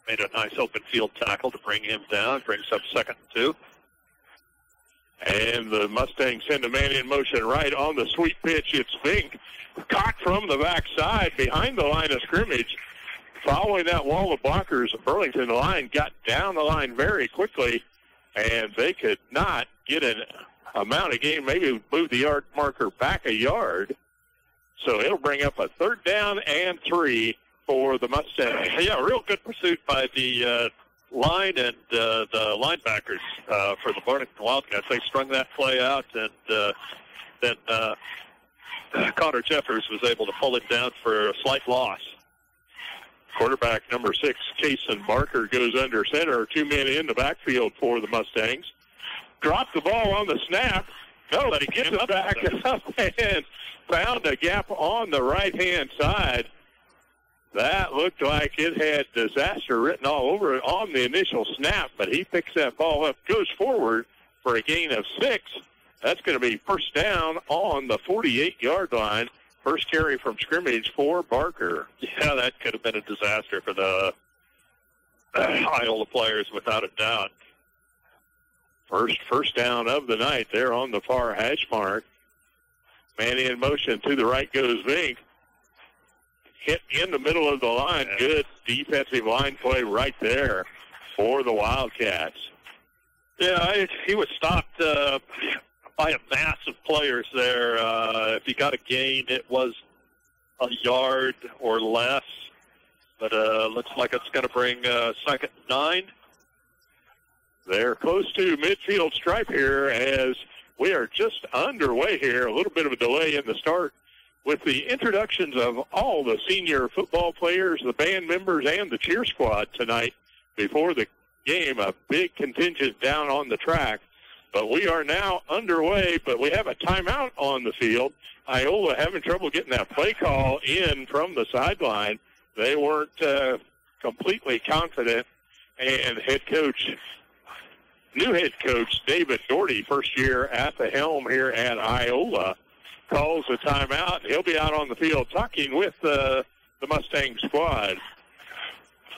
made a nice open field tackle to bring him down, brings up 2nd and 2. And the Mustangs send a man in motion right on the sweep pitch. It's Fink, caught from the backside behind the line of scrimmage. Following that wall of blockers, Burlington line got down the line very quickly, and they could not get an amount of gain, maybe move the yard marker back a yard. So it'll bring up a 3rd down and 3 for the Mustangs. Yeah, real good pursuit by the line and the linebackers for the Burlington Wildcats. They strung that play out, and then Connor Jeffers was able to pull it down for a slight loss. Quarterback number 6, Kason Barker, goes under center. 2 men in the backfield for the Mustangs. Dropped the ball on the snap. No, but he gets it back up and found a gap on the right-hand side. That looked like it had disaster written all over it on the initial snap, but he picks that ball up, goes forward for a gain of 6. That's going to be 1st down on the 48-yard line. First carry from scrimmage for Barker. Yeah, that could have been a disaster for the Iola players, without a doubt. First down of the night there on the far hash mark. Man in motion to the right goes Vink. Hit in the middle of the line. Good defensive line play right there for the Wildcats. Yeah, he was stopped by a mass of players there. If he got a gain, it was a yard or less. But looks like it's going to bring 2nd and 9. They're close to midfield stripe here as we are just underway here. A little bit of a delay in the start with the introductions of all the senior football players, the band members, and the cheer squad tonight before the game. A big contingent down on the track. But we are now underway, but we have a timeout on the field. Iola having trouble getting that play call in from the sideline. They weren't completely confident. And new head coach David Doherty, first year at the helm here at Iola, calls a timeout. He'll be out on the field talking with the Mustang squad.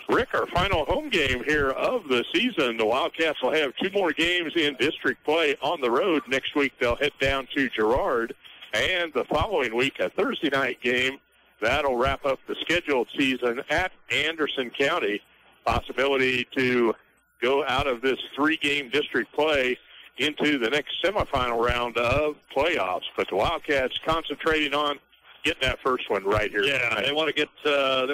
Rick, our final home game here of the season. The Wildcats will have 2 more games in district play on the road. Next week they'll head down to Girard. And the following week, a Thursday night game. That'll wrap up the scheduled season at Anderson County. Possibility to go out of this 3-game district play into the next semifinal round of playoffs. But the Wildcats concentrating on getting that first one right here. Yeah, tonight. They want to get the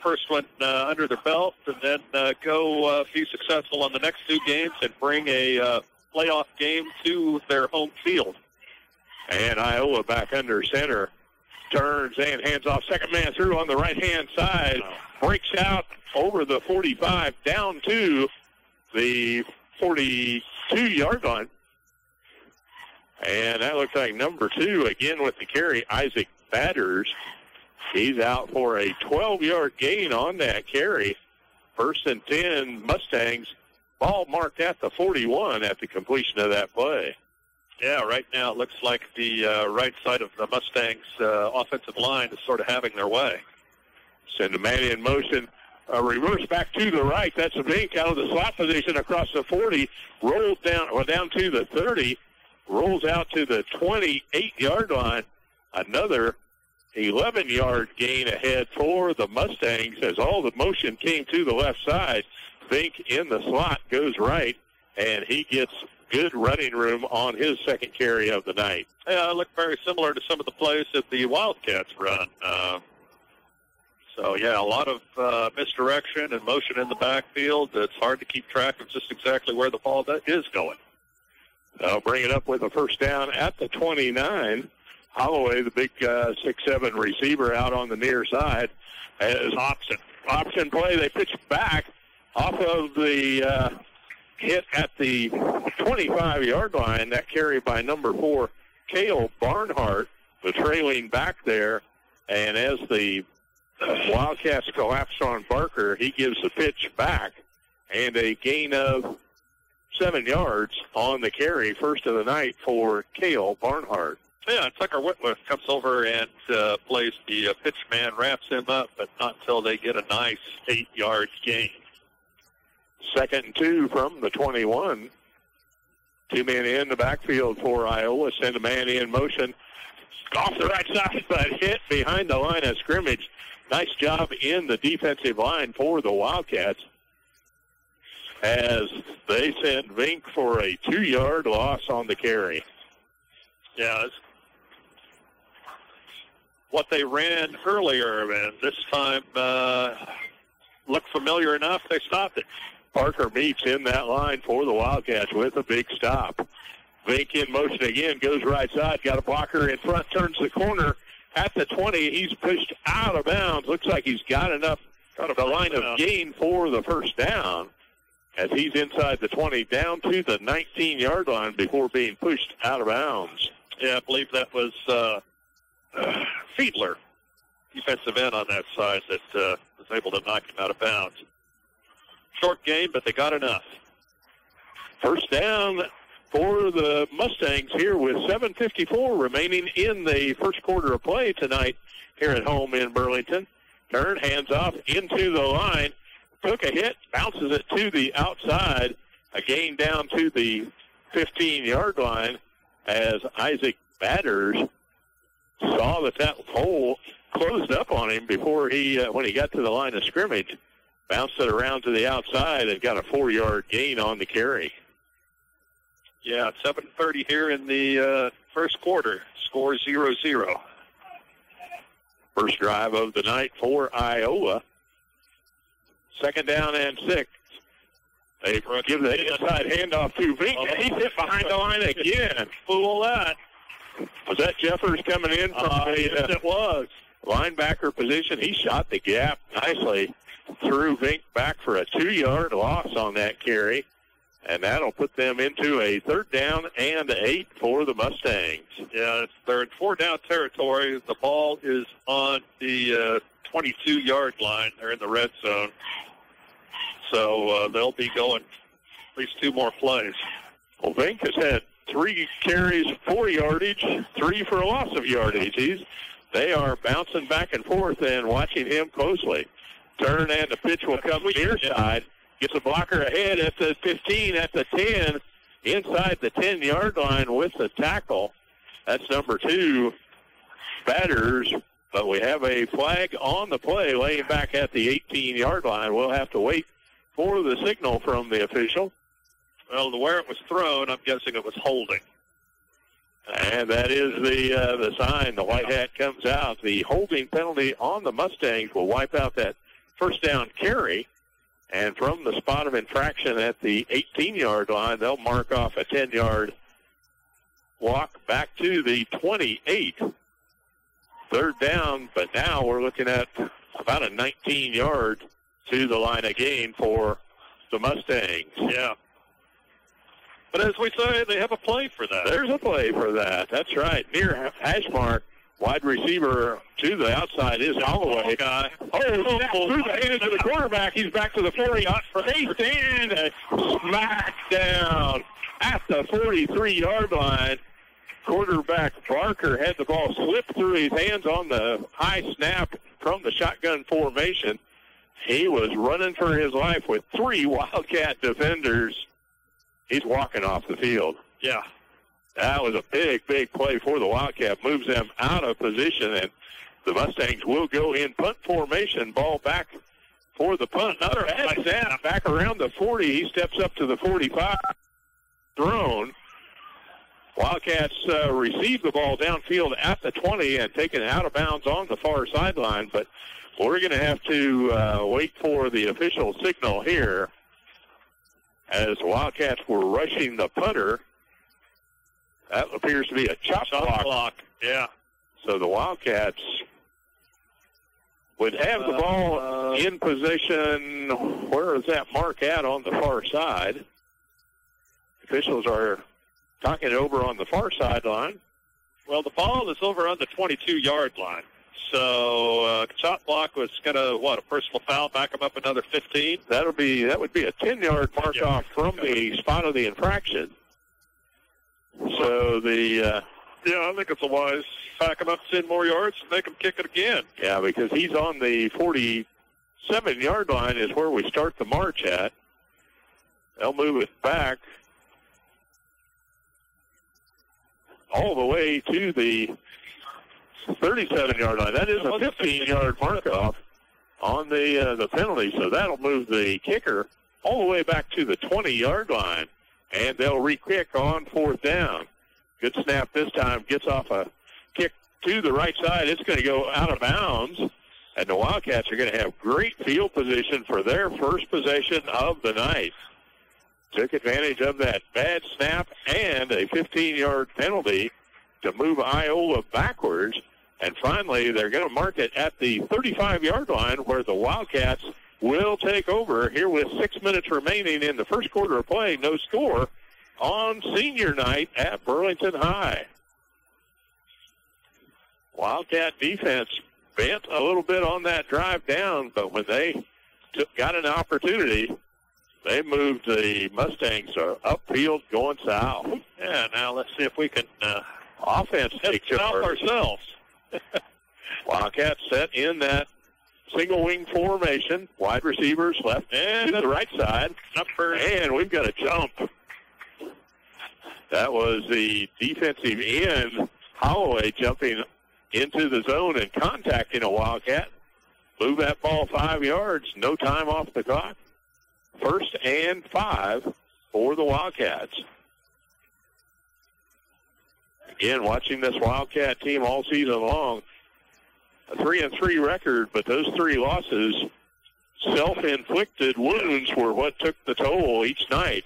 first one under their belt, and then go be successful on the next 2 games and bring a playoff game to their home field. And Iola back under center, turns and hands off. Second man through on the right-hand side, breaks out over the 45 down to the 42-yard line. And that looks like number 2 again with the carry, Isaac Batters. He's out for a 12-yard gain on that carry. 1st and 10 Mustangs. Ball marked at the 41 at the completion of that play. Yeah, right now it looks like the right side of the Mustangs' offensive line is sort of having their way. Send a man in motion. A reverse back to the right. That's a Vink out of the slot position across the 40. Rolls down to the 30. Rolls out to the 28-yard line. Another 11-yard gain ahead for the Mustangs as all the motion came to the left side. Vink in the slot goes right, and he gets good running room on his second carry of the night. Yeah, it looked very similar to some of the plays that the Wildcats run. So, yeah, a lot of misdirection and motion in the backfield. It's hard to keep track of just exactly where the ball is going. They'll bring it up with a first down at the 29. Holloway, the big 6'7" receiver out on the near side, as option play. They pitch back off of the hit at the 25-yard line. That carry by number 4, Cale Barnhart, the trailing back there. And as the Wildcats collapse on Barker, he gives the pitch back and a gain of 7 yards on the carry, first of the night for Cale Barnhart. Yeah, Tucker Whitworth comes over and plays the pitch man, wraps him up, but not until they get a nice 8-yard gain. 2nd and 2 from the 21. 2 men in the backfield for Iowa. Send a man in motion. Off the right side, but hit behind the line of scrimmage. Nice job in the defensive line for the Wildcats as they sent Vink for a 2-yard loss on the carry. Yeah, it's what they ran earlier, and this time looked familiar enough, they stopped it. Parker Meeks in that line for the Wildcats with a big stop. Vink in motion again, goes right side, got a blocker in front, turns the corner at the 20. He's pushed out of bounds. Looks like he's got enough of the line of gain for the first down as he's inside the 20 down to the 19-yard line before being pushed out of bounds. Yeah, I believe that was Fiedler, defensive end on that side, that was able to knock him out of bounds. Short game, but they got enough. First down for the Mustangs here with 7:54 remaining in the first quarter of play tonight here at home in Burlington. Turn, hands off into the line. Took a hit, bounces it to the outside. A gain down to the 15-yard line as Isaac Batters saw that hole closed up on him before when he got to the line of scrimmage. Bounced it around to the outside and got a 4-yard gain on the carry. Yeah, 7:30 here in the first quarter. Score 0-0. First drive of the night for Iowa. 2nd down and 6. They give the inside handoff to Vink. He's hit behind the line again. Fool that. Was that Jeffers coming in from yes, it was. Linebacker position? He shot the gap nicely. Threw Vink back for a 2-yard loss on that carry. And that'll put them into a 3rd down and 8 for the Mustangs. Yeah, they're in 4-down territory. The ball is on the 22-yard line. They're in the red zone. So they'll be going at least 2 more plays. Well, Vink has had 3 carries for yardage, 3 for a loss of yardage. They are bouncing back and forth and watching him closely. Turn and the pitch will come near side. Gets a blocker ahead at the 15, at the 10, inside the 10-yard line with the tackle. That's number 2, Batters. But we have a flag on the play laying back at the 18-yard line. We'll have to wait for the signal from the official. Well, where it was thrown, I'm guessing it was holding. And that is the sign. The white hat comes out. The holding penalty on the Mustangs will wipe out that first down carry. And from the spot of infraction at the 18-yard line, they'll mark off a 10-yard walk back to the 28. 3rd down, but now we're looking at about a 19-yard to the line of gain for the Mustangs. Yeah. But as we say, they have a play for that. There's a play for that. That's right. Near hash mark, wide receiver to the outside is Holloway. Through the hands of the quarterback. He's back to the 40. Faced in, smack down at the 43-yard line. Quarterback Barker had the ball slip through his hands on the high snap from the shotgun formation. He was running for his life with 3 Wildcat defenders. He's walking off the field. Yeah. That was a big, big play for the Wildcat. Moves them out of position, and the Mustangs will go in punt formation. Ball back for the punt. Another head snap back around the 40. He steps up to the 45. Thrown. Wildcats receive the ball downfield at the 20 and taken out of bounds on the far sideline, but we're going to have to wait for the official signal here as the Wildcats were rushing the punter. That appears to be a chop block. Yeah. So the Wildcats would have the ball in position. Where is that mark at on the far side? Officials are talking it over on the far sideline. Well, the ball is over on the 22-yard line. So chop block was going to, a personal foul, back him up another 15? That would be a 10-yard mark off from the spot of the infraction. So I think it's a wise back him up 10 more yards and make him kick it again. Yeah, because he's on the 47-yard line is where we start the march at. They'll move it back all the way to the 37-yard line. That is a 15-yard mark-off on the penalty, so that'll move the kicker all the way back to the 20-yard line, and they'll re-kick on 4th down. Good snap this time. Gets off a kick to the right side. It's going to go out of bounds, and the Wildcats are going to have great field position for their first possession of the night. Took advantage of that bad snap and a 15-yard penalty to move Iola backwards. And finally, they're going to mark it at the 35-yard line where the Wildcats will take over here with 6 minutes remaining in the first quarter of play. No score on senior night at Burlington High. Wildcat defense bent a little bit on that drive down, but when they got an opportunity, they moved the Mustangs upfield going south. Yeah, now let's see if we can offense take south ourselves. Wildcats set in that single wing formation. Wide receivers left and to the right side. And we've got a jump. That was the defensive end, Holloway, jumping into the zone and contacting a Wildcat. Move that ball 5 yards. No time off the clock. 1st and 5 for the Wildcats. Again, watching this Wildcat team all season long, a 3-3 record, but those 3 losses, self-inflicted wounds, were what took the toll each night,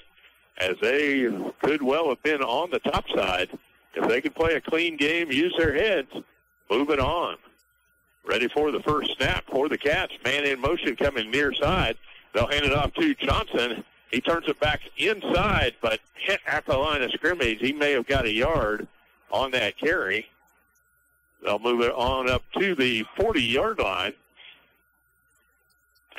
as they could well have been on the top side. If they could play a clean game, use their heads, move it on. Ready for the first snap for the Cats. Man in motion coming near side. They'll hand it off to Johnson. He turns it back inside, but hit at the line of scrimmage. He may have got a yard on that carry. They'll move it on up to the 40-yard line.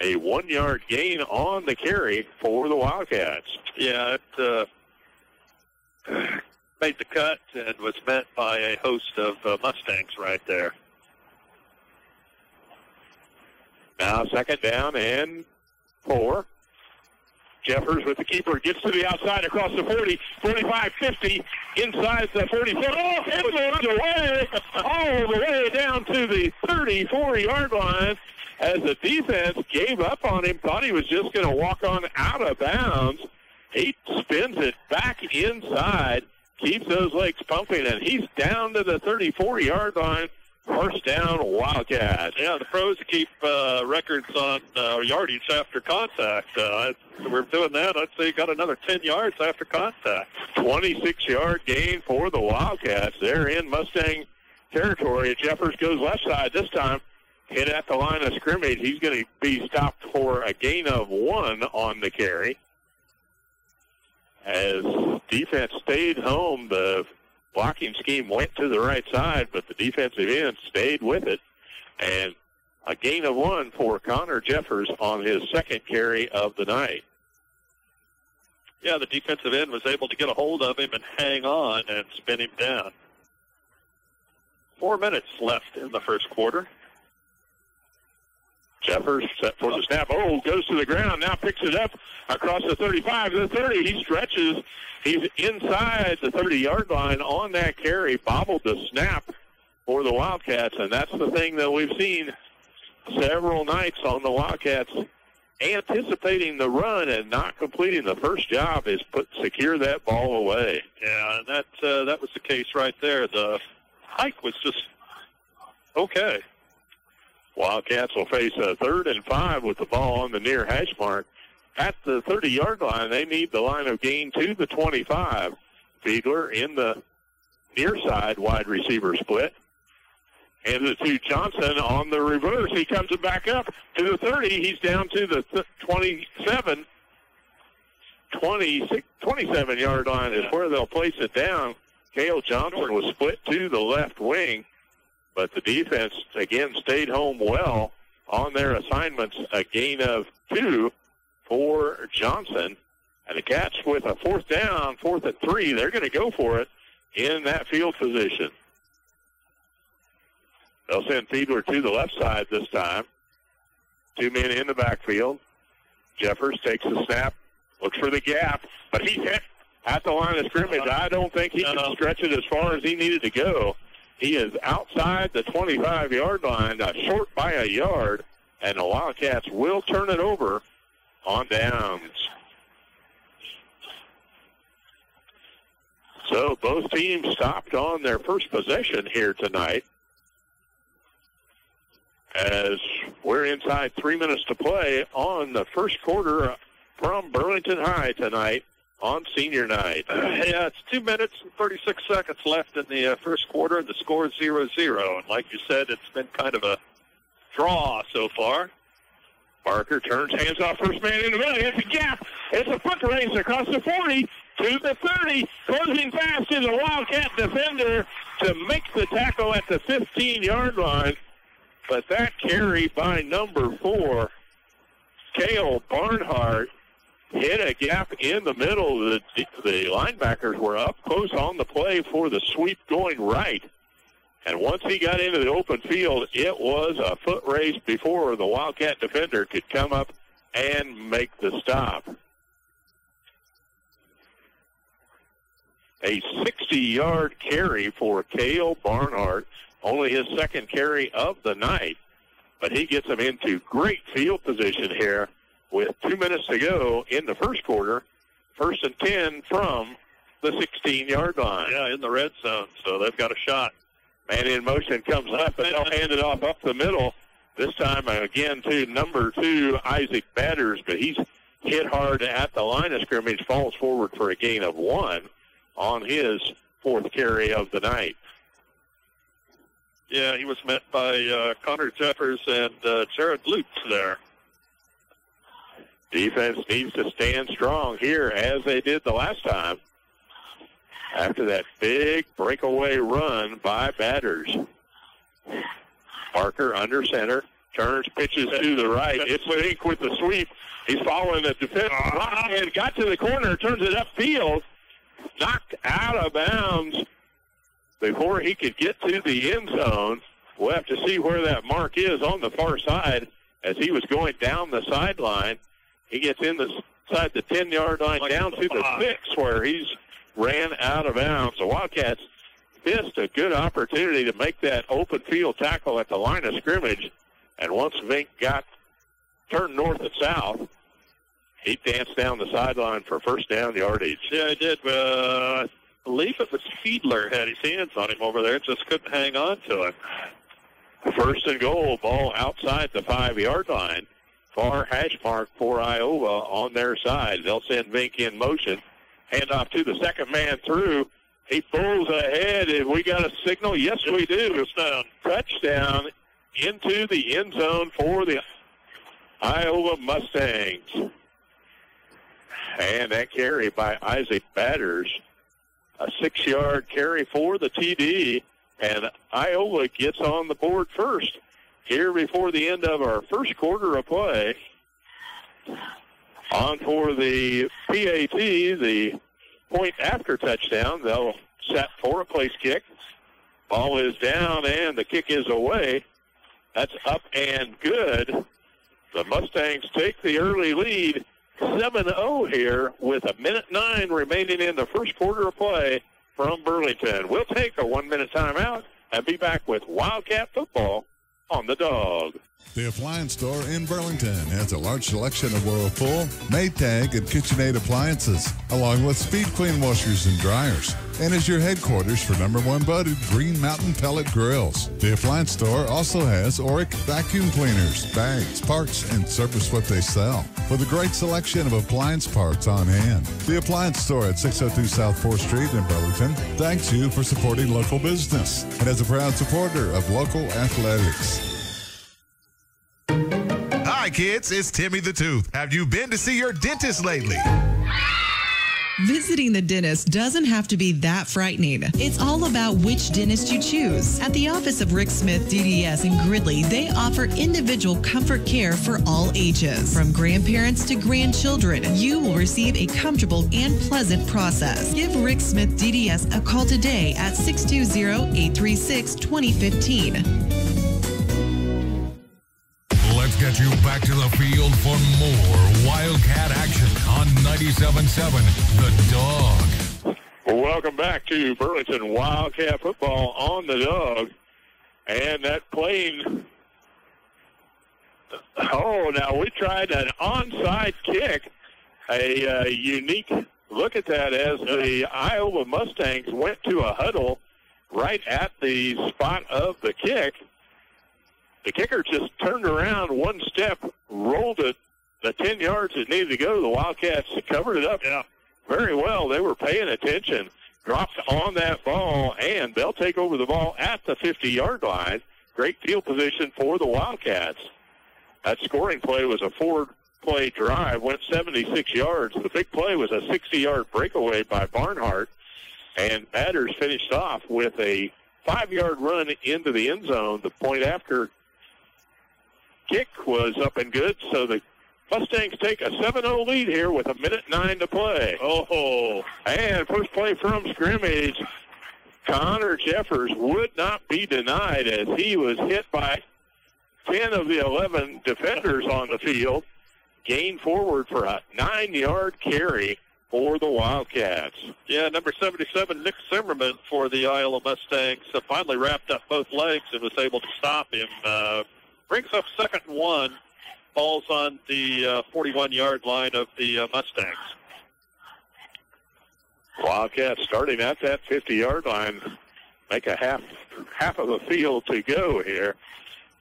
A 1-yard gain on the carry for the Wildcats. Yeah, it made the cut and was met by a host of Mustangs right there. Now 2nd down and 4. Jeffers with the keeper, gets to the outside across the 40, 45, 50, inside the 40. Oh, it moves away, all the way down to the 34-yard line as the defense gave up on him, thought he was just going to walk on out of bounds. He spins it back inside, keeps those legs pumping, and he's down to the 34-yard line. 1st down, Wildcats. Yeah, the pros keep records on yardage after contact. We're doing that. I'd say got another 10 yards after contact. 26-yard gain for the Wildcats. They're in Mustang territory. Jeffers goes left side this time. Hit at the line of scrimmage. He's going to be stopped for a gain of 1 on the carry. As defense stayed home, the blocking scheme went to the right side, but the defensive end stayed with it. And a gain of 1 for Connor Jeffers on his 2nd carry of the night. Yeah, the defensive end was able to get a hold of him and hang on and spin him down. 4 minutes left in the first quarter. Jeffers set for the snap. Oh, goes to the ground. Now picks it up across the 35, the 30. He stretches. He's inside the 30-yard line on that carry. Bobbled the snap for the Wildcats, and that's the thing that we've seen several nights on the Wildcats. Anticipating the run and not completing the first job is secure that ball away. Yeah, and that was the case right there. The hike was just okay. Wildcats will face a 3rd and 5 with the ball on the near hash mark. At the 30-yard line, they need the line of gain to the 25. Fiedler in the near side wide receiver split. Hands it to Johnson on the reverse. He comes it back up to the 30. He's down to the 27-yard line is where they'll place it down. Cale Johnson was split to the left wing, but the defense, again, stayed home well on their assignments. A gain of 2 for Johnson. And the Cats with a 4th down, 4th and 3. They're going to go for it in that field position. They'll send Fiedler to the left side this time. 2 men in the backfield. Jeffers takes the snap Looks for the gap, but he's hit at the line of scrimmage. I don't think he can stretch it as far as he needed to go. He is outside the 25-yard line, short by a yard, and the Wildcats will turn it over on downs. So both teams stopped on their first possession here tonight. As we're inside 3 minutes to play on the first quarter from Burlington High tonight on senior night. Yeah, it's 2 minutes and 36 seconds left in the first quarter, and the score is 0-0. And like you said, it's been kind of a draw so far. Barker turns, hands off first man in the middle. It's a gap. It's a foot race across the 40 to the 30. Closing fast is a Wildcat defender to make the tackle at the 15-yard line. But that carry by number 4, Cale Barnhart, hit a gap in the middle. The linebackers were up close on the play for the sweep going right. And once he got into the open field, it was a foot race before the Wildcat defender could come up and make the stop. A 60-yard carry for Cale Barnhart, only his second carry of the night. But he gets them into great field position here with 2 minutes to go in the first quarter. 1st and 10 from the 16-yard line. Yeah, in the red zone, so they've got a shot. Man in motion comes up, and they'll hand it off up the middle. This time, again, to number 2, Isaac Batters, but he's hit hard at the line of scrimmage, falls forward for a gain of 1 on his 4th carry of the night. Yeah, he was met by Connor Jeffers and Jared Lutz there. Defense needs to stand strong here as they did the last time after that big breakaway run by Batters. Barker under center, turns, pitches to the right. It's Fink with the sweep. He's following the defense and got to the corner, turns it upfield, knocked out of bounds before he could get to the end zone. We'll have to see where that mark is on the far side as he was going down the sideline. He gets inside the 10-yard line down to the 6 where he's ran out of bounds. The Wildcats missed a good opportunity to make that open field tackle at the line of scrimmage. And once Vink got turned north and south, he danced down the sideline for first down yardage. Yeah, he did. I believe it was Fiedler had his hands on him over there, just couldn't hang on to him. 1st and goal, ball outside the 5-yard line. Far hash mark for Iowa on their side. They'll send Vink in motion. Hand off to the second man through. He pulls ahead. Have we got a signal? Yes, we do. Touchdown into the end zone for the Iowa Mustangs. And that carry by Isaac Batters, a 6-yard carry for the TD. And Iowa gets on the board first here before the end of our first quarter of play. On for the PAT, the point after touchdown. They'll set for a place kick. Ball is down, and the kick is away. That's up and good. The Mustangs take the early lead, 7-0 here with 1:09 remaining in the first quarter of play from Burlington. We'll take a 1-minute timeout and be back with Wildcat football on the Dog. The Appliance Store in Burlington has a large selection of Whirlpool, Maytag, and KitchenAid appliances, along with speed clean washers and dryers, and is your headquarters for #1 voted Green Mountain pellet grills. The Appliance Store also has Oric vacuum cleaners, bags, parts, and service what they sell, with a great selection of appliance parts on hand. The Appliance Store at 602 South 4th Street in Burlington thanks you for supporting local business and is a proud supporter of local athletics. Hi, kids. It's Timmy the Tooth. Have you been to see your dentist lately? Visiting the dentist doesn't have to be that frightening. It's all about which dentist you choose. At the office of Rick Smith DDS in Gridley, they offer individual comfort care for all ages. From grandparents to grandchildren, you will receive a comfortable and pleasant process. Give Rick Smith DDS a call today at 620-836-2015. Let's get you back back to the field for more Wildcat action on 97.7 The Dog. Welcome back to Burlington Wildcat football on the Dog. And that plane. Oh, now we tried an onside kick. A unique look at that as the Iowa Mustangs went to a huddle right at the spot of the kick. The kicker just turned around one step, rolled it the 10 yards it needed to go. The Wildcats covered it up very well. They were paying attention, dropped on that ball, and they'll take over the ball at the 50-yard line. Great field position for the Wildcats. That scoring play was a four-play drive, went 76 yards. The big play was a 60-yard breakaway by Barnhart, and Matters finished off with a 5-yard run into the end zone. The point after kick was up and good, so the Mustangs take a 7-0 lead here with 1:09 to play. Oh, and first play from scrimmage, Connor Jeffers would not be denied as he was hit by 10 of the 11 defenders on the field. Gained forward for a 9-yard carry for the Wildcats. Yeah, number 77, Nick Zimmerman for the Iowa Mustangs, finally wrapped up both legs and was able to stop him. Brings up 2nd and 1. Ball's on the 41-yard line of the Mustangs. Wildcats starting at that 50-yard line. Make a half of the field to go here.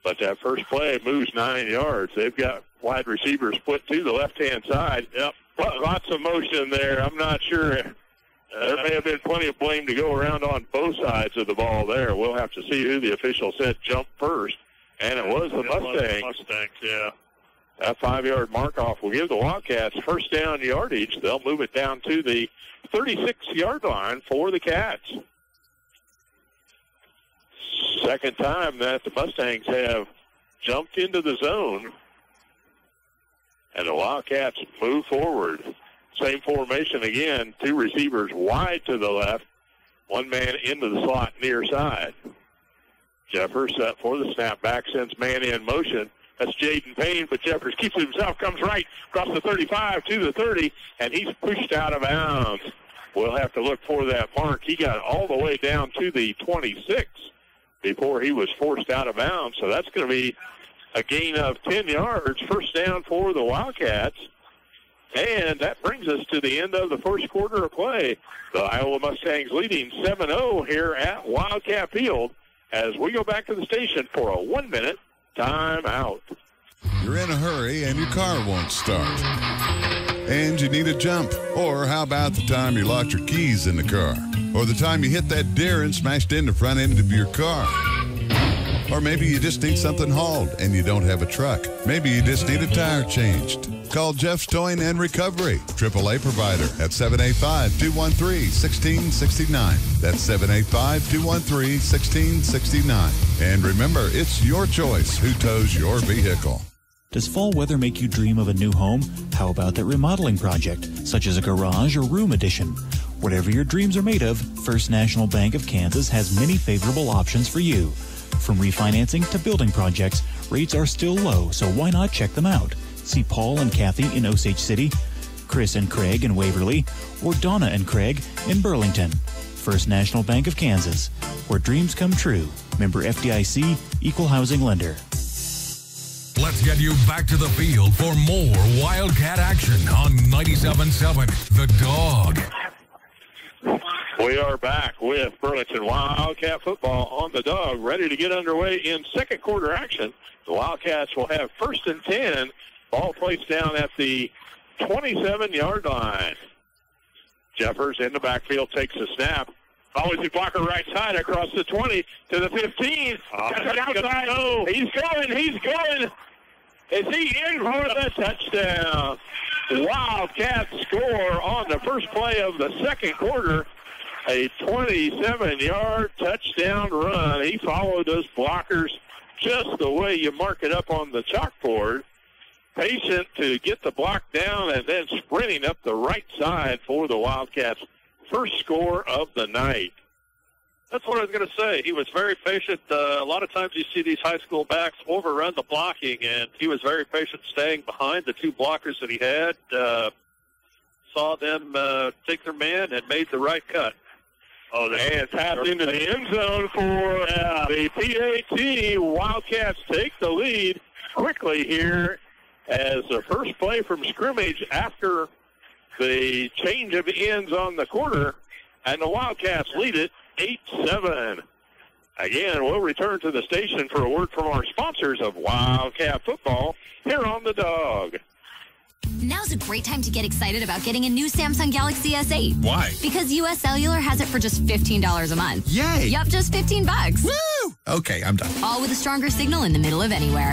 But that first play moves 9 yards. They've got wide receivers split to the left-hand side. Yep. Lots of motion there. I'm not sure. There may have been plenty of blame to go around on both sides of the ball there. We'll have to see who the official said jumped first. And it was the Mustangs. Yeah. That 5-yard mark-off will give the Wildcats first down yardage. They'll move it down to the 36-yard line for the Cats. Second time that the Mustangs have jumped into the zone. And the Wildcats move forward. Same formation again. 2 receivers wide to the left. 1 man into the slot near side. Jeffers set for the snap, back sends man in motion. That's Jaden Payne, but Jeffers keeps it himself, comes right, across the 35 to the 30, and he's pushed out of bounds. We'll have to look for that mark. He got all the way down to the 26 before he was forced out of bounds. So that's going to be a gain of 10 yards, first down for the Wildcats. And that brings us to the end of the first quarter of play. The Iowa Mustangs leading 7-0 here at Wildcat Field as we go back to the station for a 1-minute timeout. You're in a hurry and your car won't start. And you need a jump. Or how about the time you locked your keys in the car? Or the time you hit that deer and smashed in the front end of your car? Or maybe you just need something hauled and you don't have a truck. Maybe you just need a tire changed. Call Jeff's Towing and Recovery, AAA provider at 785-213-1669. That's 785-213-1669. And remember, it's your choice who tows your vehicle. Does fall weather make you dream of a new home? How about that remodeling project, such as a garage or room addition? Whatever your dreams are made of, First National Bank of Kansas has many favorable options for you. From refinancing to building projects, rates are still low, so why not check them out? See Paul and Kathy in Osage City, Chris and Craig in Waverly, or Donna and Craig in Burlington. First National Bank of Kansas, where dreams come true. Member FDIC, Equal Housing Lender. Let's get you back to the field for more Wildcat action on 97.7 The Dog. We are back with Burlington Wildcat football on the Dog, ready to get underway in second quarter action. The Wildcats will have 1st and 10. Ball placed down at the 27-yard line. Jeffers in the backfield takes a snap. Always a blocker right side across the 20 to the 15. Got it outside. Oh, he's going. Is he in for the touchdown? Wildcats score on the first play of the second quarter. A 27-yard touchdown run. He followed those blockers just the way you mark it up on the chalkboard. Patient to get the block down and then sprinting up the right side for the Wildcats. First score of the night. That's what I was going to say. He was very patient. A lot of times you see these high school backs overrun the blocking, and he was very patient staying behind the two blockers that he had. Saw them take their man and made the right cut. Oh, and pass into the end zone for the PAT. Wildcats take the lead quickly here as the first play from scrimmage after the change of ends on the quarter, and the Wildcats lead it 8-7. Again, we'll return to the station for a word from our sponsors of Wildcat football here on the Dog. Now's a great time to get excited about getting a new Samsung Galaxy S8. Why? Because US Cellular has it for just $15 a month. Yay! Yup, just $15. Woo! Okay, I'm done. All with a stronger signal in the middle of anywhere.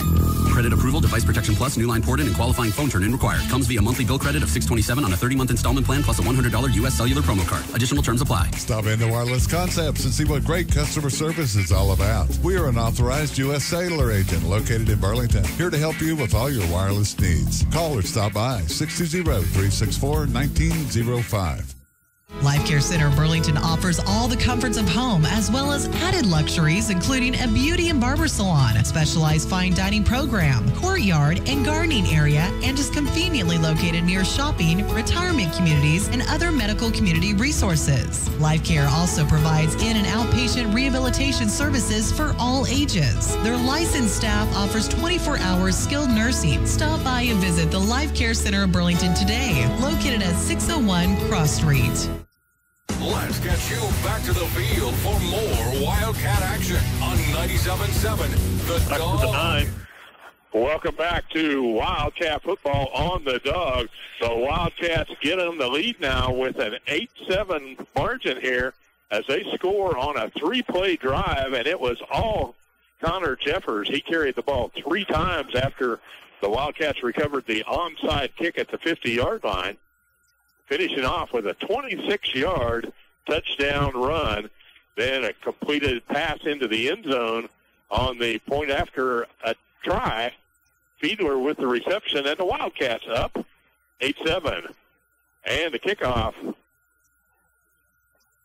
Credit approval, device protection plus, new line ported, and qualifying phone turn-in required. Comes via monthly bill credit of $627 on a 30-month installment plan plus a $100 US Cellular promo card. Additional terms apply. Stop into Wireless Concepts and see what great customer service is all about. We are an authorized U.S. Cellular agent located in Burlington, here to help you with all your wireless needs. Call or stop by 620-364-1905. Life Care Center Burlington offers all the comforts of home as well as added luxuries, including a beauty and barber salon, a specialized fine dining program, courtyard and gardening area, and is conveniently located near shopping, retirement communities, and other medical community resources. Life Care also provides in- and outpatient rehabilitation services for all ages. Their licensed staff offers 24-hour skilled nursing. Stop by and visit the Life Care Center of Burlington today, located at 601 Cross Street. Let's get you back to the field for more Wildcat action on 97.7 The Back Dog. to the 9. Welcome back to Wildcat football on the Dog. The Wildcats get in the lead now with an 8-7 margin here as they score on a 3-play drive, and it was all Connor Jeffers. He carried the ball 3 times after the Wildcats recovered the onside kick at the 50-yard line, finishing off with a 26-yard touchdown run, then a completed pass into the end zone on the point after a try. Fiedler with the reception, and the Wildcats up 8-7. And the kickoff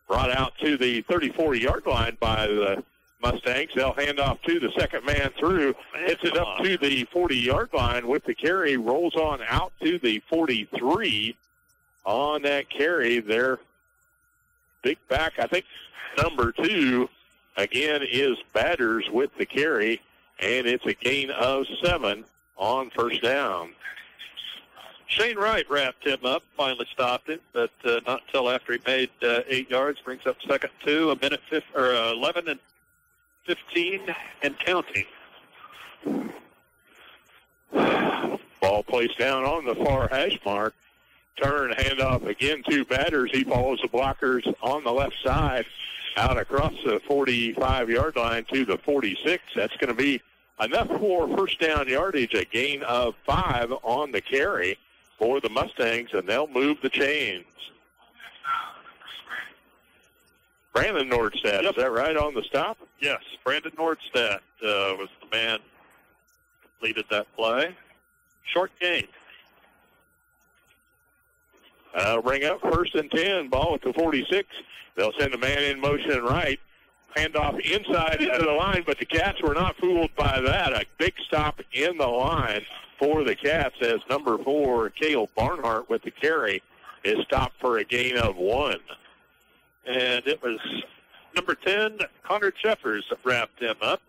brought out to the 34-yard line by the Mustangs. They'll hand off to the second man through. Hits it up to the 40-yard line with the carry. Rolls on out to the 43. On that carry, their big back, I think number 2, again, is Batters with the carry, and it's a gain of 7 on first down. Shane Wright wrapped him up, finally stopped him, but not until after he made 8 yards. Brings up second 2, 11 and 15 and counting. Ball placed down on the far hash mark. Turn, handoff again to Batters. He follows the blockers on the left side out across the 45-yard line to the 46. That's going to be enough for first down yardage, a gain of 5 on the carry for the Mustangs, and they'll move the chains. Brandon Nordstad, is that right on the stop? Yes, Brandon Nordstad was the man who completed that play. Short gain. That'll bring up first and 10, ball at the 46. They'll send a man in motion right. Handoff inside into the line, but the Cats were not fooled by that. A big stop in the line for the Cats as number 4, Cale Barnhart with the carry, is stopped for a gain of 1. And it was number 10, Connor Jeffers, that wrapped him up.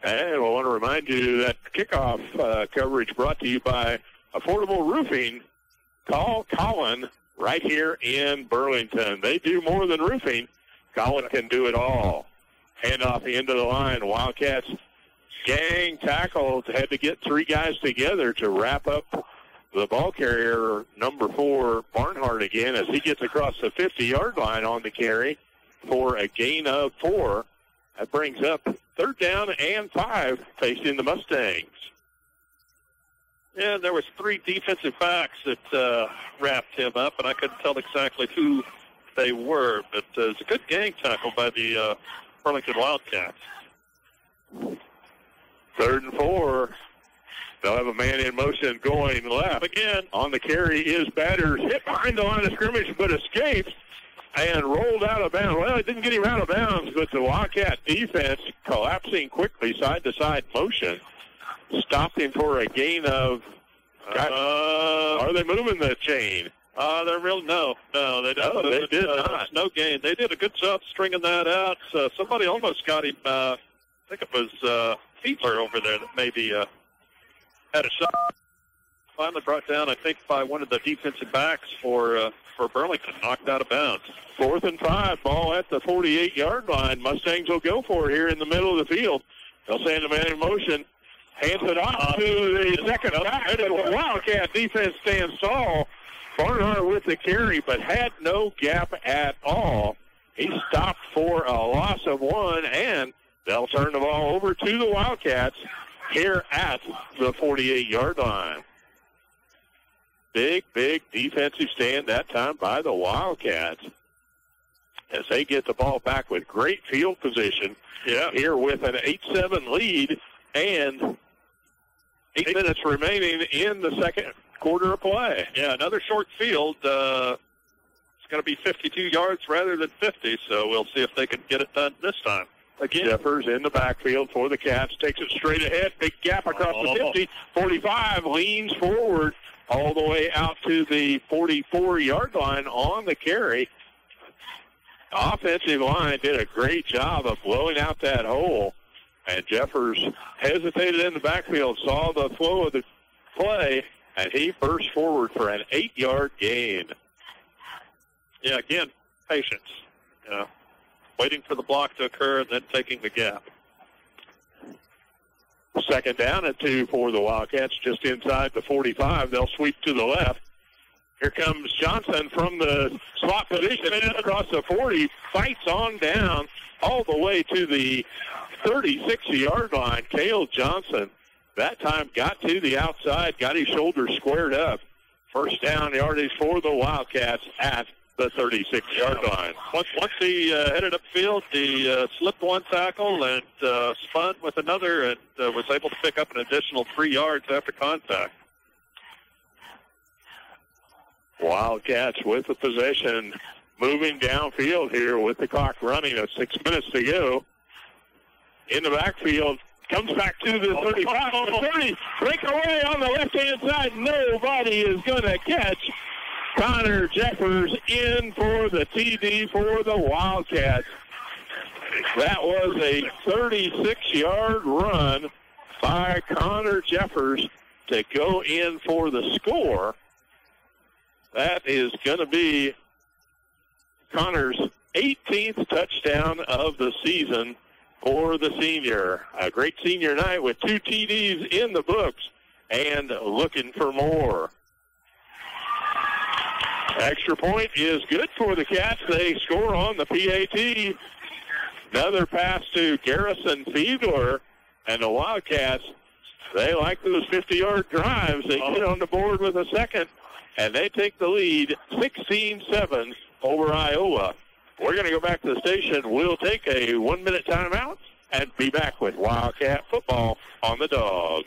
And I want to remind you that kickoff coverage brought to you by Affordable Roofing. Call Colin right here in Burlington. They do more than roofing. Colin can do it all. Handoff into the line. Wildcats gang tackles. Had to get 3 guys together to wrap up the ball carrier, number 4, Barnhart again, as he gets across the 50-yard line on the carry for a gain of 4. That brings up third down and 5 facing the Mustangs. Yeah, there was 3 defensive backs that wrapped him up, and I couldn't tell exactly who they were, but it was a good gang tackle by the Burlington Wildcats. Third and 4. They'll have a man in motion going left. Again, on the carry is Batters, hit behind the line of scrimmage, but escapes and rolled out of bounds. Well, it didn't get him out of bounds, but the Wildcat defense, collapsing quickly, side-to-side motion, stopped him for a gain of... are they moving the chain? They're real. No, they did not. No gain. They did a good job stringing that out. Somebody almost got him. I think it was Fiedler over there that maybe had a shot. Finally brought down, I think, by one of the defensive backs for Burlington, knocked out of bounds. 4th and 5, ball at the 48-yard line. Mustangs will go for it here in the middle of the field. They'll send the man in motion. Hands it off to the second back. The Wildcat defense stands tall. Barnhart with the carry, but had no gap at all. He stopped for a loss of 1, and they'll turn the ball over to the Wildcats here at the 48-yard line. Big defensive stand that time by the Wildcats as they get the ball back with great field position here with an 8-7 lead and 8 minutes remaining in the second quarter of play. Yeah, another short field. It's going to be 52 yards rather than 50, so we'll see if they can get it done this time. Again, Jeffers in the backfield for the Cats, takes it straight ahead, big gap across the 50, 45, leans forward all the way out to the 44-yard line on the carry. Offensive line did a great job of blowing out that hole, and Jeffers hesitated in the backfield, saw the flow of the play, and he burst forward for an 8-yard gain. Yeah, again, patience. Waiting for the block to occur and then taking the gap. Second down and 2 for the Wildcats, just inside the 45. They'll sweep to the left. Here comes Johnson from the slot position across the 40, fights on down all the way to the 36-yard line. Cale Johnson that time got to the outside, got his shoulders squared up. First down yardage for the Wildcats at the 36-yard line. Once he headed upfield, he slipped one tackle and spun with another and was able to pick up an additional 3 yards after contact. Wildcats with the possession, moving downfield here with the clock running at 6 minutes to go. In the backfield, comes back to the 35, 30, breakaway on the left-hand side. Nobody is going to catch. Connor Jeffers in for the TD for the Wildcats. That was a 36-yard run by Connor Jeffers to go in for the score. That is going to be Connor's 18th touchdown of the season for the senior. A great senior night with 2 TDs in the books and looking for more. Extra point is good for the Cats. They score on the PAT. Another pass to Garrison Fiedler, and the Wildcats, they like those 50-yard drives. They get on the board with a second, and they take the lead 16-7 over Iowa. We're going to go back to the station. We'll take a 1-minute timeout and be back with Wildcat football on the Dog.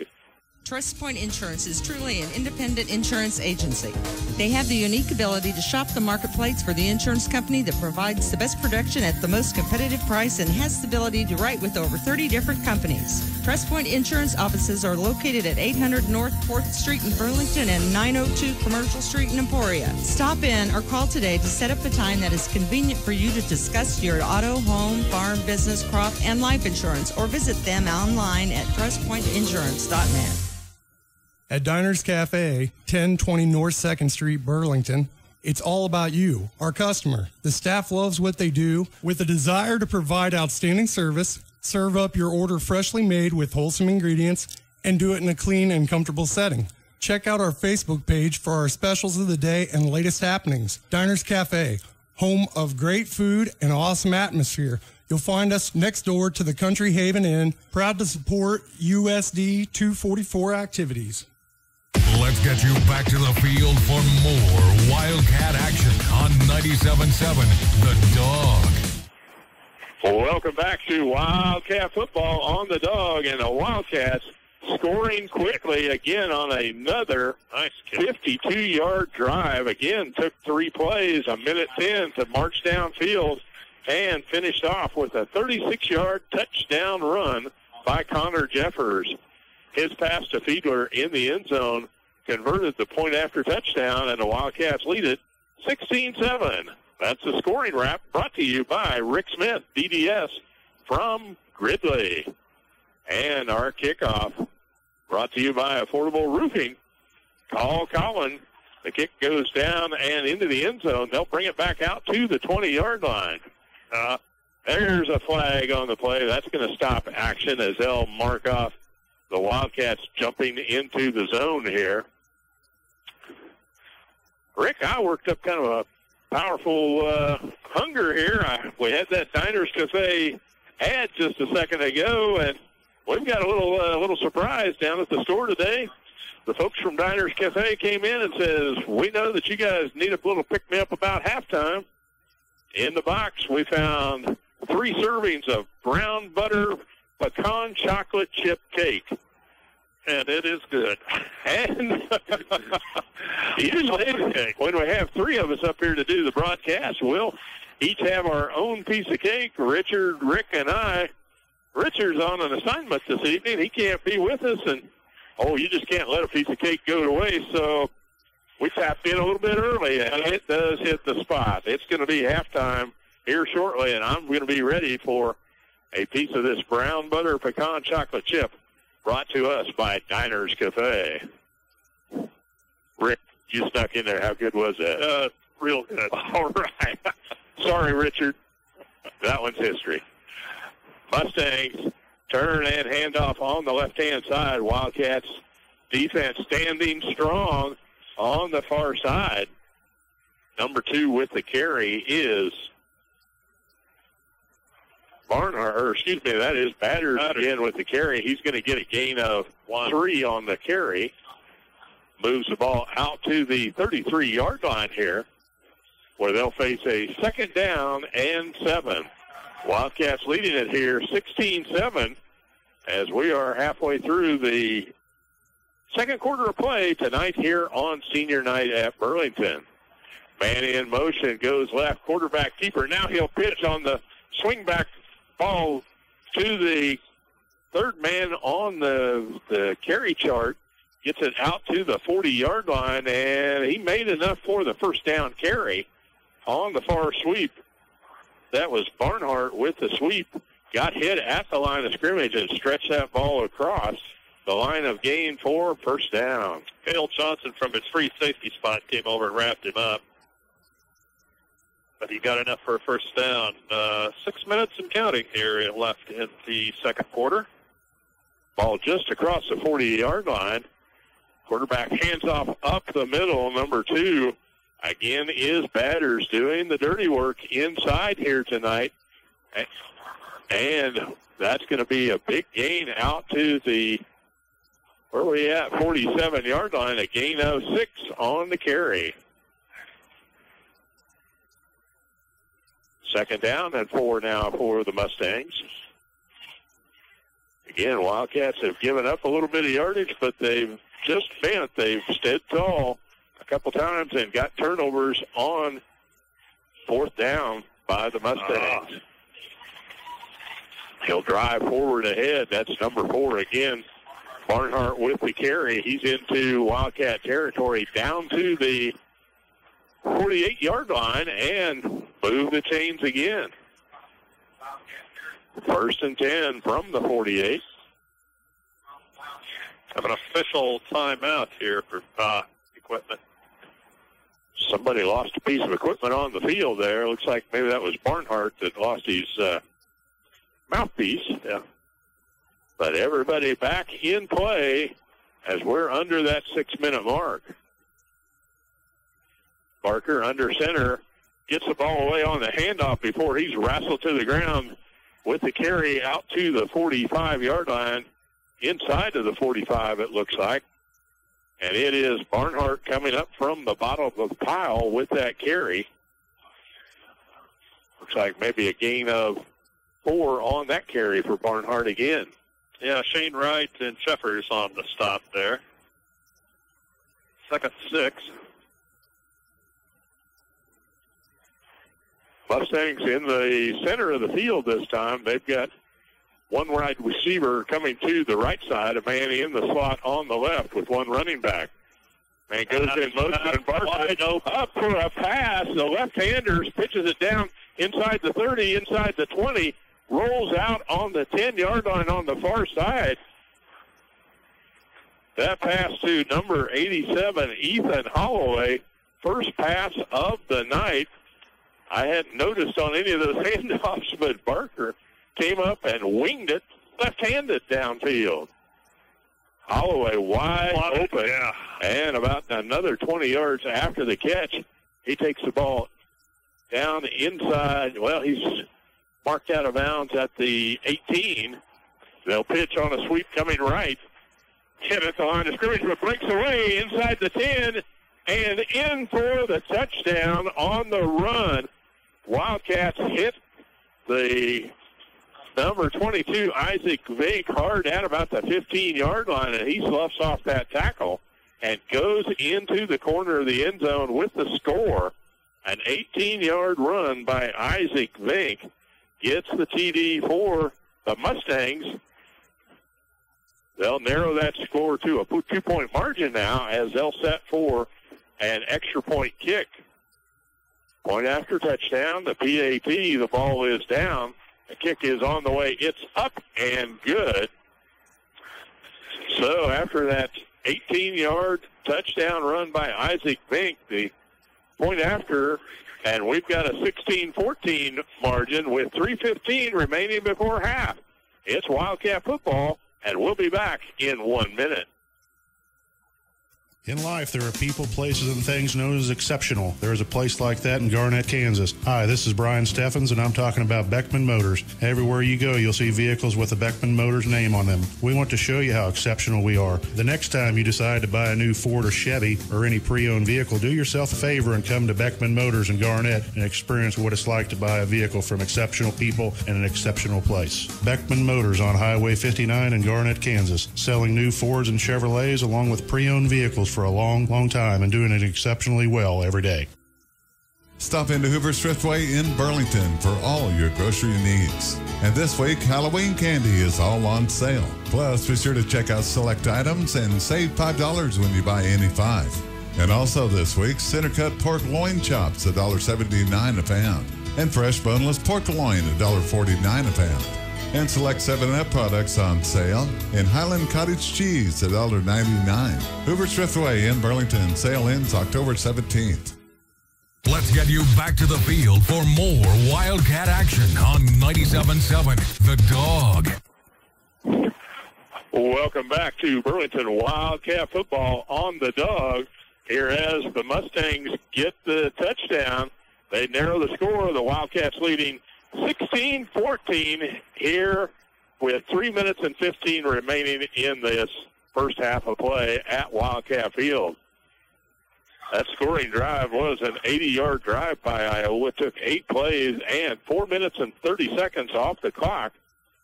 Trust Point Insurance is truly an independent insurance agency. They have the unique ability to shop the marketplace for the insurance company that provides the best protection at the most competitive price and has the ability to write with over 30 different companies. Trust Point Insurance offices are located at 800 North 4th Street in Burlington and 902 Commercial Street in Emporia. Stop in or call today to set up a time that is convenient for you to discuss your auto, home, farm, business, crop, and life insurance, or visit them online at trustpointinsurance.net. At Diners Cafe, 1020 North 2nd Street, Burlington, it's all about you, our customer. The staff loves what they do. With a desire to provide outstanding service, serve up your order freshly made with wholesome ingredients, and do it in a clean and comfortable setting. Check out our Facebook page for our specials of the day and latest happenings. Diners Cafe, home of great food and awesome atmosphere. You'll find us next door to the Country Haven Inn, proud to support USD 244 activities. Let's get you back to the field for more Wildcat action on 97.7 The Dog. Well, welcome back to Wildcat football on the Dog, and the Wildcats scoring quickly again on another nice 52-yard drive. Again, took 3 plays, a minute 10 to march downfield, and finished off with a 36-yard touchdown run by Connor Jeffers. His pass to Fiedler in the end zone converted the point after touchdown, and the Wildcats lead it 16-7. That's the scoring wrap brought to you by Rick Smith, DDS, from Gridley. And our kickoff brought to you by Affordable Roofing. Call Colin. The kick goes down and into the end zone. They'll bring it back out to the 20-yard line. There's a flag on the play. That's going to stop action as they'll mark off the Wildcats jumping into the zone here. Rick, I worked up kind of a powerful hunger here. We had that Diners Cafe ad just a second ago, and we've got a little surprise down at the store today. The folks from Diners Cafe came in and says, we know that you guys need a little pick-me-up about halftime. In the box, we found 3 servings of brown butter pecan chocolate chip cake. And it is good. And usually when we have 3 of us up here to do the broadcast, we'll each have our own piece of cake. Richard, Rick, and I. Richard's on an assignment this evening. He can't be with us, and, you just can't let a piece of cake go to waste. So we tapped in a little bit early, and it does hit the spot. It's going to be halftime here shortly, and I'm going to be ready for a piece of this brown butter pecan chocolate chip brought to us by Diners Cafe. Rick, you snuck in there. How good was that? Real good. All right. Sorry, Richard. That one's history. Mustangs turn and hand off on the left-hand side. Wildcats defense standing strong on the far side. Number 2 with the carry is that is Batters again with the carry. He's going to get a gain of 3 on the carry. Moves the ball out to the 33-yard line here, where they'll face a 2nd down and 7. Wildcats leading it here 16-7 as we are halfway through the second quarter of play tonight here on senior night at Burlington. Man in motion goes left, quarterback keeper. Now he'll pitch on the swing back ball to the third man on the carry chart. Gets it out to the 40-yard line, and he made enough for the first down carry on the far sweep. That was Barnhart with the sweep. Got hit at the line of scrimmage and stretched that ball across the line of gain for first down. Cale Johnson from his free safety spot came over and wrapped him up. But he got enough for a first down. 6 minutes and counting here left in the second quarter. Ball just across the 40-yard line. Quarterback hands off up the middle. Number 2, again, is Batters doing the dirty work inside here tonight. And that's going to be a big gain out to the, 47-yard line, a gain of 6 on the carry. 2nd down and 4 now for the Mustangs. Again, Wildcats have given up a little bit of yardage, but they've stood tall a couple times and got turnovers on 4th down by the Mustangs. He'll drive forward ahead. That's number 4 again. Barnhart with the carry. He's into Wildcat territory down to the 48-yard line and move the chains again. 1st and 10 from the 48. Have an official timeout here for equipment. Somebody lost a piece of equipment on the field there. Looks like maybe that was Barnhart that lost his mouthpiece. Yeah. But everybody back in play as we're under that 6-minute mark. Barker under center gets the ball away on the handoff before he's wrestled to the ground with the carry out to the 45-yard line. Inside of the 45, it looks like. And it is Barnhart coming up from the bottom of the pile with that carry. Looks like maybe a gain of 4 on that carry for Barnhart again. Yeah, Shane Wright and Sheffers on the stop there. 2nd 6. Mustangs in the center of the field this time. They've got one wide receiver coming to the right side, a man in the slot on the left with one running back. Man goes in motion and Bartlett up for a pass. The left-hander pitches it down inside the 30, inside the 20, rolls out on the 10-yard line on the far side. That pass to number 87, Ethan Holloway, first pass of the night. I hadn't noticed on any of those handoffs, but Barker came up and winged it left-handed downfield. Holloway wide open, and about another 20 yards after the catch, he takes the ball down inside. Well, he's marked out of bounds at the 18. They'll pitch on a sweep coming right. Hit at the line of scrimmage, but breaks away inside the 10 and in for the touchdown on the run. Wildcats hit the number 22, Isaac Vink, hard at about the 15-yard line, and he sloughs off that tackle and goes into the corner of the end zone with the score. An 18-yard run by Isaac Vink gets the TD for the Mustangs. They'll narrow that score to a 2-point margin now as they'll set for an extra point kick. Point after touchdown, the PAT, the ball is down. The kick is on the way. It's up and good. So after that 18-yard touchdown run by Isaac Vink, the point after, and we've got a 16-14 margin with 3:15 remaining before half. It's Wildcat football, and we'll be back in 1 minute. In life, there are people, places, and things known as exceptional. There is a place like that in Garnett, Kansas. Hi, this is Brian Steffens, and I'm talking about Beckman Motors. Everywhere you go, you'll see vehicles with the Beckman Motors name on them. We want to show you how exceptional we are. The next time you decide to buy a new Ford or Chevy or any pre-owned vehicle, do yourself a favor and come to Beckman Motors in Garnett and experience what it's like to buy a vehicle from exceptional people in an exceptional place. Beckman Motors on Highway 59 in Garnett, Kansas, selling new Fords and Chevrolets along with pre-owned vehicles for a long time and doing it exceptionally well every day. Stop into Hoover's Thriftway in Burlington for all your grocery needs. And this week, Halloween candy is all on sale. Plus, be sure to check out select items and save $5 when you buy any 5. And also this week, center-cut pork loin chops, $1.79 a pound. And fresh boneless pork loin, $1.49 a pound. And select 7-Up products on sale. And Highland Cottage cheese, $1.99. Hoover's Thriftway in Burlington. Sale ends October 17th. Let's get you back to the field for more Wildcat action on 97.7 The Dawg. Welcome back to Burlington Wildcat football on the Dawg. Here as the Mustangs get the touchdown, they narrow the score. The Wildcats leading 16-14 here with 3 minutes and 15 remaining in this first half of play at Wildcat Field. That scoring drive was an 80-yard drive by Iowa. It took 8 plays and 4 minutes and 30 seconds off the clock.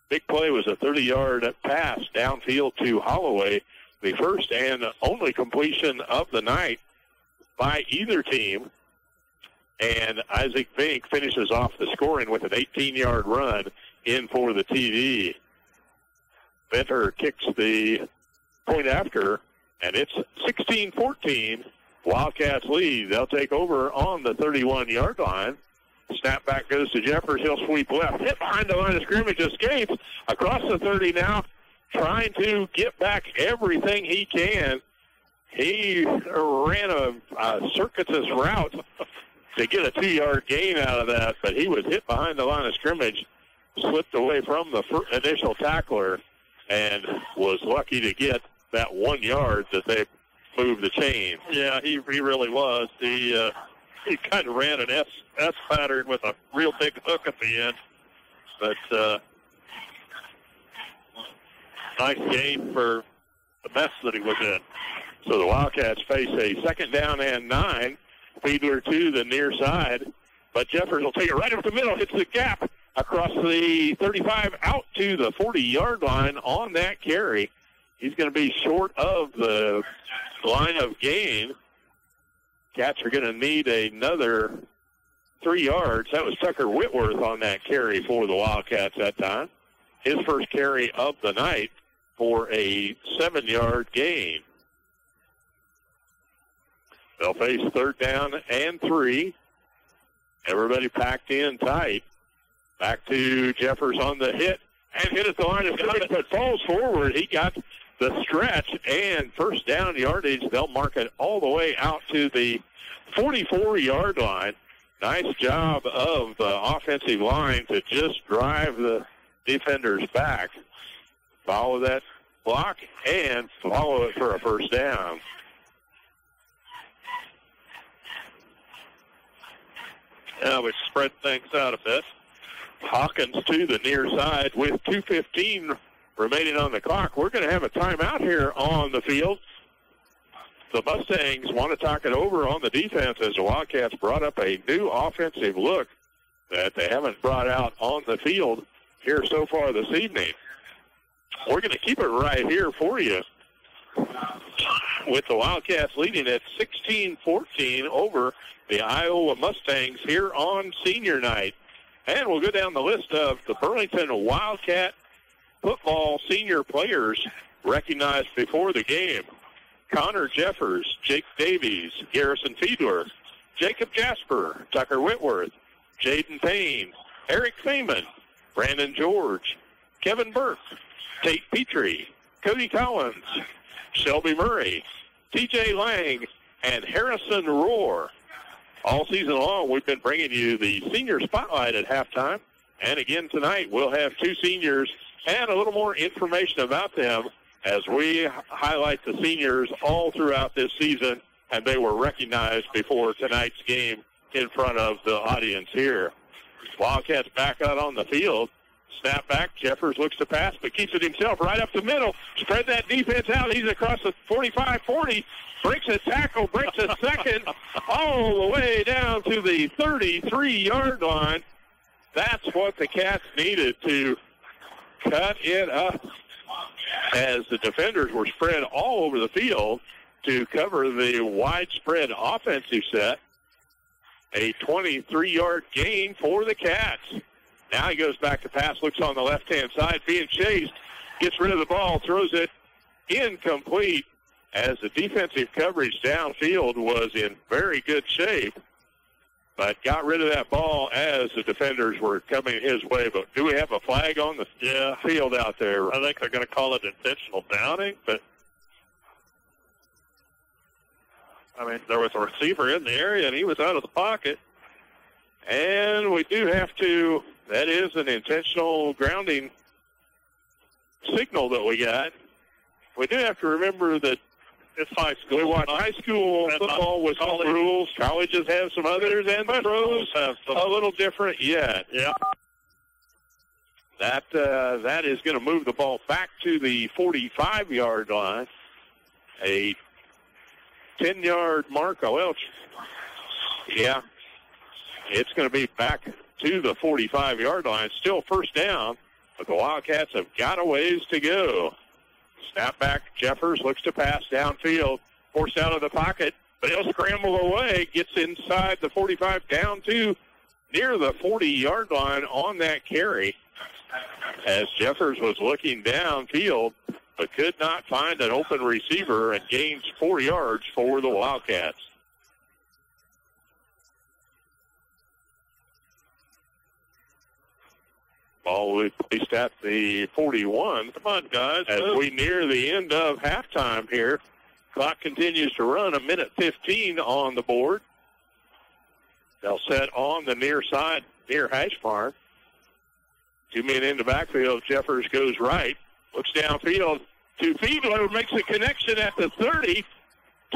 Big play was a 30-yard pass downfield to Holloway, the first and only completion of the night by either team. And Isaac Vink finishes off the scoring with an 18-yard run in for the TD. Venter kicks the point after, and it's 16-14. Wildcats lead. They'll take over on the 31-yard line. Snap back goes to Jeffers. He'll sweep left. Hit behind the line of scrimmage. Escapes across the 30 now, trying to get back everything he can. He ran a circuitous route to get a 2-yard gain out of that, but he was hit behind the line of scrimmage, slipped away from the initial tackler, and was lucky to get that 1 yard that they moved the chain. Yeah, he really was. He kind of ran an S pattern with a real big hook at the end, but nice gain for the mess that he was in. So the Wildcats face a 2nd down and 9. Fiedler to the near side, but Jeffers will take it right up the middle, hits the gap, across the 35 out to the 40-yard line on that carry. He's going to be short of the line of gain. Cats are going to need another 3 yards. That was Tucker Whitworth on that carry for the Wildcats that time. His first carry of the night for a 7-yard gain. They'll face 3rd down and 3. Everybody packed in tight. Back to Jeffers on the hit. And hit at the line of scrimmage, but falls forward. He got the stretch and first down yardage. They'll mark it all the way out to the 44-yard line. Nice job of the offensive line to just drive the defenders back. Follow that block and follow it for a first down. Now we spread things out a bit. Hawkins to the near side with 2:15 remaining on the clock. We're going to have a timeout here on the field. The Mustangs want to talk it over on the defense as the Wildcats brought up a new offensive look that they haven't brought out on the field here so far this evening. We're going to keep it right here for you with the Wildcats leading at 16-14 over the Iowa Mustangs here on senior night. And we'll go down the list of the Burlington Wildcat football senior players recognized before the game. Connor Jeffers, Jake Davies, Garrison Fiedler, Jacob Jasper, Tucker Whitworth, Jaden Payne, Eric Feynman, Brandon George, Kevin Burke, Tate Petrie, Cody Collins, Shelby Murray, TJ Lang, and Harrison Rohr. All season long, we've been bringing you the senior spotlight at halftime. And again tonight, we'll have 2 seniors and a little more information about them as we highlight the seniors all throughout this season, and they were recognized before tonight's game in front of the audience here. Wildcats back out on the field. Snap back. Jeffers looks to pass, but keeps it himself right up the middle. Spread that defense out. He's across the 45-40. Breaks a tackle, breaks a second, all the way down to the 33-yard line. That's what the Cats needed to cut it up as the defenders were spread all over the field to cover the widespread offensive set. A 23-yard gain for the Cats. Now he goes back to pass, looks on the left-hand side, being chased, gets rid of the ball, throws it incomplete as the defensive coverage downfield was in very good shape, but got rid of that ball as the defenders were coming his way. But do we have a flag on the field out there? I think they're going to call it intentional downing, but I mean, there was a receiver in the area, and he was out of the pocket. And we do have to, that is an intentional grounding signal that we got. We do have to remember that it's high school. We watch high school football with some rules. Colleges have some others, and the pros have a little different yet. Yeah. That is going to move the ball back to the 45-yard line. A 10-yard mark. Well, yeah, it's going to be back to the 45-yard line. Still first down, but the Wildcats have got a ways to go. Snap back, Jeffers looks to pass downfield, forced out of the pocket, but he'll scramble away, gets inside the 45 down to near the 40-yard line on that carry as Jeffers was looking downfield but could not find an open receiver and gains 4 yards for the Wildcats. Ball will be placed at the 41. Come on, guys. As we near the end of halftime here. Clock continues to run, 1:15 on the board. They'll set on the near side, near hash mark. 2 men in the backfield. Jeffers goes right. Looks downfield to Fiedler, makes a connection at the 30.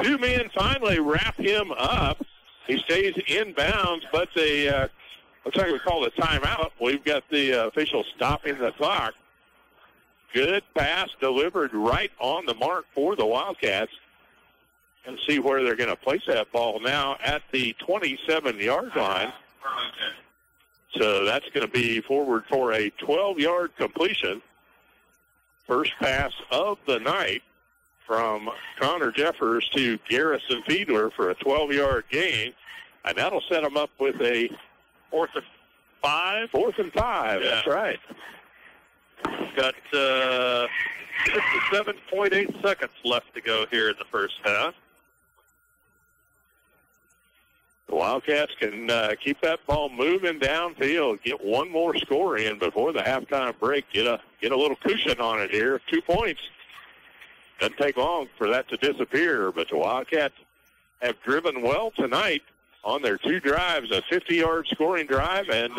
2 men finally wrap him up. He stays inbounds, but they looks like we call the timeout. We've got the official stopping the clock. Good pass delivered right on the mark for the Wildcats. And see where they're going to place that ball now at the 27-yard line. So that's going to be forward for a 12-yard completion. First pass of the night from Connor Jeffers to Garrison Fiedler for a 12-yard gain. And that'll set them up with a 4th and 5. 4th and 5, Yeah. That's right. Got 57.8 seconds left to go here in the first half. The Wildcats can keep that ball moving downfield, get one more score in before the halftime break, get a little cushion on it here. 2 points. Doesn't take long for that to disappear, but the Wildcats have driven well tonight on their 2 drives, a 50-yard scoring drive, and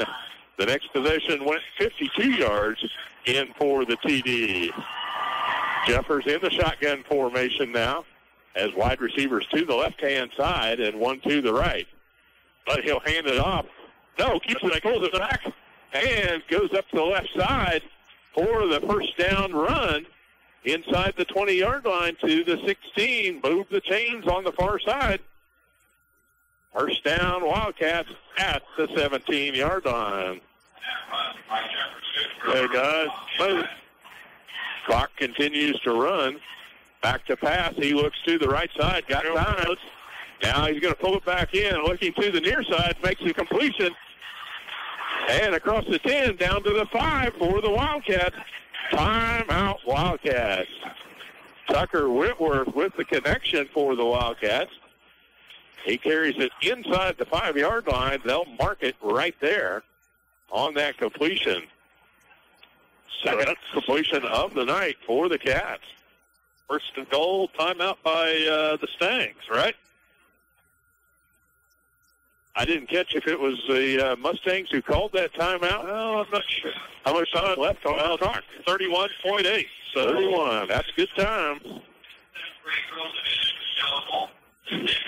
the next possession went 52 yards in for the TD. Jeffers in the shotgun formation now as wide receivers to the left-hand side and one to the right. But he'll hand it off. No, keeps it, pulls it back, and goes up to the left side for the first down run inside the 20-yard line to the 16. Move the chains on the far side. First down, Wildcats at the 17-yard line. Hey, guys, move. Clock continues to run. Back to pass. He looks to the right side. Got time. Now he's going to pull it back in. Looking to the near side. Makes the completion. And across the 10, down to the 5 for the Wildcats. Timeout, Wildcats. Tucker Whitworth with the connection for the Wildcats. He carries it inside the 5-yard line. They'll mark it right there on that completion. Second completion of the night for the Cats. First and goal, timeout by the Stangs, right? I didn't catch if it was the Mustangs who called that timeout. Well, I'm not sure. How much time left on the clock? 31.8. So 31. That's good time.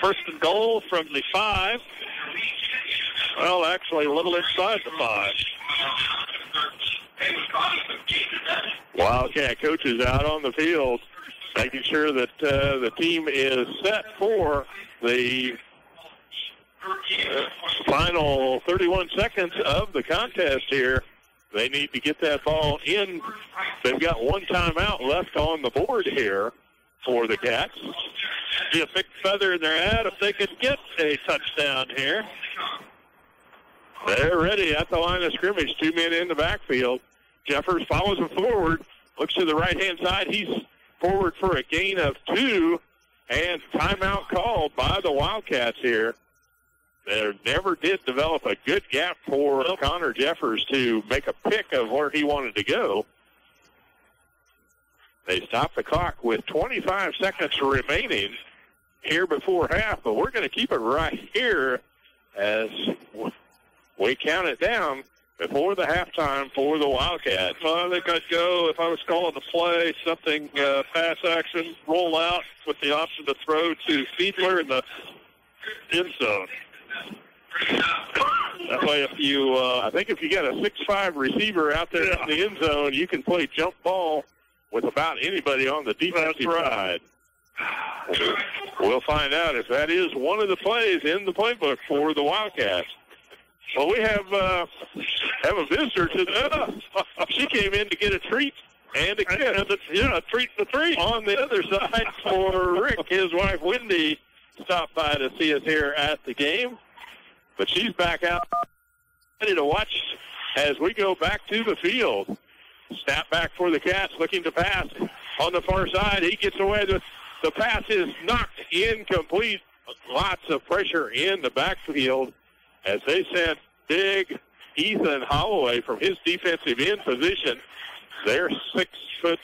First and goal from the 5. Well, actually, a little inside the 5. Wildcat coaches out on the field, making sure that the team is set for the final 31 seconds of the contest here. They need to get that ball in. They've got one timeout left on the board here for the Cats. Be a big feather in their hat if they could get a touchdown here. They're ready at the line of scrimmage. 2 men in the backfield. Jeffers follows him forward, looks to the right-hand side. He's forward for a gain of 2, and timeout called by the Wildcats here. There never did develop a good gap for Connor Jeffers to make a pick of where he wanted to go. They stopped the clock with 25 seconds remaining here before half, but we're going to keep it right here as we count it down before the halftime for the Wildcats. Well, I think I'd go, if I was calling the play, something pass action, roll out with the option to throw to Fiedler in the end zone. That way, if you, I think if you got a 6'5" receiver out there in the end zone, you can play jump ball with about anybody on the defensive side. We'll find out if that is one of the plays in the playbook for the Wildcats. Well, we have a visitor to she came in to get a treat and a kiss. Treat the treat. On the other side for Rick, his wife Wendy stopped by to see us here at the game. But she's back out ready to watch as we go back to the field. Snap back for the Cats, looking to pass on the far side. He gets away with the pass is knocked incomplete. Lots of pressure in the backfield as they sent big Ethan Holloway from his defensive end position. They're 6'6"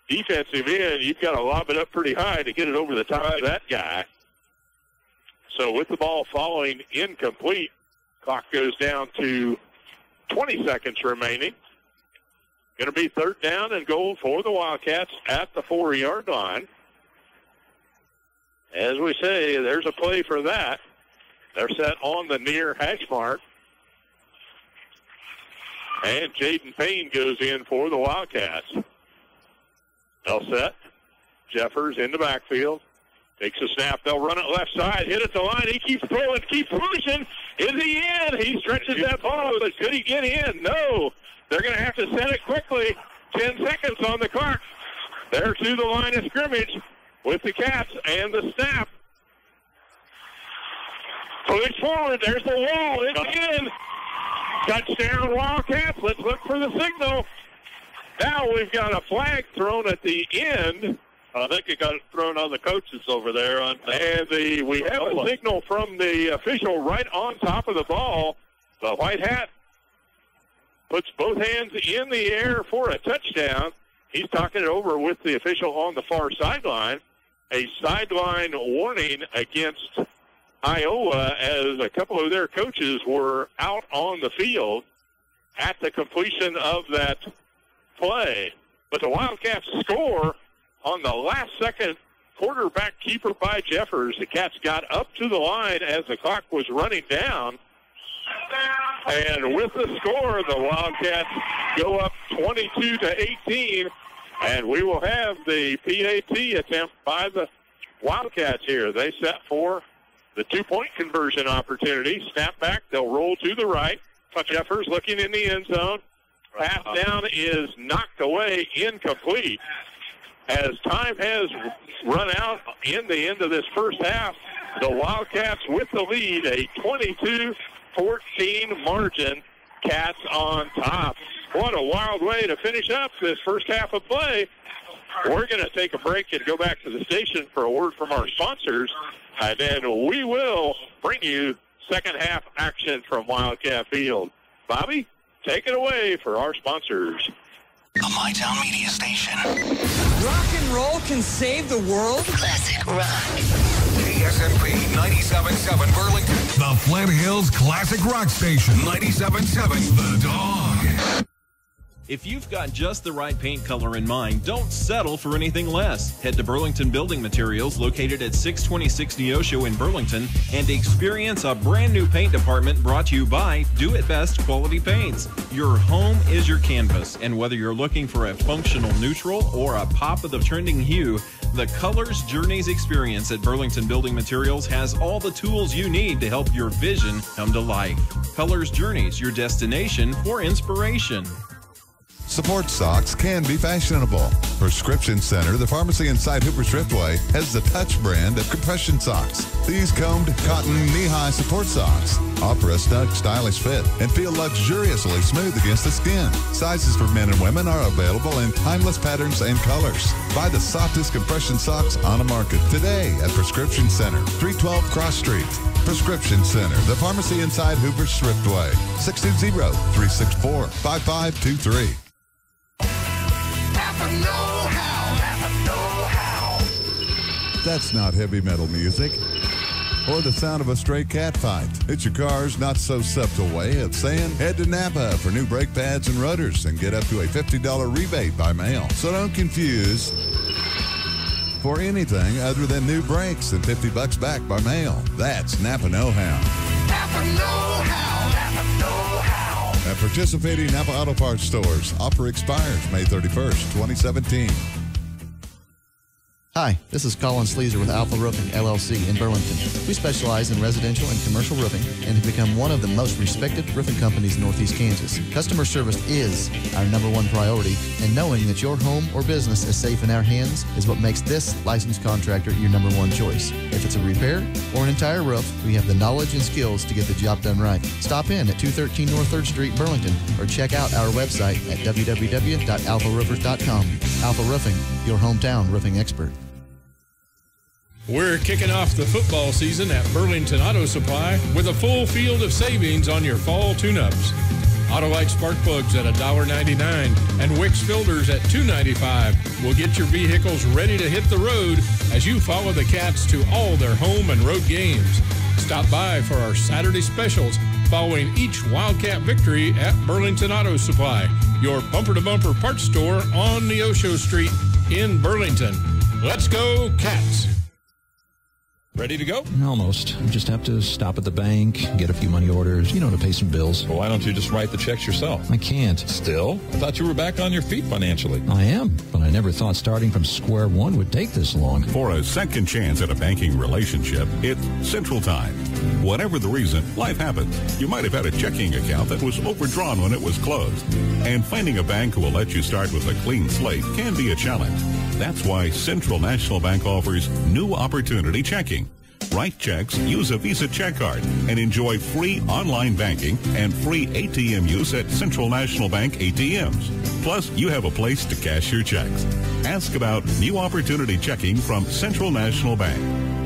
defensive end. You've got to lob it up pretty high to get it over the top of that guy. So with the ball falling incomplete, clock goes down to 20 seconds remaining. Going to be third down and goal for the Wildcats at the 4-yard line. As we say, there's a play for that. They're set on the near hash mark. And Jaden Payne goes in for the Wildcats. They'll set. Jeffers in the backfield. Takes a snap. They'll run it left side. Hit at the line. He keeps throwing. Keeps pushing. Is he in? He stretches that ball, but could he get in? No. They're going to have to send it quickly. 10 seconds on the clock. They're to the line of scrimmage with the Cats and the snap. Push forward. There's the wall. It's in. Touchdown, Wildcats. Let's look for the signal. Now we've got a flag thrown at the end. I think it got thrown on the coaches over there. And we have a signal from the official right on top of the ball. The white hat puts both hands in the air for a touchdown. He's talking it over with the official on the far sideline. A sideline warning against Iowa as a couple of their coaches were out on the field at the completion of that play. But the Wildcats score on the last second quarterback keeper by Jeffers. The Cats got up to the line as the clock was running down. And with the score, the Wildcats go up 22-18. And we will have the PAT attempt by the Wildcats here. They set for the two-point conversion opportunity. Snap back. They'll roll to the right. Jeffers looking in the end zone. Pass down is knocked away, incomplete. As time has run out in the end of this first half, the Wildcats with the lead, a 22-14 margin. Cats on top. What a wild way to finish up this first half of play. We're going to take a break and go back to the station for a word from our sponsors, and then we will bring you second half action from Wildcat Field. Bobby, take it away for our sponsors. The MyTown Media Station. Rock and roll can save the world? Classic rock. KSMP 97.7 Burlington. The Flint Hills Classic Rock Station. 97.7 The Dawg. If you've got just the right paint color in mind, don't settle for anything less. Head to Burlington Building Materials, located at 626 Neosho in Burlington, and experience a brand new paint department brought to you by Do It Best Quality Paints. Your home is your canvas, and whether you're looking for a functional neutral or a pop of the trending hue, the Colors Journeys experience at Burlington Building Materials has all the tools you need to help your vision come to life. Colors Journeys, your destination for inspiration. Support socks can be fashionable. Prescription Center, the pharmacy inside Hooper Thriftway, has the Touch brand of compression socks. These combed cotton knee-high support socks offer a snug, stylish fit and feel luxuriously smooth against the skin. Sizes for men and women are available in timeless patterns and colors. Buy the softest compression socks on the market today at Prescription Center, 312 Cross Street. Prescription Center, the pharmacy inside Hooper Thriftway, 620-364-5523. That's not heavy metal music or the sound of a stray cat fight. It's your car's not so subtle way of saying head to Napa for new brake pads and rudders and get up to a $50 rebate by mail. So don't confuse for anything other than new brakes and $50 back by mail. That's Napa Know-How. Napa Know-How. Napa Know-How. At participating Napa Auto Parts stores. Offer expires May 31st, 2017. Hi, this is Colin Sleazer with Alpha Roofing, LLC in Burlington. We specialize in residential and commercial roofing and have become one of the most respected roofing companies in Northeast Kansas. Customer service is our #1 priority, and knowing that your home or business is safe in our hands is what makes this licensed contractor your #1 choice. If it's a repair or an entire roof, we have the knowledge and skills to get the job done right. Stop in at 213 North 3rd Street, Burlington, or check out our website at www.alpharoofers.com. Alpha Roofing, your hometown roofing expert. We're kicking off the football season at Burlington Auto Supply with a full field of savings on your fall tune-ups. Autolite spark plugs at $1.99 and Wix filters at $2.95 will get your vehicles ready to hit the road as you follow the Cats to all their home and road games. Stop by for our Saturday specials following each Wildcat victory at Burlington Auto Supply, your bumper-to-bumper parts store on Neosho Street in Burlington. Let's go, Cats! Ready to go? Almost. Just have to stop at the bank, get a few money orders, to pay some bills. Well, why don't you just write the checks yourself? I can't. Still? I thought you were back on your feet financially. I am, but I never thought starting from square one would take this long. For a second chance at a banking relationship, it's Central Time. Whatever the reason, life happens. You might have had a checking account that was overdrawn when it was closed. And finding a bank who will let you start with a clean slate can be a challenge. That's why Central National Bank offers New Opportunity Checking. Write checks, use a Visa check card, and enjoy free online banking and free ATM use at Central National Bank ATMs. Plus, you have a place to cash your checks. Ask about New Opportunity Checking from Central National Bank.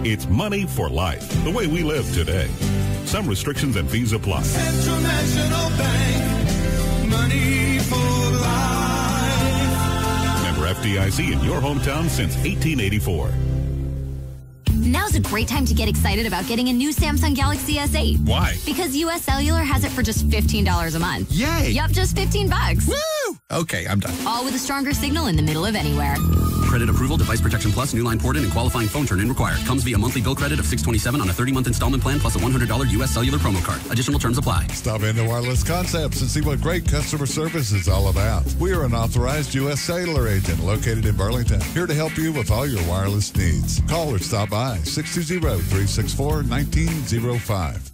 It's money for life, the way we live today. Some restrictions and fees apply. Central National Bank, money for life. Member FDIC in your hometown since 1884. Now's a great time to get excited about getting a new Samsung Galaxy S8. Why? Because US Cellular has it for just $15 a month. Yay! Yup, just $15. Woo! Okay, I'm done. All with a stronger signal in the middle of anywhere. Credit approval, device protection plus, new line port-in, and qualifying phone turn-in required. Comes via monthly bill credit of $627 on a 30-month installment plan plus a $100 US Cellular promo card. Additional terms apply. Stop into Wireless Concepts and see what great customer service is all about. We are an authorized U.S. Cellular agent located in Burlington, here to help you with all your wireless needs. Call or stop by 620-364-1905.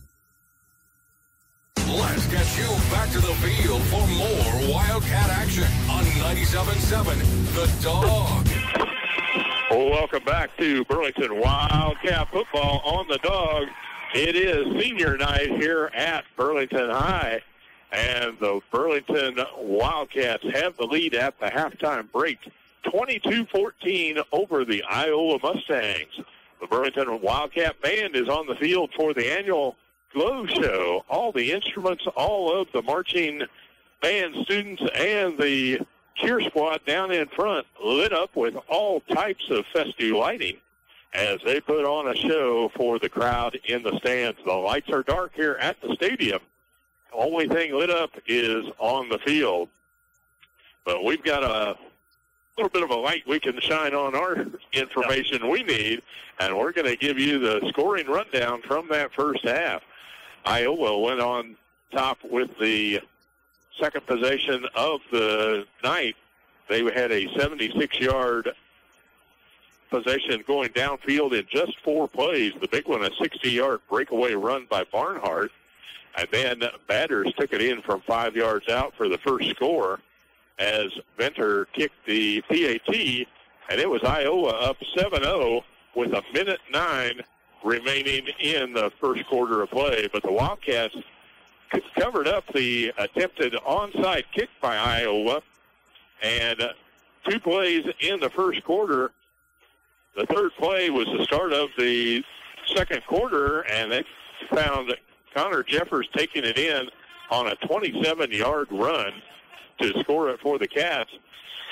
Let's get you back to the field for more Wildcat action on 97.7 The Dog. Welcome back to Burlington Wildcat football on the Dog. It is senior night here at Burlington High, and the Burlington Wildcats have the lead at the halftime break, 22-14 over the Iowa Mustangs. The Burlington Wildcat Band is on the field for the annual Glow Show. All the instruments, all of the marching band students, and the cheer squad down in front lit up with all types of festive lighting as they put on a show for the crowd in the stands. The lights are dark here at the stadium. The only thing lit up is on the field. But we've got a little bit of a light we can shine on our information we need, and we're going to give you the scoring rundown from that first half. Iowa went on top with the second possession of the night. They had a 76-yard possession going downfield in just 4 plays. The big one, a 60-yard breakaway run by Barnhart. And then Batters took it in from 5 yards out for the first score as Venter kicked the PAT, and it was Iowa up 7-0 with 1:09 remaining in the first quarter of play. But the Wildcats covered up the attempted onside kick by Iowa, and 2 plays in the first quarter. The third play was the start of the second quarter, and they found Connor Jeffers taking it in on a 27-yard run to score it for the Cats.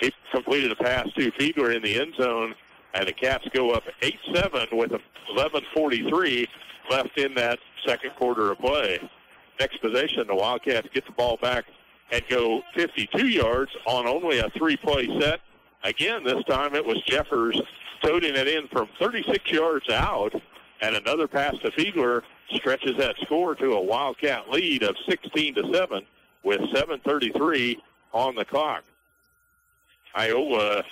He completed a pass to Fiedler in the end zone, and the Cats go up 8-7 with 11:43 left in that second quarter of play. Next possession, the Wildcats get the ball back and go 52 yards on only a 3-play set. Again, this time it was Jeffers toting it in from 36 yards out, and another pass to Fiedler stretches that score to a Wildcat lead of 16-7 with 7:33 on the clock. Iowa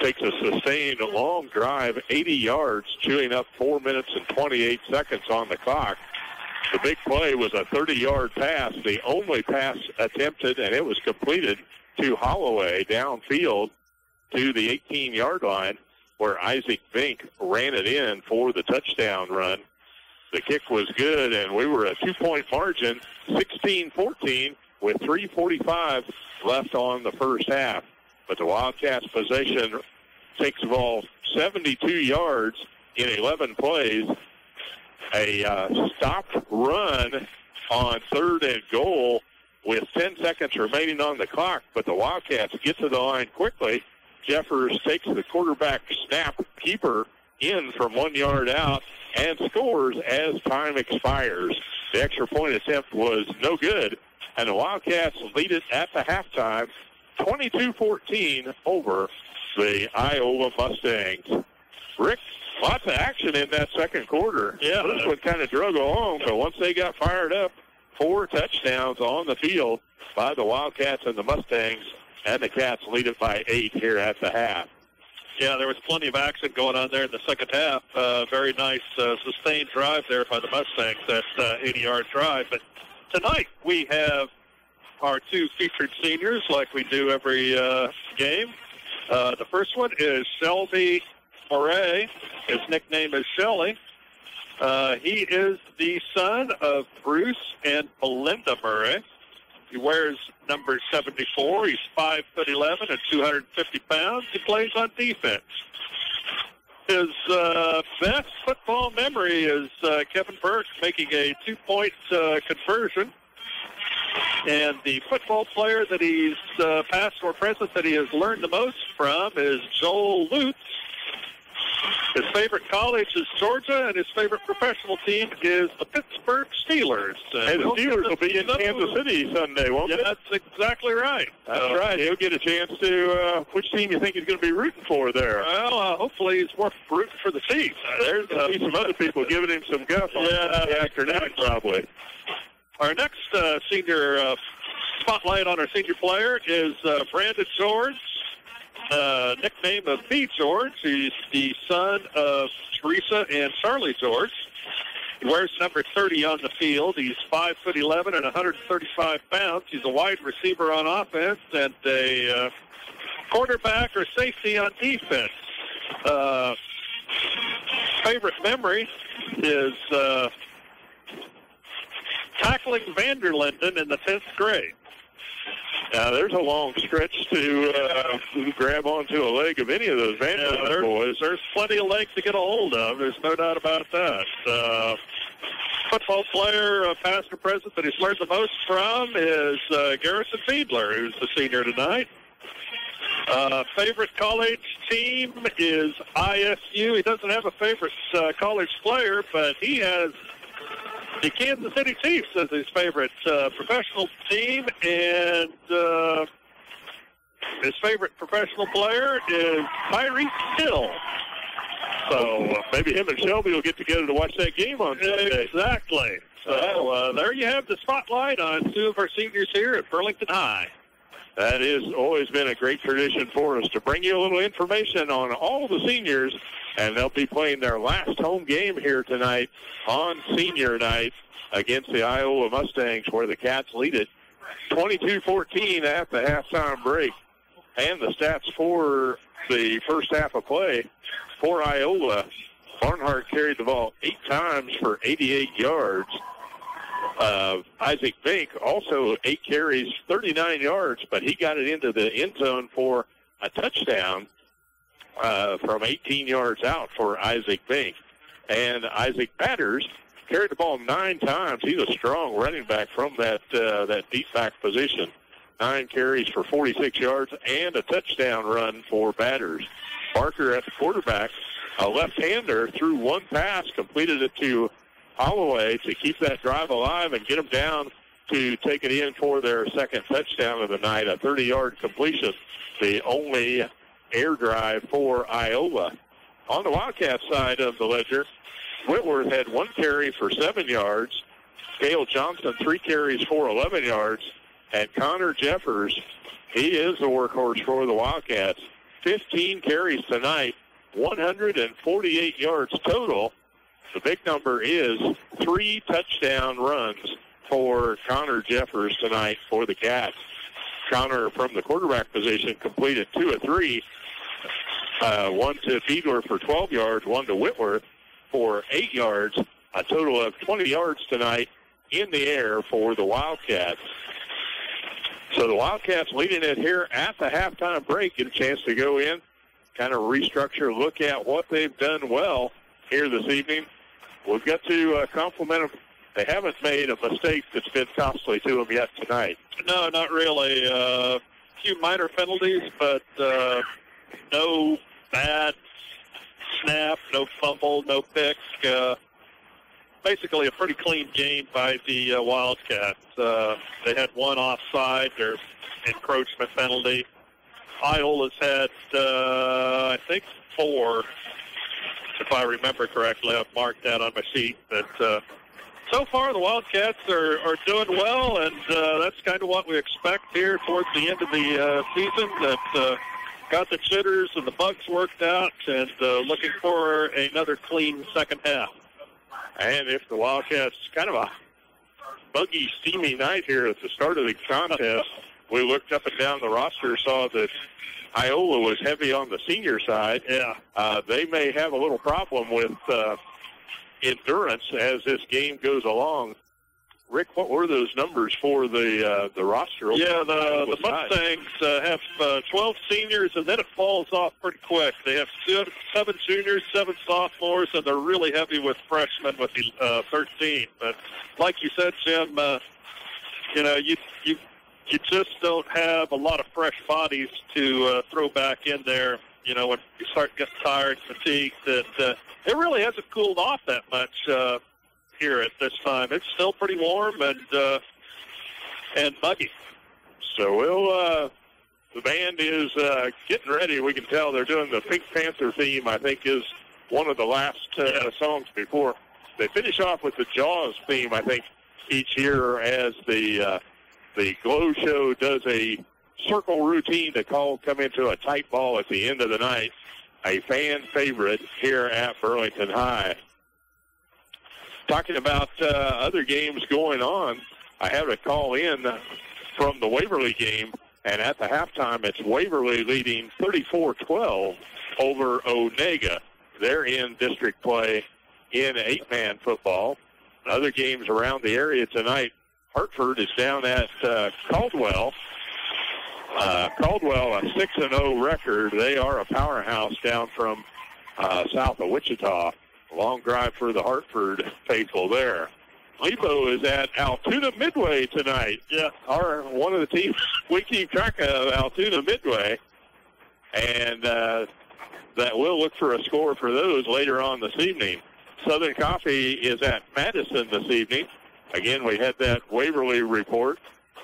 takes a sustained long drive, 80 yards, chewing up 4 minutes and 28 seconds on the clock. The big play was a 30-yard pass, the only pass attempted, and it was completed to Holloway downfield to the 18-yard line, where Isaac Vink ran it in for the touchdown run. The kick was good, and we were a 2-point margin, 16-14, with 3:45 left on the first half. But the Wildcats' possession takes the ball 72 yards in 11 plays. A stopped run on 3rd and goal with 10 seconds remaining on the clock, but the Wildcats get to the line quickly. Jeffers takes the quarterback snap keeper in from 1 yard out and scores as time expires. The extra point attempt was no good, and the Wildcats lead it at the halftime, 22-14 over the Iowa Mustangs. Rick, Lots of action in that second quarter. Yeah. This one kind of drug along, but once they got fired up, 4 touchdowns on the field by the Wildcats and the Mustangs, and the Cats lead it by 8 here at the half. Yeah, there was plenty of action going on there in the second half. Very nice sustained drive there by the Mustangs, that 80-yard drive. But tonight we have our 2 featured seniors like we do every game. The first one is Shelby Moray. His nickname is Shelly. He is the son of Bruce and Belinda Murray. He wears number 74. He's 5'11" and 250 pounds. He plays on defense. His best football memory is Kevin Burke making a 2-point conversion. And the football player that he's past or present that he has learned the most from is Joel Lutz. His favorite college is Georgia, and his favorite professional team is the Pittsburgh Steelers. And the Steelers will be in Kansas City Sunday, won't they? That's exactly right. That's right. He'll get a chance to, which team you think he's going to be rooting for there? Well, hopefully he's more rooting for the Chiefs. There's some other people giving him some guff on the afternoon, probably. Our next senior spotlight on our senior player is Brandon George. Nickname of B. George. He's the son of Teresa and Charlie George. He wears number 30 on the field. He's 5'11" and 135 pounds. He's a wide receiver on offense and a quarterback or safety on defense. Favorite memory is tackling Vanderlinden in the 10th grade. Now, there's a long stretch to grab onto a leg of any of those Vanderbilt boys. There's plenty of legs to get a hold of. There's no doubt about that. Football player, past or present, that he's learned the most from is Garrison Fiedler, who's the senior tonight. Favorite college team is ISU. He doesn't have a favorite college player, but he has the Kansas City Chiefs as his favorite professional team, and his favorite professional player is Tyrese Hill. So maybe him and Shelby will get together to watch that game on Sunday. Exactly. So there you have the spotlight on 2 of our seniors here at Burlington High. That has always been a great tradition for us to bring you a little information on all the seniors, and they'll be playing their last home game here tonight on senior night against the Iowa Mustangs, where the Cats lead it 22-14 at the halftime break. And the stats for the first half of play for Iowa: Barnhart carried the ball 8 times for 88 yards. Isaac Vink also 8 carries, 39 yards, but he got it into the end zone for a touchdown from 18 yards out for Isaac Vink. And Isaac Batters carried the ball 9 times. He's a strong running back from that deep back position. 9 carries for 46 yards and a touchdown run for Batters. Barker at the quarterback, a left-hander, threw 1 pass, completed it to Holloway to keep that drive alive and get them down to take it in for their second touchdown of the night, a 30-yard completion, the only air drive for Iowa. On the Wildcat side of the ledger, Whitworth had 1 carry for 7 yards. Gale Johnson, 3 carries for 11 yards. And Connor Jeffers, he is the workhorse for the Wildcats. 15 carries tonight, 148 yards total. The big number is 3 touchdown runs for Connor Jeffers tonight for the Cats. Connor, from the quarterback position, completed 2 of 3. 1 to Fiedler for 12 yards, 1 to Whitworth for 8 yards. A total of 20 yards tonight in the air for the Wildcats. So the Wildcats leading it here at the halftime break. Get a chance to go in, kind of restructure, look at what they've done well here this evening. We've got to compliment them. They haven't made a mistake that's been costly to them yet tonight. No, not really. A few minor penalties, but no bad snap, no fumble, no pick. Basically a pretty clean game by the Wildcats. They had 1 offside, their encroachment penalty. Iola's had, I think, 4 if I remember correctly. I've marked that on my sheet. But so far, the Wildcats are doing well, and that's kind of what we expect here towards the end of the season. That got the jitters and the bugs worked out, and looking for another clean second half. And if the Wildcats, kind of a buggy, steamy night here at the start of the contest, we looked up and down the roster, saw that Iola was heavy on the senior side. Yeah. They may have a little problem with endurance as this game goes along. Rick, what were those numbers for the roster? Yeah, the Mustangs have 12 seniors, and then it falls off pretty quick. They have 7 juniors, 7 sophomores, and they're really heavy with freshmen with 13. But like you said, Jim, you just don't have a lot of fresh bodies to throw back in there. When you start getting tired, fatigued, that it really hasn't cooled off that much here at this time. It's still pretty warm and muggy. So the band is getting ready. We can tell they're doing the Pink Panther theme, I think, is one of the last songs before they finish off with the Jaws theme, I think, each year as the Glow Show does a circle routine to come into a tight ball at the end of the night. A fan favorite here at Burlington High. Talking about other games going on, I have a call in from the Waverly game, and at the halftime, it's Waverly leading 34-12 over Onega. They're in district play in 8-man football. Other games around the area tonight, Hartford is down at Caldwell. Caldwell, a 6-0 record. They are a powerhouse down from south of Wichita. Long drive for the Hartford faithful there. Lebo is at Altoona Midway tonight. Yeah, one of the teams we keep track of, Altoona Midway. And that we'll look for a score for those later on this evening. Southern Coffee is at Madison this evening. Again, we had that Waverly report.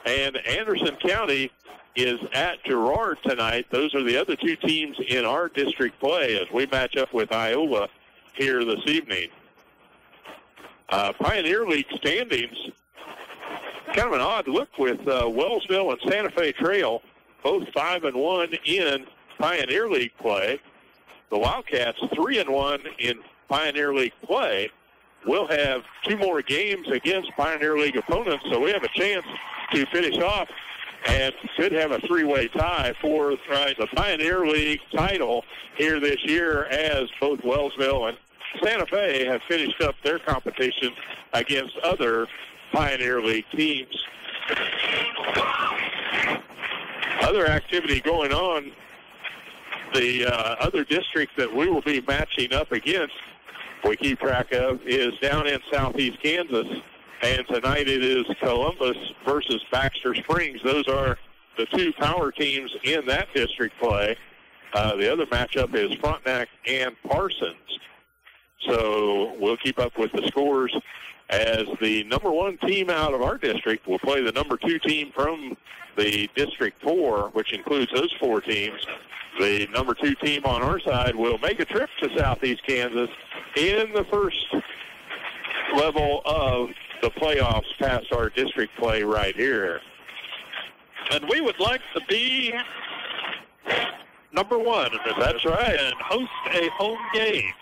And Anderson County is at Girard tonight. Those are the other two teams in our district play as we match up with Iola here this evening. Pioneer League standings, kind of an odd look with Wellsville and Santa Fe Trail, both 5-1 in Pioneer League play. The Wildcats 3-1 in Pioneer League play. We'll have 2 more games against Pioneer League opponents, so we have a chance to finish off and could have a 3-way tie for the Pioneer League title here this year, as both Wellsville and Santa Fe have finished up their competition against other Pioneer League teams. Other activity going on, the other district that we will be matching up against, we keep track of, is down in southeast Kansas. And tonight it is Columbus versus Baxter Springs. Those are the 2 power teams in that district play. The other matchup is Frontenac and Parsons. So we'll keep up with the scores as the number 1 team out of our district will play the number 2 team from the District 4, which includes those 4 teams. The number 2 team on our side will make a trip to southeast Kansas in the first level of the playoffs past our district play right here. And we would like to be number 1. That's right. And host a home game.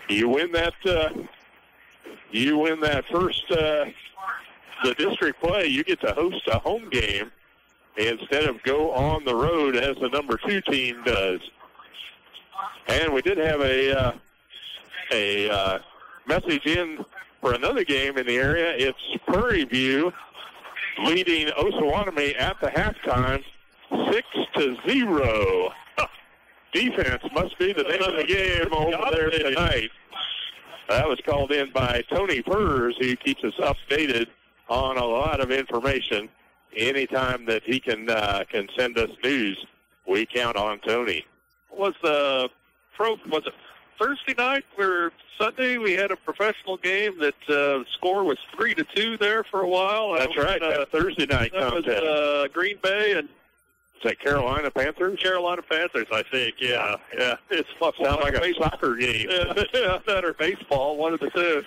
You win that first the district play, you get to host a home game instead of go on the road as the number 2 team does. And we did have a message in for another game in the area. It's Prairie View leading Osawatomie at the halftime 6-0. Defense must be the name of the game over there tonight. That was called in by Tony Purrs, who keeps us updated on a lot of information. Anytime that he can send us news, we count on Tony. Was it Thursday night or Sunday? We had a professional game that the score was 3-2 there for a while. That's right. Thursday night that contest. Was Green Bay and Is that Carolina Panthers? Carolina Panthers, I think. Yeah. It's Sounds like a soccer game. Yeah, that or baseball, one of the two.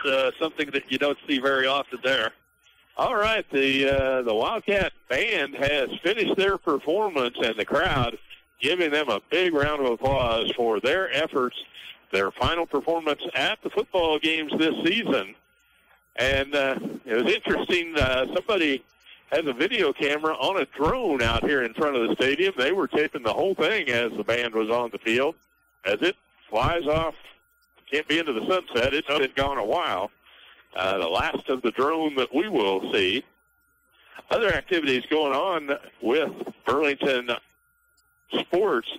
It's something that you don't see very often there. All right, the Wildcat Band has finished their performance, and the crowd giving them a big round of applause for their efforts, their final performance at the football games this season. And it was interesting, somebody has a video camera on a drone out here in front of the stadium. They were taping the whole thing as the band was on the field. As it flies off, can't be into the sunset. It's been gone a while. The last of the drone that we will see. Other activities going on with Burlington sports.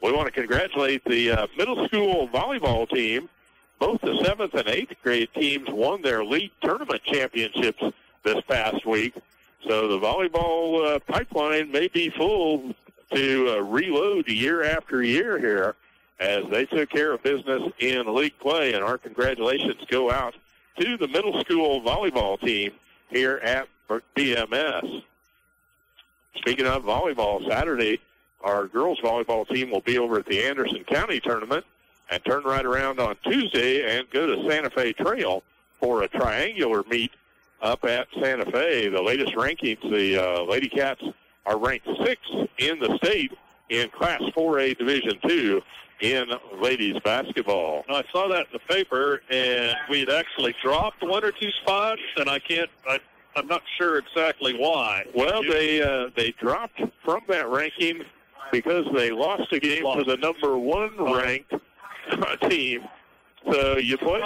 We want to congratulate the middle school volleyball team. Both the 7th and 8th grade teams won their league tournament championships this past week. So the volleyball pipeline may be full to reload year after year here as they took care of business in league play. And our congratulations go out to the middle school volleyball team here at BMS. Speaking of volleyball, Saturday, our girls volleyball team will be over at the Anderson County tournament and turn right around on Tuesday and go to Santa Fe Trail for a triangular meet up at Santa Fe. The latest rankings, the Lady Cats are ranked 6th in the state in Class 4A Division II in ladies basketball. I saw that in the paper, and we had actually dropped 1 or 2 spots, and I'm not sure exactly why. Well, they dropped from that ranking because they lost a game to the number 1 ranked team. So you put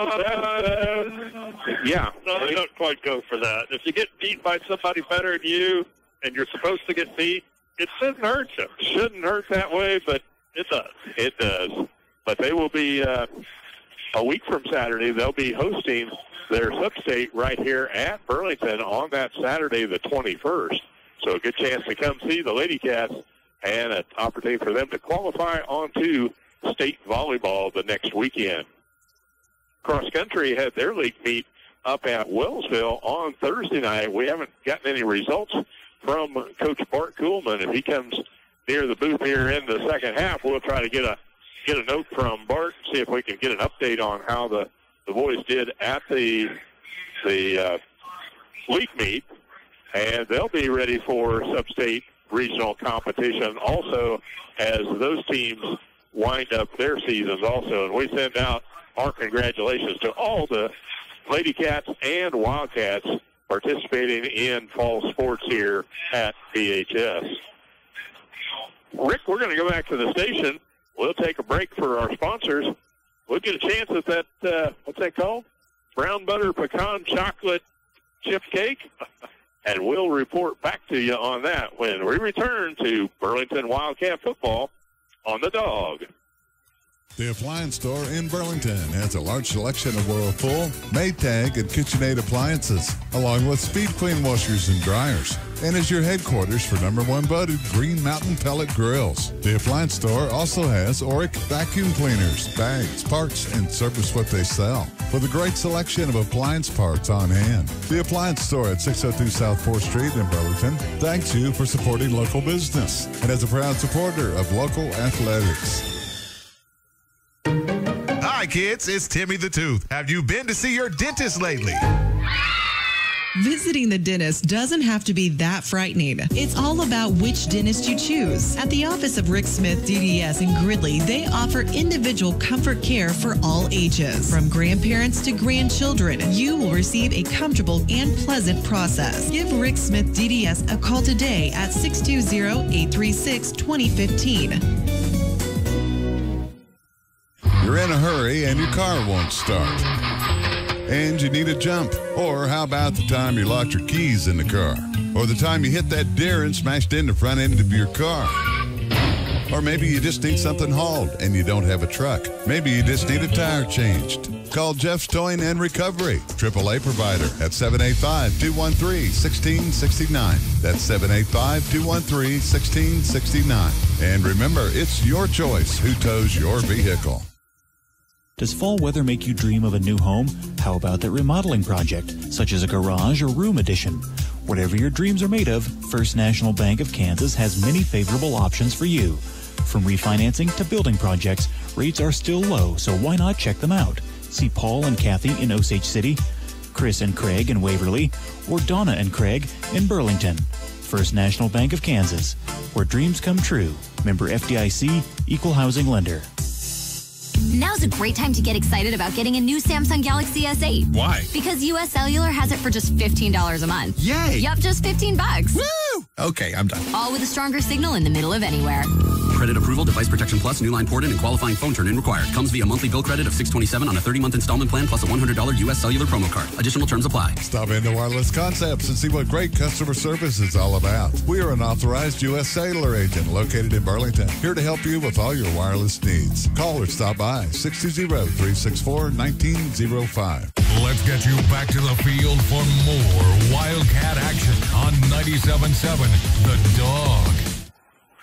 yeah. No, they don't quite go for that. If you get beat by somebody better than you, and you're supposed to get beat, it shouldn't hurt you. Shouldn't hurt that way, but it does. It does. But they will be, a week from Saturday, they'll be hosting their sub-state right here at Burlington on that Saturday, the 21st. So a good chance to come see the Lady Cats and an opportunity for them to qualify onto state volleyball the next weekend. Cross Country had their league meet up at Wellsville on Thursday night. We haven't gotten any results from Coach Bart Kuhlman. If he comes near the booth here in the second half, we'll try to get a note from Bart and see if we can get an update on how the boys did at the league meet. And they'll be ready for sub-state regional competition also as those teams wind up their seasons also. And we send out our congratulations to all the Lady Cats and Wildcats participating in fall sports here at BHS. Rick, we're going to go back to the station. We'll take a break for our sponsors. We'll get a chance at that, what's that called? Brown butter pecan chocolate chip cake. And we'll report back to you on that when we return to Burlington Wildcat football on the Dawg. The Appliance Store in Burlington has a large selection of Whirlpool, Maytag, and KitchenAid appliances, along with Speed Clean washers and dryers, and is your headquarters for #1 voted Green Mountain pellet grills. The Appliance Store also has Oric vacuum cleaners, bags, parts, and service what they sell, with a great selection of appliance parts on hand. The Appliance Store at 602 South 4th Street in Burlington thanks you for supporting local business and is a proud supporter of local athletics. Hi, kids. It's Timmy the Tooth. Have you been to see your dentist lately? Visiting the dentist doesn't have to be that frightening. It's all about which dentist you choose. At the office of Rick Smith DDS in Gridley, they offer individual comfort care for all ages. From grandparents to grandchildren, you will receive a comfortable and pleasant process. Give Rick Smith DDS a call today at 620-836-2015. You're in a hurry and your car won't start. And you need a jump. Or how about the time you locked your keys in the car? Or the time you hit that deer and smashed in the front end of your car? Or maybe you just need something hauled and you don't have a truck. Maybe you just need a tire changed. Call Jeff's Towing and Recovery, AAA provider at 785-213-1669. That's 785-213-1669. And remember, it's your choice who tows your vehicle. Does fall weather make you dream of a new home? How about that remodeling project, such as a garage or room addition? Whatever your dreams are made of, First National Bank of Kansas has many favorable options for you. From refinancing to building projects, rates are still low, so why not check them out? See Paul and Kathy in Osage City, Chris and Craig in Waverly, or Donna and Craig in Burlington. First National Bank of Kansas, where dreams come true. Member FDIC, Equal Housing Lender. Now's a great time to get excited about getting a new Samsung Galaxy S8. Why? Because US Cellular has it for just $15 a month. Yay! Yup, just $15. Woo! Okay, I'm done. All with a stronger signal in the middle of anywhere. Credit approval, device protection plus, new line ported, and qualifying phone turn-in required. Comes via monthly bill credit of $627 on a 30-month installment plan plus a $100 US Cellular promo card. Additional terms apply. Stop into Wireless Concepts and see what great customer service is all about. We are an authorized U.S. Cellular agent located in Burlington, here to help you with all your wireless needs. Call or stop by 620-364-1905. Let's get you back to the field for more Wildcat action on 97.7 The Dawg.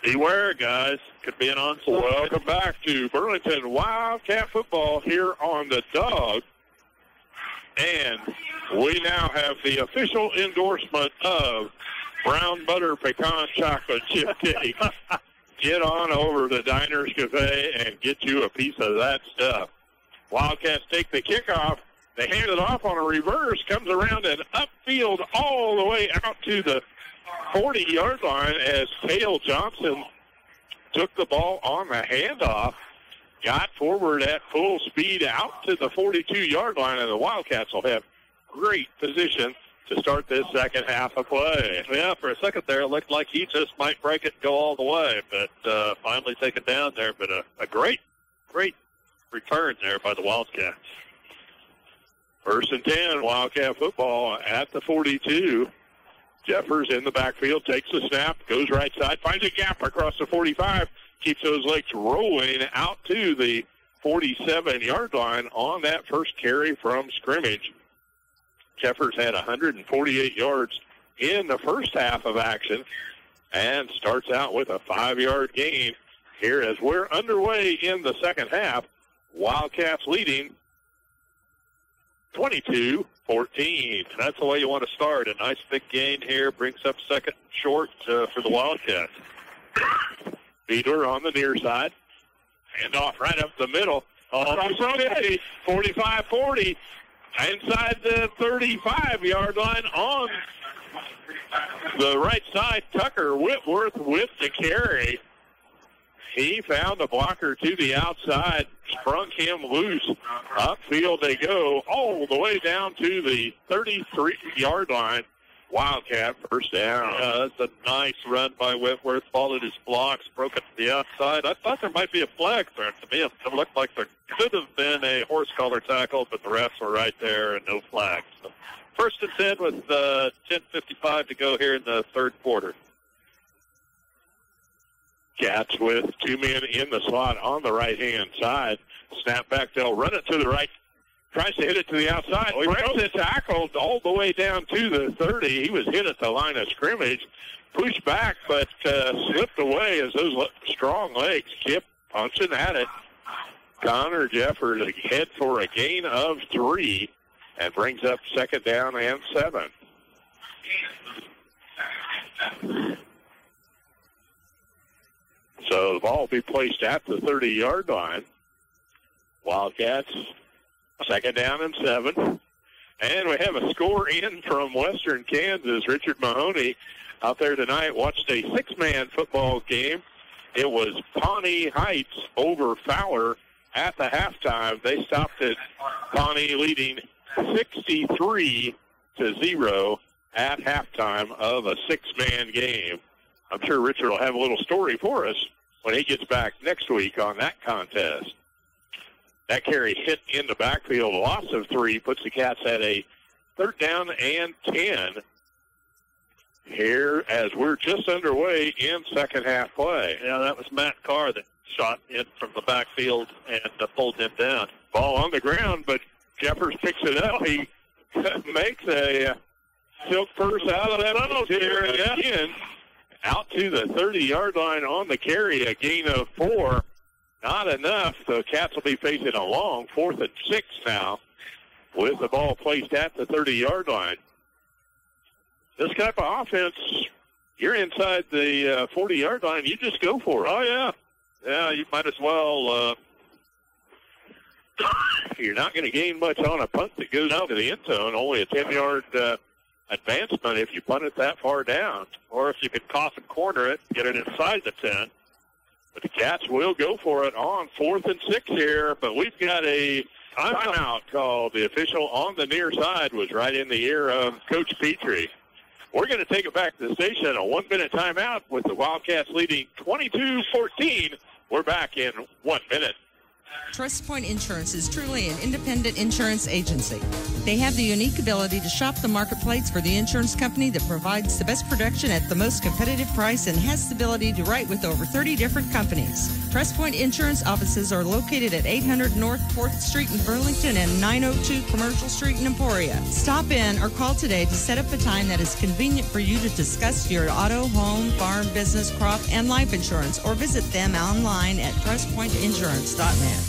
Beware, guys. Could be an onslaught. Welcome back to Burlington Wildcat football here on the Dawg. And we now have the official endorsement of brown butter pecan chocolate chip cake. Get on over to Diners Cafe and get you a piece of that stuff. Wildcats take the kickoff. They hand it off on a reverse, comes around and upfield all the way out to the 40-yard line as Cale Johnson took the ball on the handoff, got forward at full speed out to the 42-yard line, and the Wildcats will have great position to start this second half of play. Yeah, for a second there, it looked like he just might break it and go all the way, but finally take it down there. But a great return there by the Wildcats. 1st and 10, Wildcat football at the 42. Jeffers in the backfield, takes the snap, goes right side, finds a gap across the 45, keeps those legs rolling out to the 47-yard line on that first carry from scrimmage. Jeffers had 148 yards in the first half of action and starts out with a 5-yard gain here as we're underway in the second half. Wildcats leading 22-14. That's the way you want to start. A nice big gain here brings up second short for the Wildcats. Beadler on the near side. Hand off right up the middle. 45-40. Inside the 35-yard line on the right side. Tucker Whitworth with the carry. He found a blocker to the outside, sprung him loose. Upfield they go all the way down to the 33-yard line. Wildcat first down. That's a nice run by Whitworth. Followed his blocks, broke it to the outside. I thought there might be a flag there. To me, it looked like there could have been a horse collar tackle, but the refs were right there and no flag. So 1st and 10 with 10:55 to go here in the third quarter. Cats with 2 men in the slot on the right-hand side. Snap back, they'll run it to the right. Tries to hit it to the outside. Breaks it, tackled all the way down to the 30. He was hit at the line of scrimmage. Pushed back, but slipped away as those strong legs kept punching at it. Connor Jeffers head for a gain of 3 and brings up second down and 7. So the ball will be placed at the 30-yard line. Wildcats, second down and 7. And we have a score in from Western Kansas. Richard Mahoney out there tonight watched a 6-man football game. It was Pawnee Heights over Fowler at the halftime. They stopped at Pawnee leading 63-0 at halftime of a 6-man game. I'm sure Richard will have a little story for us when he gets back next week on that contest. That carry hit in the backfield, loss of 3, puts the Cats at a third down and 10 here as we're just underway in second half play. Yeah, that was Matt Carr that shot in from the backfield and pulled him down. Ball on the ground, but Jeffers picks it up. He makes a silk purse out of that here again. Out to the 30-yard line on the carry, a gain of 4. Not enough. The Cats will be facing a long 4th and 6 now with the ball placed at the 30-yard line. this type of offense, you're inside the 40-yard line. You just go for it. Oh, yeah. Yeah, you might as well. You're not going to gain much on a punt that goes out to the end zone. Only a 10-yard advancement if you punt it that far down. Or if you could toss and corner it, get it inside the 10. But the Cats will go for it on 4th and 6 here. But we've got a timeout called. The official on the near side was right in the ear of Coach Petrie. We're going to take it back to the station. A 1-minute timeout with the Wildcats leading 22-14. We're back in 1 minute. Trust Point Insurance is truly an independent insurance agency. They have the unique ability to shop the marketplace for the insurance company that provides the best protection at the most competitive price and has the ability to write with over 30 different companies. Trust Point Insurance offices are located at 800 North 4th Street in Burlington and 902 Commercial Street in Emporia. Stop in or call today to set up a time that is convenient for you to discuss your auto, home, farm, business, crop, and life insurance, or visit them online at trustpointinsurance.net.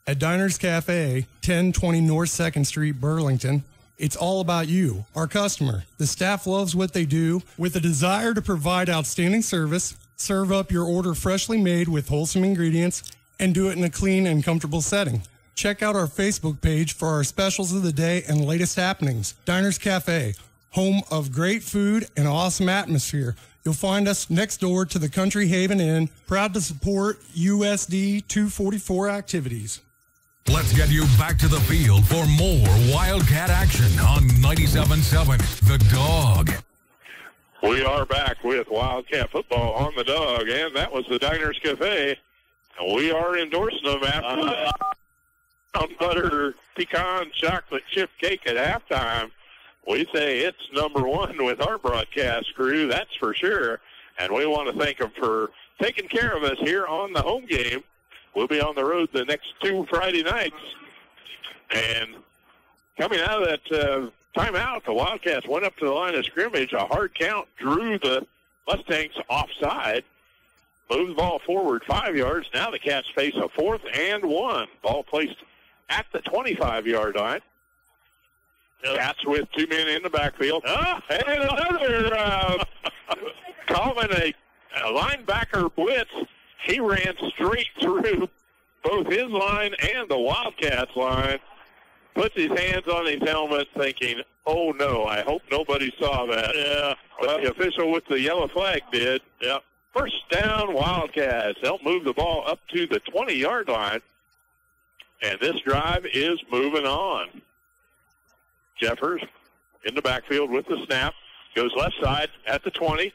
At Diners Cafe, 1020 North 2nd Street, Burlington, it's all about you, our customer. The staff loves what they do with a desire to provide outstanding service, serve up your order freshly made with wholesome ingredients, and do it in a clean and comfortable setting. Check out our Facebook page for our specials of the day and latest happenings. Diners Cafe, home of great food and awesome atmosphere. You'll find us next door to the Country Haven Inn, proud to support USD 244 activities. Let's get you back to the field for more Wildcat action on 97.7 The Dog. We are back with Wildcat football on the Dog, and that was the Diners Cafe. And we are endorsing them after butter pecan chocolate chip cake at halftime. We say it's number one with our broadcast crew, that's for sure. And we want to thank them for taking care of us here on the home game. We'll be on the road the next 2 Friday nights. And coming out of that timeout, the Wildcats went up to the line of scrimmage. A hard count drew the Mustangs offside. Moved the ball forward 5 yards. Now the Cats face a 4th and 1. Ball placed at the 25-yard line. Cats with 2 men in the backfield. And another calling a linebacker blitz. He ran straight through both his line and the Wildcats line. Puts his hands on his helmet thinking, oh, no, I hope nobody saw that. Yeah. But the official with the yellow flag did. Yep. First down, Wildcats. They'll move the ball up to the 20-yard line. And this drive is moving on. Jeffers in the backfield with the snap. Goes left side at the 20.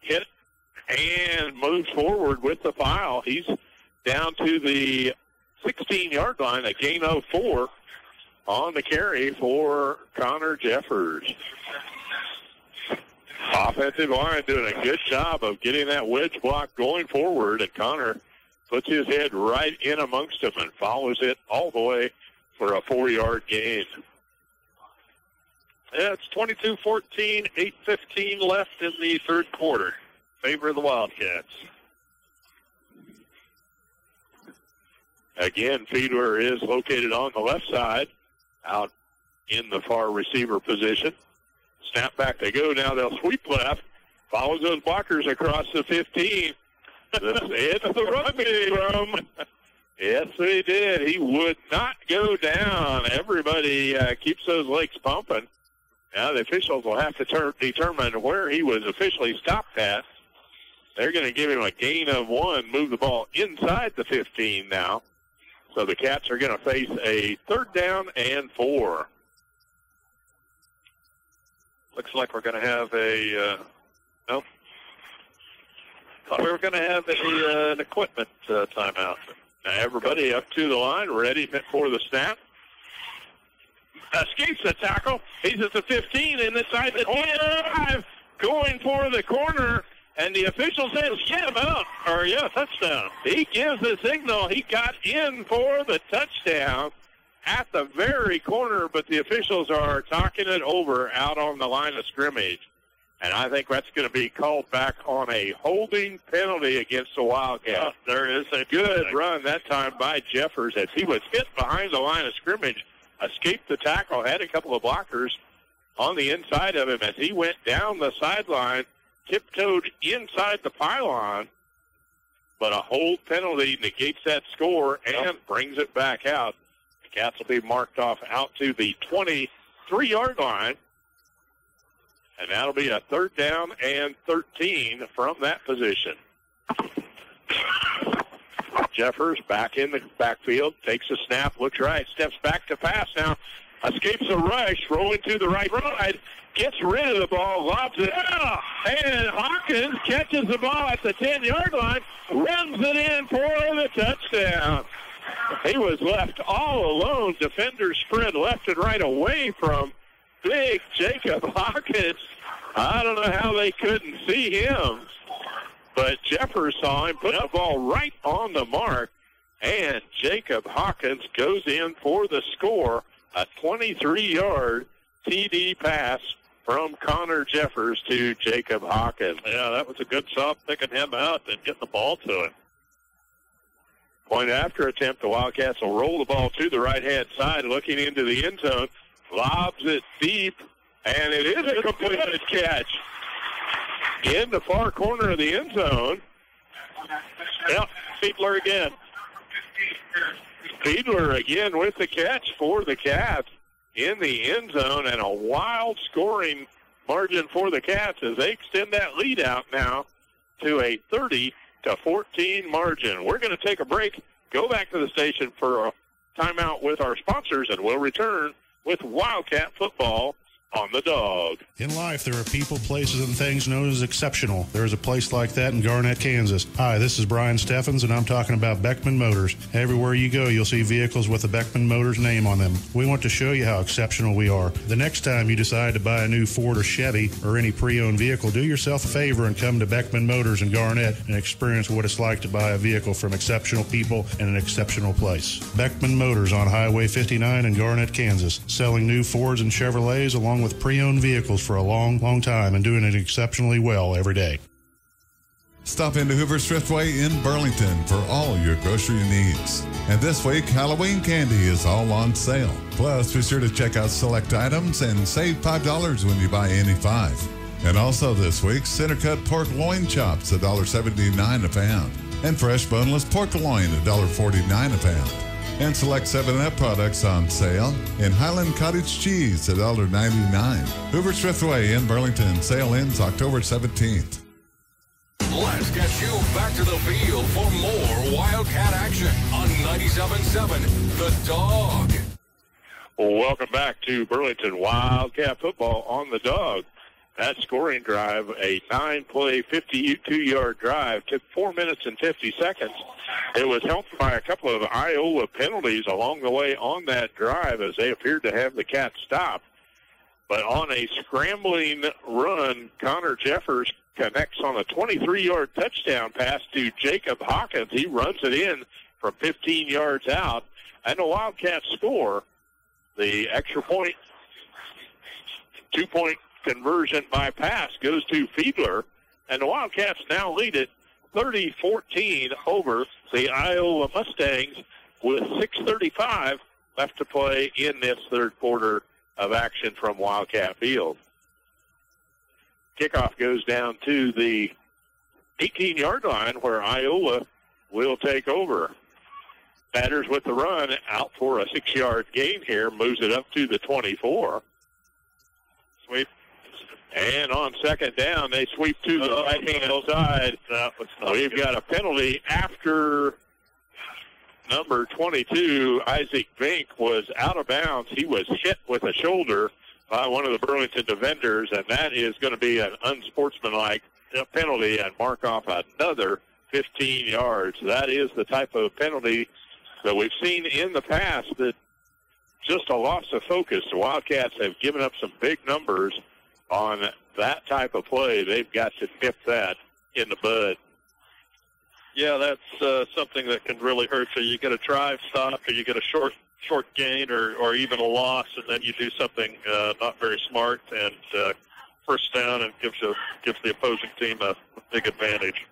Hit and moves forward with the foul. He's down to the 16-yard line, a gain of 4 on the carry for Connor Jeffers. Offensive line doing a good job of getting that wedge block going forward, and Connor puts his head right in amongst them and follows it all the way for a 4-yard gain. Yeah, it's 22-14, 8:15 left in the third quarter. Favor of the Wildcats. Again, Fiedler is located on the left side, out in the far receiver position. Snap back they go. Now they'll sweep left. Follows those blockers across the 15. It's the rugby drum. Yes, he did. He would not go down. Everybody keeps those legs pumping. Now the officials will have to determine where he was officially stopped at. They're going to give him a gain of 1, move the ball inside the 15 now. So the Cats are going to face a 3rd down and 4. Looks like we're going to have a, no. Thought we were going to have an equipment timeout. Now everybody up to the line, ready for the snap. Escapes the tackle. He's at the 15 and inside the 25, going for the corner. And the official says, touchdown. He gives the signal. He got in for the touchdown at the very corner, but the officials are talking it over out on the line of scrimmage. And I think that's going to be called back on a holding penalty against the Wildcats. There is a good run that time by Jeffers as he was hit behind the line of scrimmage, escaped the tackle, had a couple of blockers, on the inside of him as he went down the sideline, tiptoed inside the pylon. But a hold penalty negates that score and brings it back out. The Cats will be marked off out to the 23-yard line. And that'll be a 3rd down and 13 from that position. Jeffers back in the backfield, takes a snap, looks right, steps back to pass now, escapes a rush, rolling to the right side, gets rid of the ball, lobs it out, and Hawkins catches the ball at the 10-yard line, runs it in for the touchdown. He was left all alone. Defenders spread left and right away from big Jacob Hawkins. I don't know how they couldn't see him, but Jeffers saw him put the ball right on the mark, and Jacob Hawkins goes in for the score, a 23-yard TD pass from Connor Jeffers to Jacob Hawkins. Yeah, that was a good job picking him out and getting the ball to him. Point after attempt, the Wildcats will roll the ball to the right-hand side, looking into the end zone, lobs it deep, and it is a completed catch in the far corner of the end zone. Yep, Fiedler again. Fiedler again with the catch for the Cats in the end zone, and a wild scoring margin for the Cats as they extend that lead out now to a 30-14 margin. We're going to take a break, go back to the station for a timeout with our sponsors, and we'll return with Wildcat football on the Dog. In life, there are people, places, and things known as exceptional. There's a place like that in Garnett, Kansas. Hi, this is Brian Steffens, and I'm talking about Beckman Motors. Everywhere you go, you'll see vehicles with the Beckman Motors name on them. We want to show you how exceptional we are. The next time you decide to buy a new Ford or Chevy or any pre-owned vehicle, do yourself a favor and come to Beckman Motors in Garnett and experience what it's like to buy a vehicle from exceptional people in an exceptional place. Beckman Motors on Highway 59 in Garnett, Kansas, selling new Fords and Chevrolets along with pre-owned vehicles for a long time and doing it exceptionally well every day. Stop into Hoover's Thriftway in Burlington for all your grocery needs. And this week, Halloween candy is all on sale. Plus, be sure to check out select items and save $5 when you buy any 5. And also this week, center cut pork loin chops, $1.79 a pound. And fresh boneless pork loin, $1.49 a pound. And select 7-Up products on sale. And Highland Cottage cheese, $1.99. Hoover's Thriftway in Burlington. Sale ends October 17th. Let's get you back to the field for more Wildcat action on 97.7 The Dog. Welcome back to Burlington Wildcat football on the Dog. That scoring drive, a 9-play, 52-yard drive, took 4 minutes and 50 seconds. It was helped by a couple of Iola penalties along the way on that drive as they appeared to have the Cats stopped. But on a scrambling run, Connor Jeffers connects on a 23-yard touchdown pass to Jacob Hawkins. He runs it in from 15 yards out, and the Wildcats score. The extra point, 2-point conversion by pass goes to Fiedler, and the Wildcats now lead it 30-14 over the Iowa Mustangs with 6:35 left to play in this third quarter of action from Wildcat Field. Kickoff goes down to the 18-yard line where Iowa will take over. Batters with the run, out for a 6-yard gain here, moves it up to the 24. Sweep. And on second down, they sweep to the right-hand side. We've got a penalty after number 22, Isaac Vink, was out of bounds. He was hit with a shoulder by one of the Burlington defenders, and that is going to be an unsportsmanlike penalty and mark off another 15 yards. That is the type of penalty that we've seen in the past, that just a loss of focus. The Wildcats have given up some big numbers on that type of play. They've got to nip that in the bud. Yeah, that's something that can really hurt you. You get a drive stop, or you get a short gain, or even a loss, and then you do something not very smart, and first down, and gives the opposing team a big advantage.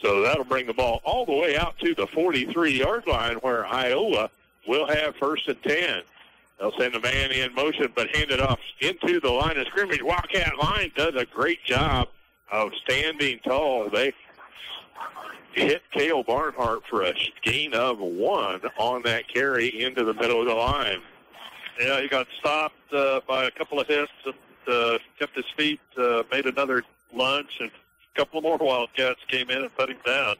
So that'll bring the ball all the way out to the 43-yard line where Iowa will have first and 10. They'll send the man in motion, but hand it off into the line of scrimmage. Wildcat line does a great job of standing tall. They hit Cale Barnhart for a gain of 1 on that carry into the middle of the line. Yeah, he got stopped by a couple of hits, kept his feet, made another lunge, and a couple more Wildcats came in and put him down.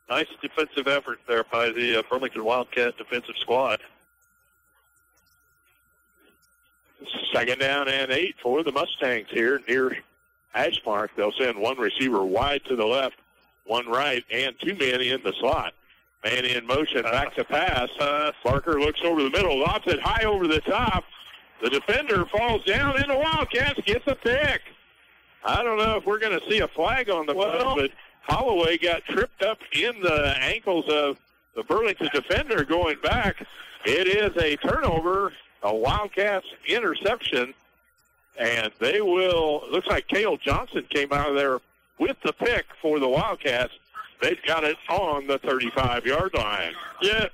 Nice defensive effort there by the Burlington Wildcat defensive squad. Second down and 8 for the Mustangs here near Ashmark. They'll send one receiver wide to the left, one right, and 2 men in the slot. Man in motion, back to pass. Barker looks over the middle, lobs it high over the top. The defender falls down, and the Wildcats gets a pick. I don't know if we're going to see a flag on the field, but Holloway got tripped up in the ankles of the Burlington defender going back. It is a turnover, a Wildcats interception, and they will, looks like Cale Johnson came out of there with the pick for the Wildcats. They've got it on the 35-yard line. Yeah,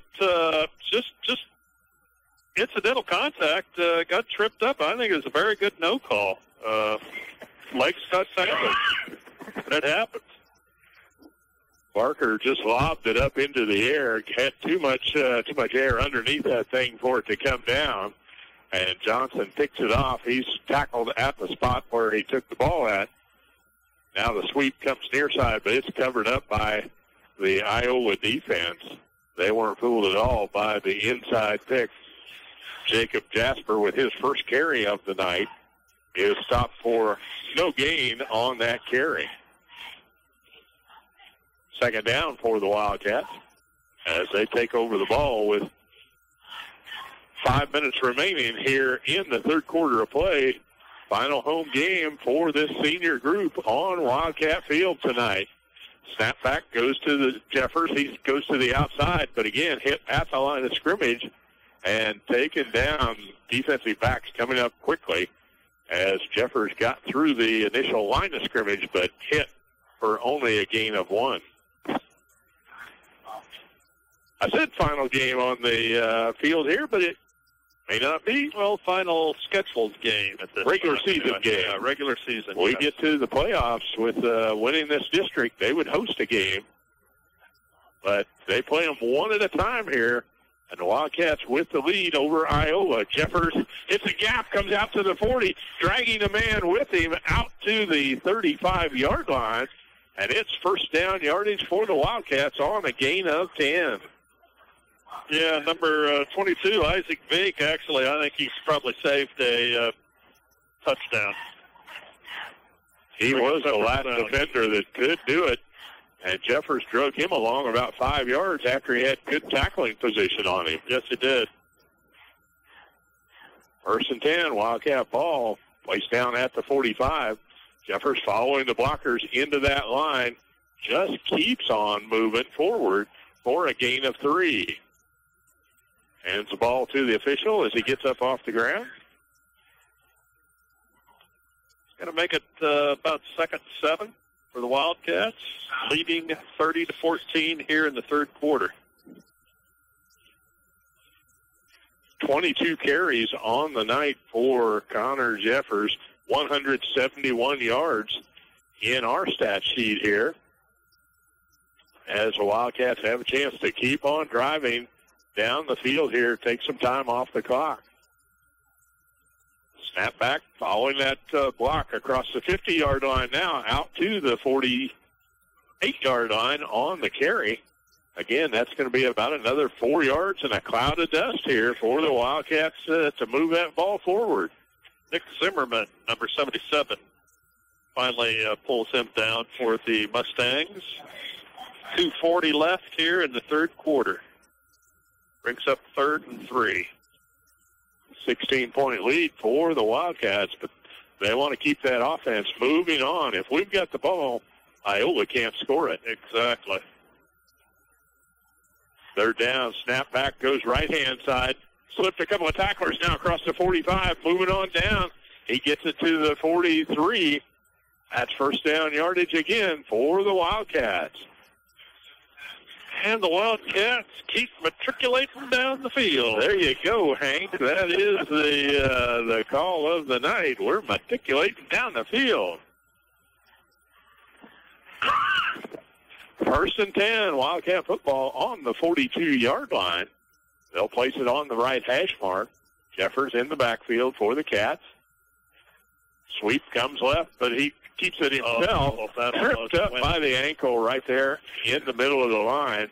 just incidental contact. Got tripped up. I think it was a very good no call. Legs got tangled. That happens. Barker just lobbed it up into the air. Had too much air underneath that thing for it to come down. And Johnson picks it off. He's tackled at the spot where he took the ball at. Now the sweep comes near side, but it's covered up by the Iowa defense. They weren't fooled at all by the inside pick. Jacob Jasper, with his first carry of the night, is stopped for no gain on that carry. Second down for the Wildcats as they take over the ball with 5 minutes remaining here in the third quarter of play. Final home game for this senior group on Wildcat Field tonight. Snapback goes to the Jeffers. He goes to the outside, but again, hit at the line of scrimmage and taken down. Defensive backs coming up quickly as Jeffers got through the initial line of scrimmage, but hit for only a gain of 1. I said final game on the field here, but it may not be. Well, final scheduled game at the regular season game. Yeah, regular season. We get to the playoffs with winning this district. They would host a game, but they play them one at a time here. And the Wildcats with the lead over Iowa. Jeffers hits a gap, comes out to the 40, dragging a man with him out to the 35-yard line. And it's first down yardage for the Wildcats on a gain of 10. Yeah, number 22, Isaac Vick, actually, I think he's probably saved a touchdown. He was the last defender that could do it, and Jeffers drug him along about 5 yards after he had good tackling position on him. Yes, he did. First and 10, Wildcat ball, placed down at the 45. Jeffers following the blockers into that line, just keeps on moving forward for a gain of 3. Hands the ball to the official as he gets up off the ground. Going to make it about 2nd and 7 for the Wildcats, leading 30-14 here in the third quarter. 22 carries on the night for Connor Jeffers, 171 yards in our stat sheet here. As the Wildcats have a chance to keep on driving down the field here, take some time off the clock. Snap back, following that block across the 50-yard line now, out to the 48-yard line on the carry. Again, that's going to be about another 4 yards and a cloud of dust here for the Wildcats to move that ball forward. Nick Zimmerman, number 77, finally pulls him down for the Mustangs. 2:40 left here in the third quarter. Brings up 3rd and 3. 16-point lead for the Wildcats, but they want to keep that offense moving on. If we've got the ball, Iowa can't score it. Exactly. Third down, snap back, goes right-hand side. Slipped a couple of tacklers now across the 45, moving on down. He gets it to the 43. That's first down yardage again for the Wildcats. And the Wildcats keep matriculating down the field. There you go, Hank. That is the call of the night. We're matriculating down the field. 1st and 10, Wildcat football on the 42-yard line. They'll place it on the right hash mark. Jeffers in the backfield for the Cats. Sweep comes left, but he keeps it himself. Tripped up by the ankle right there in the middle of the line.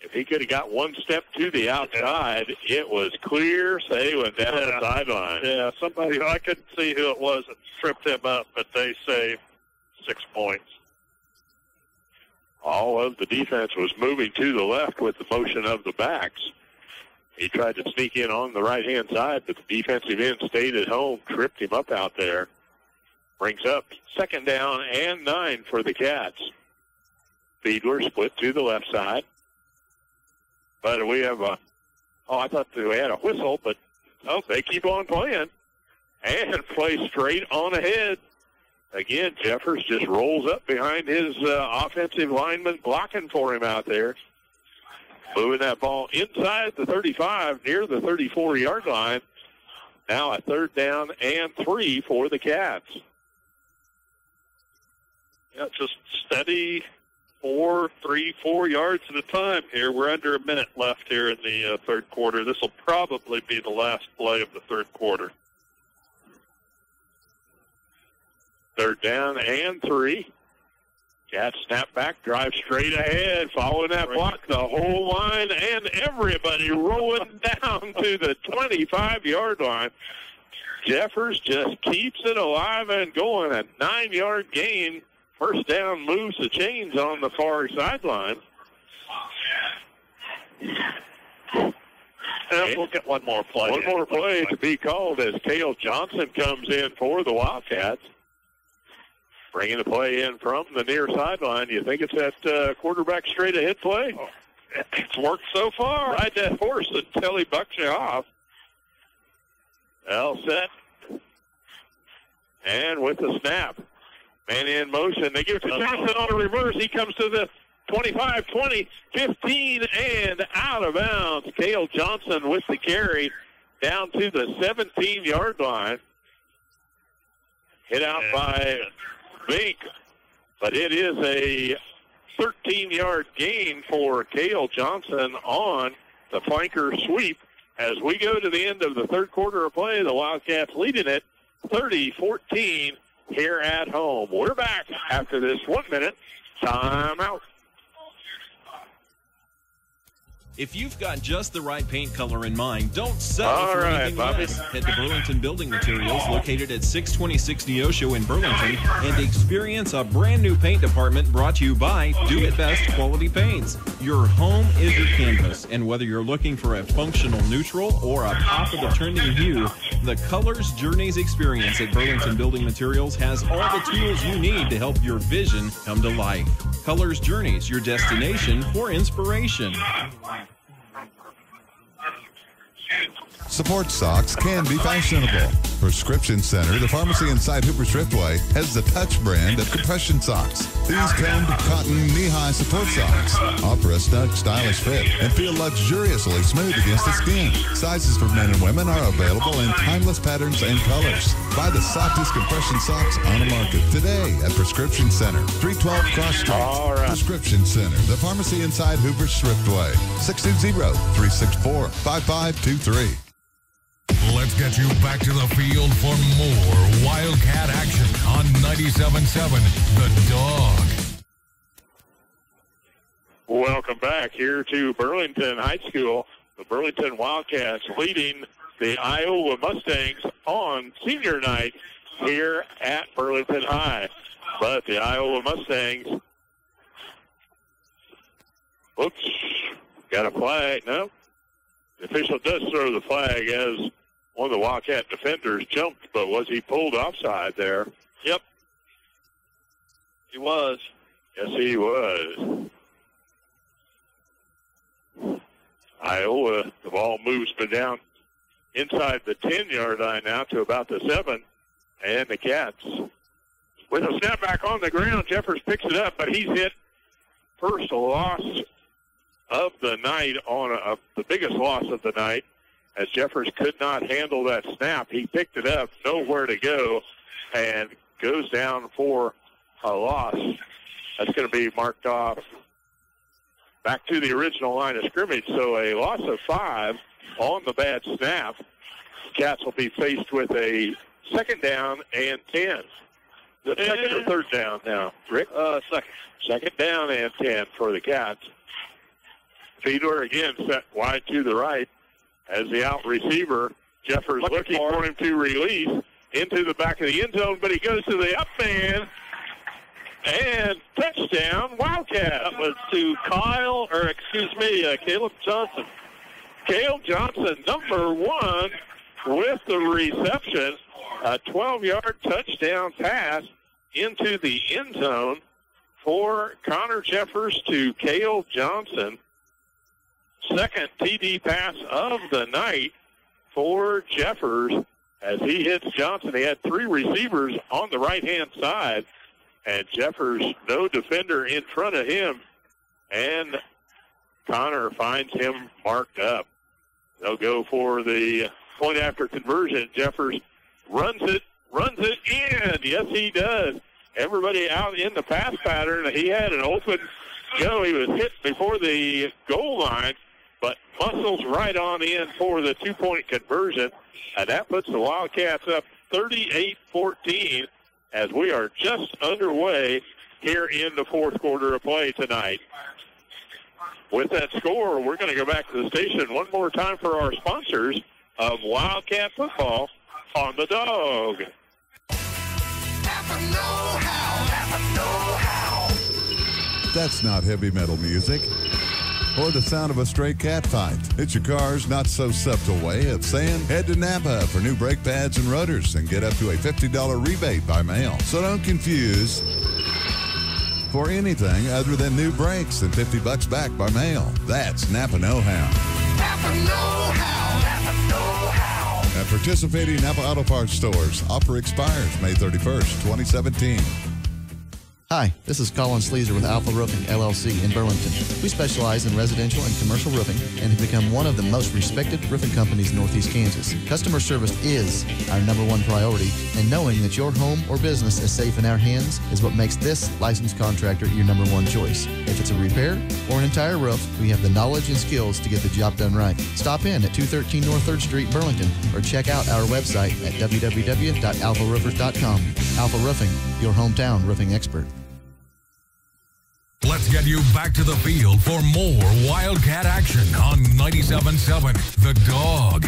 If he could have got one step to the outside, it was clear sailing down the sideline. Yeah, somebody, I couldn't see who it was that tripped him up, but they say 6 points. All of the defense was moving to the left with the motion of the backs. He tried to sneak in on the right-hand side, but the defensive end stayed at home, tripped him up out there. Brings up 2nd down and 9 for the Cats. Fiedler split to the left side. But we have I thought we had a whistle, but they keep on playing. And play straight on ahead. Again, Jeffers just rolls up behind his offensive lineman blocking for him out there. Moving that ball inside the 35, near the 34-yard line. Now a 3rd down and 3 for the Cats. Yeah, just steady 4 yards at a time here. We're under a minute left here in the 3rd quarter. This will probably be the last play of the 3rd quarter. 3rd down and 3. Cats snap back, drive straight ahead, following that block, the whole line, and everybody rolling down to the 25-yard line. Jeffers just keeps it alive and going. A 9-yard gain. 1st down moves the chains on the far sideline. And we'll get one more play. One more play to be called as Cale Johnson comes in for the Wildcats. Bringing the play in from the near sideline. You think it's that quarterback straight ahead play? Oh, it's worked so far. Ride that horse until he bucks you off. Well set. And with the snap. Man in motion. They give it to Johnson on a reverse. He comes to the 25, 20, 15, and out of bounds. Cale Johnson with the carry down to the 17-yard line. Hit out by Bink, but it is a 13-yard gain for Cale Johnson on the flanker sweep. As we go to the end of the 3rd quarter of play, the Wildcats leading it 30-14 here at home. We're back after this 1 minute timeout. If you've got just the right paint color in mind, don't settle for anything less. Head to Burlington Building Materials, located at 626 Neosho in Burlington, and experience a brand new paint department brought to you by Do It Best Quality Paints. Your home is your canvas, and whether you're looking for a functional neutral or a pop of the trending hue, the Colors Journeys experience at Burlington Building Materials has all the tools you need to help your vision come to life. Colors Journeys, your destination for inspiration. Sports socks can be fashionable. Prescription Center, the pharmacy inside Hooper Thriftway, has the Touch brand of compression socks. These combed cotton knee-high support socks offer a snug, stylish fit and feel luxuriously smooth against the skin. Sizes for men and women are available in timeless patterns and colors. Buy the softest compression socks on the market today at Prescription Center, 312 Cross Street. All right. Prescription Center, the pharmacy inside Hooper Thriftway, 620-364-5523. Let's get you back to the field for more Wildcat action on 97.7 The Dawg. Welcome back here to Burlington High School. The Burlington Wildcats leading the Iowa Mustangs on senior night here at Burlington High. But the Iowa Mustangs, got a flag. No, the official does throw the flag as one of the Wildcat defenders jumped, but was he pulled offside there? Yep. He was. Yes, he was. Iowa, the ball moves down inside the 10-yard line now to about the 7. And the Cats, with a snap back on the ground, Jeffers picks it up, but he's hit first loss of the night on the biggest loss of the night, as Jeffers could not handle that snap. He picked it up, nowhere to go, and goes down for a loss. That's going to be marked off back to the original line of scrimmage. So a loss of 5 on the bad snap. Cats will be faced with a 2nd down and 10. The 2nd or 3rd down now, Rick? 2nd. 2nd down and 10 for the Cats. Fiedler again set wide to the right as the out receiver. Jeffers looking for him to release into the back of the end zone, but he goes to the up man. And touchdown, Wildcat. That was to Caleb Johnson. Caleb Johnson, number 1, with the reception. A 12-yard touchdown pass into the end zone for Connor Jeffers to Caleb Johnson. 2nd TD pass of the night for Jeffers as he hits Johnson. He had 3 receivers on the right-hand side, and Jeffers, no defender in front of him, and Connor finds him marked up. They'll go for the point after conversion. Jeffers runs it in. Yes, he does. Everybody out in the pass pattern. He had an open go. He was hit before the goal line, but muscles right on in for the 2-point conversion. And that puts the Wildcats up 38-14 as we are just underway here in the 4th quarter of play tonight. With that score, we're going to go back to the station one more time for our sponsors of Wildcat football on the Dawg. That's not heavy metal music or the sound of a stray cat fight. It's your car's not-so-subtle way of saying head to Napa for new brake pads and rotors and get up to a $50 rebate by mail. So don't confuse for anything other than new brakes and $50 back by mail. That's Napa Know-How. Napa Know-How. Napa Know-How. At participating Napa Auto Parts stores, offer expires May 31st, 2017. Hi, this is Colin Sleazer with Alpha Roofing, LLC in Burlington. We specialize in residential and commercial roofing and have become one of the most respected roofing companies in Northeast Kansas. Customer service is our #1 priority, and knowing that your home or business is safe in our hands is what makes this licensed contractor your #1 choice. If it's a repair or an entire roof, we have the knowledge and skills to get the job done right. Stop in at 213 North 3rd Street, Burlington, or check out our website at www.alpharoofers.com. Alpha Roofing, your hometown roofing expert. Let's get you back to the field for more Wildcat action on 97.7 The Dawg.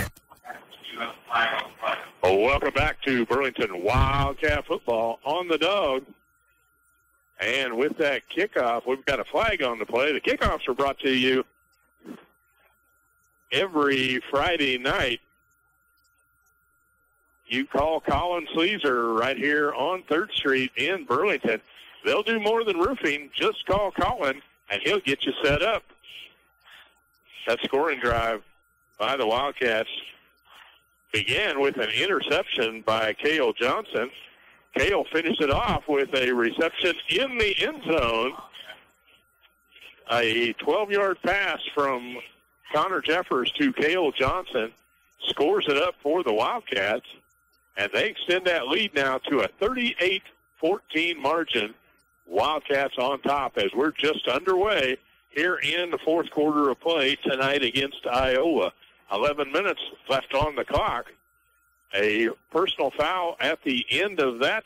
Oh, welcome back to Burlington Wildcat football on the Dawg. And with that kickoff, we've got a flag on the play. The kickoffs are brought to you every Friday night. You call Colin Sleazer right here on 3rd Street in Burlington. They'll do more than roofing. Just call Colin, and he'll get you set up. That scoring drive by the Wildcats began with an interception by Cale Johnson. Cale finished it off with a reception in the end zone. A 12-yard pass from Connor Jeffers to Cale Johnson scores it up for the Wildcats, and they extend that lead now to a 38-14 margin. Wildcats on top as we're just underway here in the 4th quarter of play tonight against Iowa. 11 minutes left on the clock. A personal foul at the end of that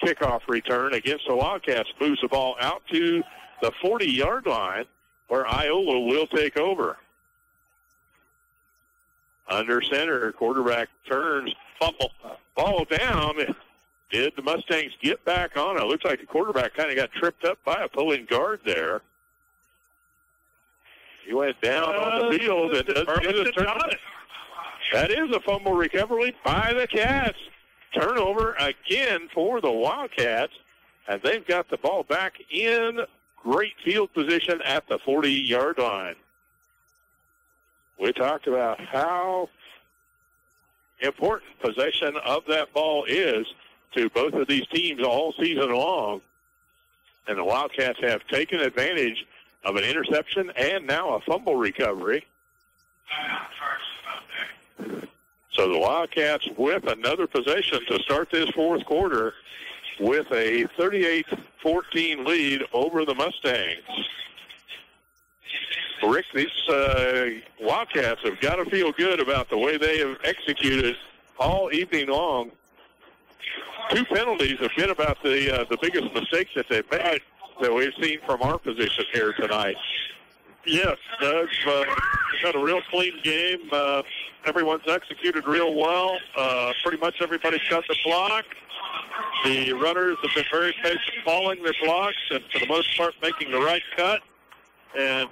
kickoff return against the Wildcats moves the ball out to the 40-yard line where Iowa will take over. Under center, quarterback turns, fumble, ball down. Did the Mustangs get back on it? Looks like the quarterback kind of got tripped up by a pulling guard there. He went down on the field and doesn't get a turn. That is a fumble recovery by the Cats. Turnover again for the Wildcats, and they've got the ball back in great field position at the 40-yard line. We talked about how important possession of that ball is to both of these teams all season long. And the Wildcats have taken advantage of an interception and now a fumble recovery. So the Wildcats with another possession to start this fourth quarter with a 38-14 lead over the Mustangs. Rick, these Wildcats have got to feel good about the way they have executed all evening long. 2 penalties have been about the biggest mistakes that they've made that we've seen from our position here tonight. Yes, Doug, had a real clean game. Everyone's executed real well. Pretty much everybody's got the block. The runners have been very patient following their blocks and for the most part making the right cut. And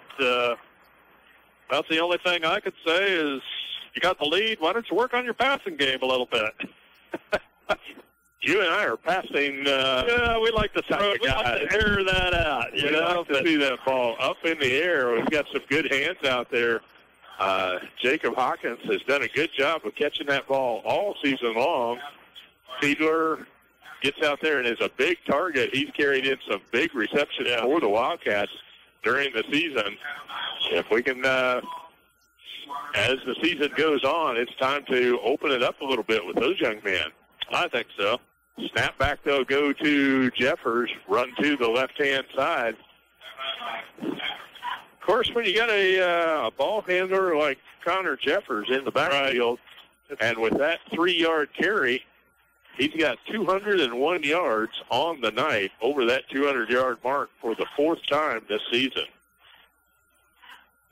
about the only thing I could say is you got the lead. Why don't you work on your passing game a little bit? You and I are passing. Yeah, we like to air that out. You know, to see that ball up in the air. We've got some good hands out there. Jacob Hawkins has done a good job of catching that ball all season long. Fiedler gets out there and is a big target. He's carried in some big receptions for the Wildcats during the season. If we can, as the season goes on, it's time to open it up a little bit with those young men. I think so. Snap back, they'll go to Jeffers, run to the left-hand side. Of course, when you got a ball handler like Connor Jeffers in the backfield, and with that 3-yard carry, he's got 201 yards on the night, over that 200-yard mark for the 4th time this season.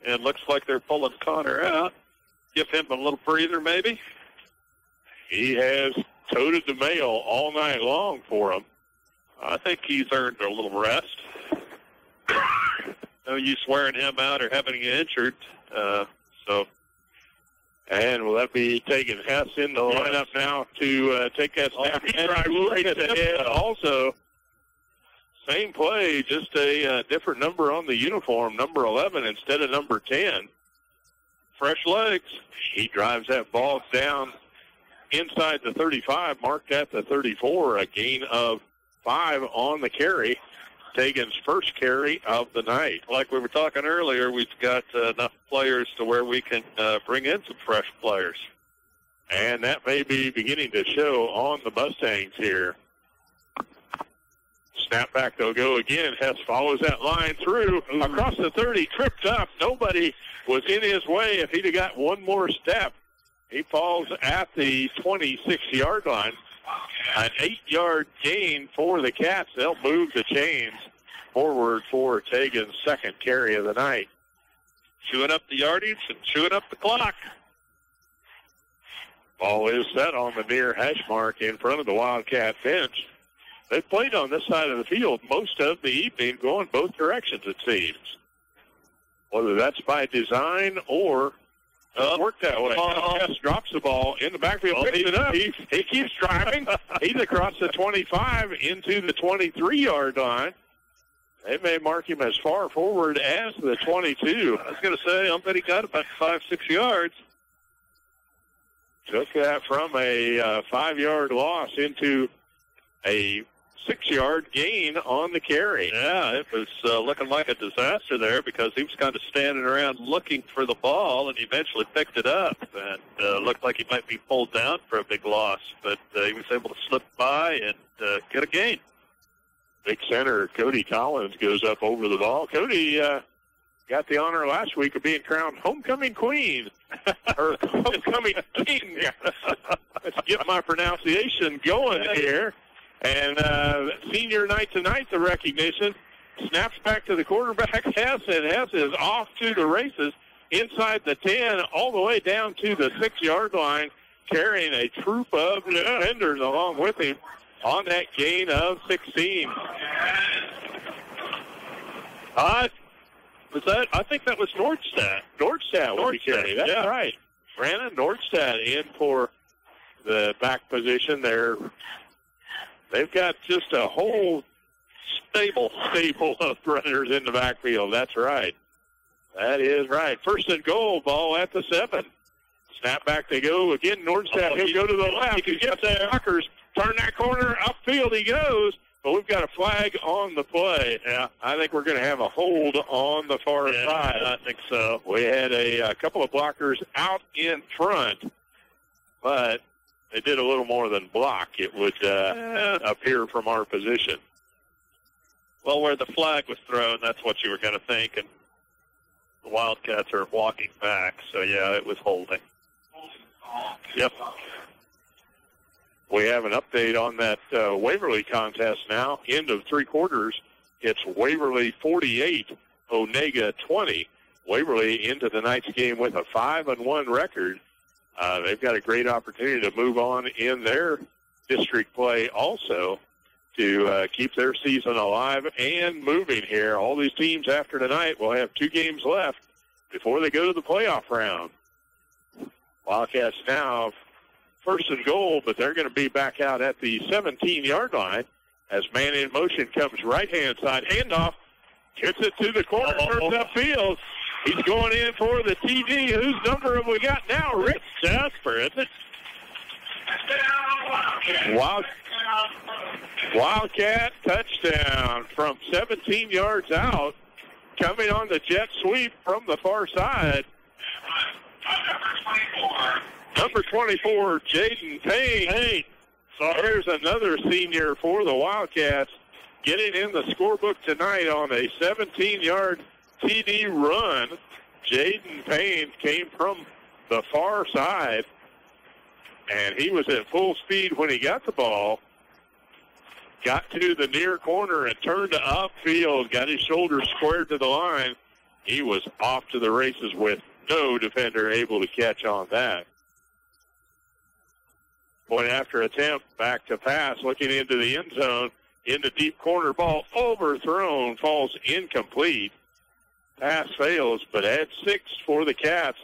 And looks like they're pulling Connor out. Give him a little breather, maybe. He has toted the mail all night long for him. I think he's earned a little rest. No use wearing him out or having him injured. And will that be taking Hess in the lineup now to take that snap? He drives right ahead. Also, same play, just a different number on the uniform, number 11 instead of number 10. Fresh legs. He drives that ball down inside the 35, marked at the 34, a gain of 5 on the carry. Tagan's first carry of the night. Like we were talking earlier, we've got enough players to where we can bring in some fresh players. And that may be beginning to show on the Mustangs here. Snap back, they'll go again. Hess follows that line through. Across the 30, tripped up. Nobody was in his way. If he'd have got one more step, he falls at the 26-yard line. An 8-yard gain for the Cats. They'll move the chains forward for Tagan's second carry of the night. Chewing up the yardage and chewing up the clock. Ball is set on the near hash mark in front of the Wildcat bench. They've played on this side of the field most of the evening, going both directions, it seems. Whether that's by design or worked that way. Hess drops the ball in the backfield, picks it up. He keeps driving. He's across the 25 into the 23-yard line. They may mark him as far forward as the 22. I was going to say, I bet he got about 5-6 yards. Took that from a 5-yard loss into a 6-yard gain on the carry. Yeah, it was looking like a disaster there because he was kind of standing around looking for the ball, and he eventually picked it up and looked like he might be pulled down for a big loss, but he was able to slip by and get a gain. Big center Cody Collins goes up over the ball. Cody got the honor last week of being crowned homecoming queen. Or homecoming king. Let's get my pronunciation going here. And senior night tonight, the recognition. Snaps back to the quarterback, Hess, and Hess is off to the races inside the 10, all the way down to the 6-yard line, carrying a troop of defenders along with him on that gain of 16. I think that was Nordstad. Nordstad will be carrying. That's right. Brandon Nordstad in for the back position there. They've got just a whole stable of runners in the backfield. That's right. That is right. First and goal, ball at the 7. Snap back they go. Again, Nordstad, he'll go to the left. He can get the Huckers. Turn that corner. Upfield he goes. But we've got a flag on the play. Yeah. I think we're going to have a hold on the far side. I think so. We had a couple of blockers out in front, but they did a little more than block, it would appear from our position. Well, where the flag was thrown, that's what you were going to think, and the Wildcats are walking back. So, yeah, it was holding. Yep. We have an update on that Waverly contest now. End of three quarters. It's Waverly 48, Onega 20. Waverly into the night's game with a 5-1 record. They've got a great opportunity to move on in their district play also to keep their season alive and moving here. All these teams after tonight will have 2 games left before they go to the playoff round. Wildcats now first and goal, but they're going to be back out at the 17-yard line as man in motion comes right-hand side. Handoff, gets it to the corner, turns upfield. He's going in for the TD. Whose number have we got now? Rick Jasper, isn't it? Wildcat touchdown from 17 yards out. Coming on the jet sweep from the far side. Number 24, Jaden Payne. So here's another senior for the Wildcats getting in the scorebook tonight on a 17-yard TD run. Jaden Payne came from the far side, and he was at full speed when he got the ball. Got to the near corner and turned to upfield, got his shoulders squared to the line. He was off to the races with no defender able to catch on that. Point after attempt, back to pass, looking into the end zone, into deep corner, ball overthrown, falls incomplete. Pass fails, but adds 6 for the Cats,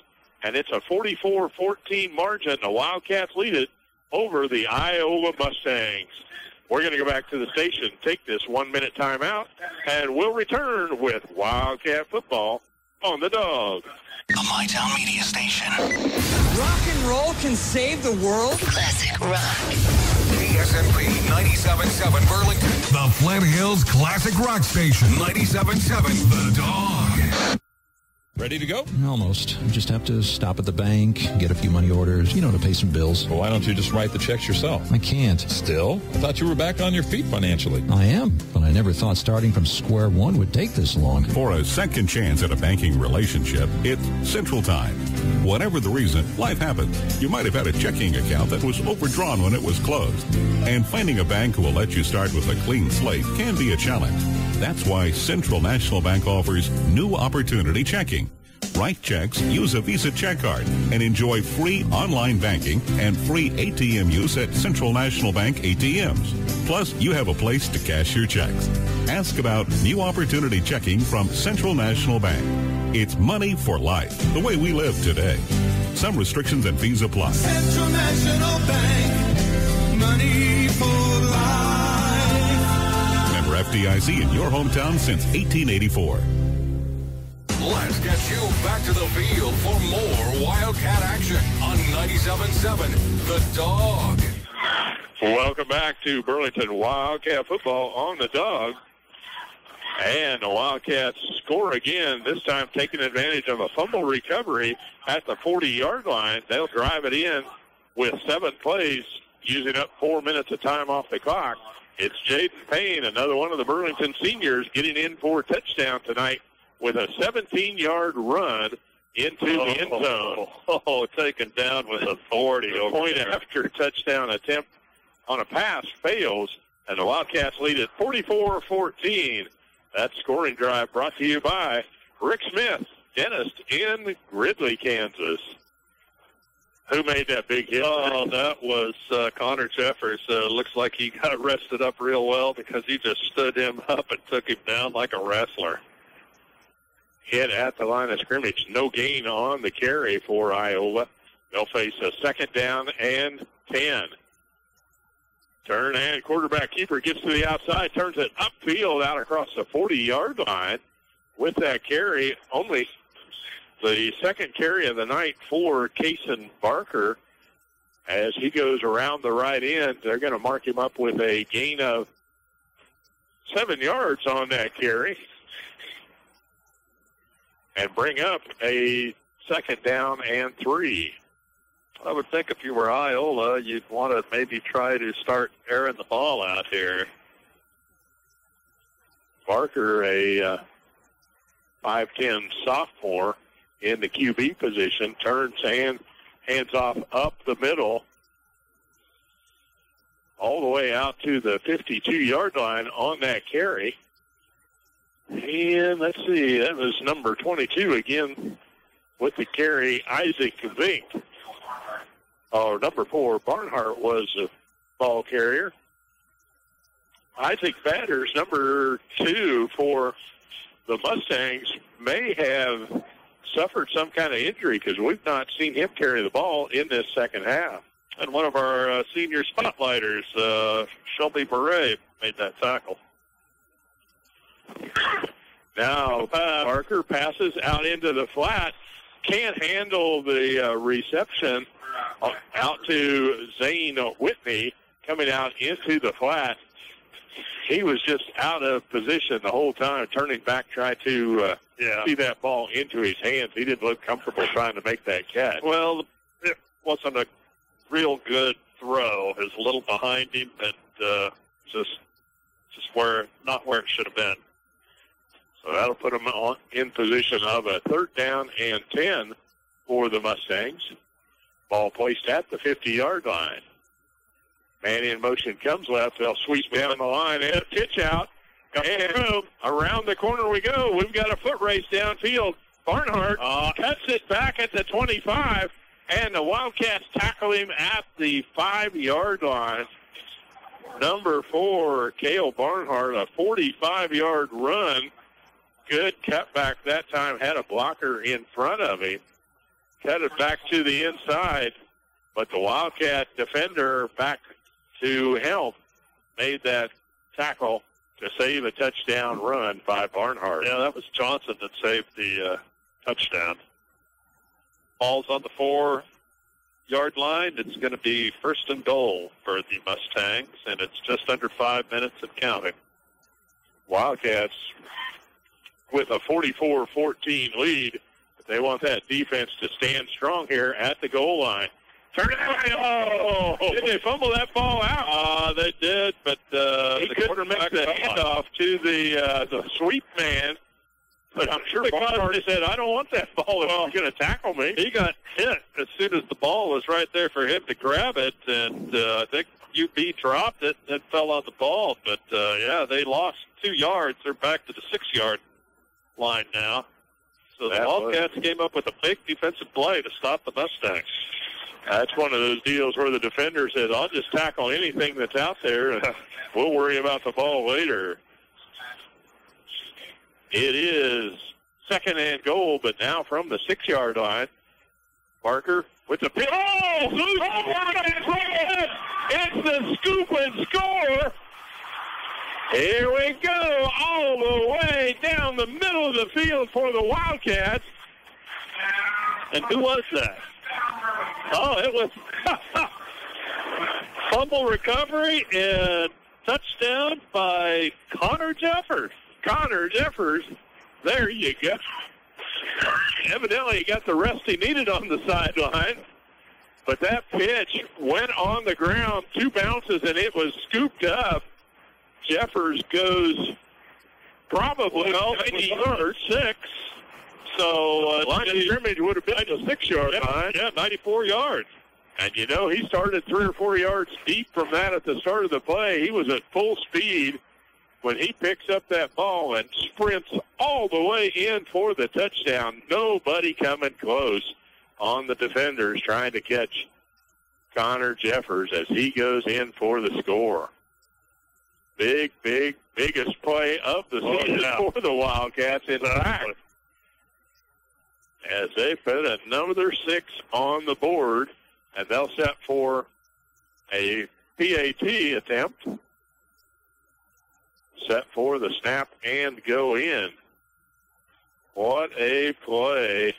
and it's a 44-14 margin. The Wildcats lead it over the Iowa Mustangs. We're going to go back to the station, take this 1-minute timeout, and we'll return with Wildcat football on the Dog. The MyTown Media Station. Rock and roll can save the world. Classic rock. KSMP 97.7 Burlington. The Flint Hills Classic Rock Station. 97.7 The Dog. Ready to go? Almost. You just have to stop at the bank, get a few money orders, to pay some bills. Well, why don't you just write the checks yourself? I can't. Still? I thought you were back on your feet financially. I am, but I never thought starting from square one would take this long. For a second chance at a banking relationship, it's Central Time. Whatever the reason, life happens. You might have had a checking account that was overdrawn when it was closed. And finding a bank who will let you start with a clean slate can be a challenge. That's why Central National Bank offers New Opportunity Checking. Write checks, use a Visa check card, and enjoy free online banking and free ATM use at Central National Bank ATMs. Plus, you have a place to cash your checks. Ask about New Opportunity Checking from Central National Bank. It's money for life, the way we live today. Some restrictions and fees apply. Central National Bank, money for life. Member FDIC in your hometown since 1884. Let's get you back to the field for more Wildcat action on 97.7 The Dog. Welcome back to Burlington Wildcat football on the Dog. And the Wildcats score again, this time taking advantage of a fumble recovery at the 40-yard line. They'll drive it in with 7 plays, using up 4 minutes of time off the clock. It's Jaden Payne, another one of the Burlington seniors, getting in for a touchdown tonight with a 17-yard run into the end zone. Taken down with authority. The point after touchdown attempt on a pass fails, and the Wildcats lead at 44-14. That scoring drive brought to you by Rick Smith, dentist in Gridley, Kansas. Who made that big hit? Oh, that was Connor Jeffers. Looks like he got rested up real well because he just stood him up and took him down like a wrestler. Hit at the line of scrimmage. No gain on the carry for Iowa. They'll face a 2nd down and 10. Turn and quarterback keeper gets to the outside, turns it upfield out across the 40-yard line. With that carry, only the 2nd carry of the night for Kason Barker. As he goes around the right end, they're going to mark him up with a gain of 7 yards on that carry and bring up a 2nd down and 3. I would think if you were Iola, you'd want to maybe try to start airing the ball out here. Barker, a 5'10 sophomore in the QB position, turns hands off up the middle, all the way out to the 52-yard line on that carry. And let's see, that was number 22 again with the carry, Isaac Vink. Oh, number 4, Barnhart was the ball carrier. Isaac Batters, number 2 for the Mustangs, may have suffered some kind of injury because we've not seen him carry the ball in this second half. And one of our senior spotlighters, Shelby Beret, made that tackle. Now, Barker passes out into the flat. Can't handle the reception out to Zane Whitney coming out into the flat. He was just out of position the whole time, turning back, trying to see that ball into his hands. He didn't look comfortable trying to make that catch. Well, it wasn't a real good throw. It was a little behind him, and just not where it should have been. So that'll put him in position of a 3rd down and 10 for the Mustangs. Ball placed at the 50-yard line. Man in motion comes left. They'll sweep down the line and a pitch out. And around the corner we go. We've got a foot race downfield. Barnhart cuts it back at the 25, and the Wildcats tackle him at the 5-yard line. Number 4, Cale Barnhart, a 45-yard run. Good cutback that time. Had a blocker in front of him. Cut it back to the inside, but the Wildcat defender back to help made that tackle to save a touchdown run by Barnhart. Yeah, that was Johnson that saved the touchdown. Ball's on the 4-yard line. It's going to be 1st and goal for the Mustangs, and it's just under 5 minutes and counting. Wildcats with a 44-14 lead. They want that defense to stand strong here at the goal line. Turn it away. Oh, did they fumble that ball out? They did, but he couldn't make the handoff to the sweep man. But I'm sure Barnhart said, I don't want that ball if he's going to tackle me. He got hit as soon as the ball was right there for him to grab it, and I think UB dropped it and fell on the ball. But, they lost 2 yards. They're back to the 6-yard line now. So the Wildcats came up with a big defensive play to stop the Mustangs. That's one of those deals where the defender says, I'll just tackle anything that's out there, and we'll worry about the ball later. It is 2nd and goal, but now from the 6-yard line. Barker with the pitch. Oh! It's the scoop and score! Here we go, all the way down the middle of the field for the Wildcats. And who was that? Oh, it was fumble recovery and touchdown by Connor Jeffers. Connor Jeffers, there you go. Evidently he got the rest he needed on the sideline. But that pitch went on the ground, 2 bounces, and it was scooped up. Jeffers goes probably 96. So line of scrimmage would have been the 6-yard line. Yeah, 94 yards. And, he started 3 or 4 yards deep from that at the start of the play. He was at full speed when he picks up that ball and sprints all the way in for the touchdown. Nobody coming close on the defenders trying to catch Connor Jeffers as he goes in for the score. Biggest play of the season for the Wildcats in fact. As they put another 6 on the board, and they'll set for a PAT attempt. Set for the snap and go in. What a play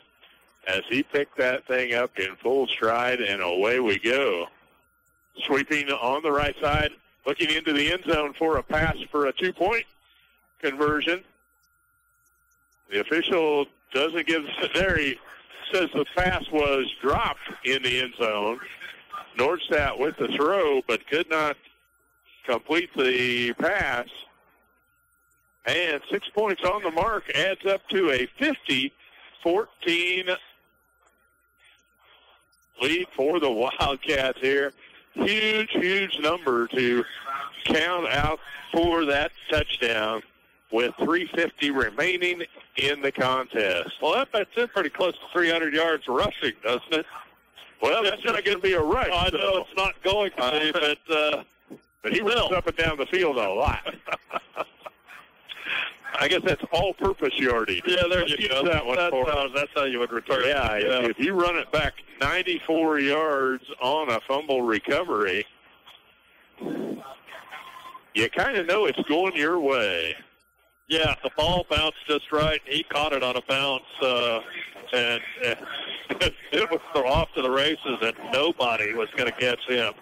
as he picked that thing up in full stride, and away we go. Sweeping on the right side, looking into the end zone for a pass for a 2-point conversion. The official doesn't give there. He says the pass was dropped in the end zone. Nordstadt with the throw, but could not complete the pass. And 6 points on the mark adds up to a 50-14 lead for the Wildcats here. Huge, huge number to count out for that touchdown with 3:50 remaining in the contest. Well, that puts in pretty close to 300 yards rushing, doesn't it? Well, that's not going to be a rush. I know it's not going to be, but he runs up and down the field a lot. I guess that's all-purpose yardage. Yeah, there you go. That's how you would return it. Yeah, if you run it back 94 yards on a fumble recovery, you kind of know it's going your way. Yeah, the ball bounced just right. He caught it on a bounce, and it was off to the races, and nobody was going to catch him.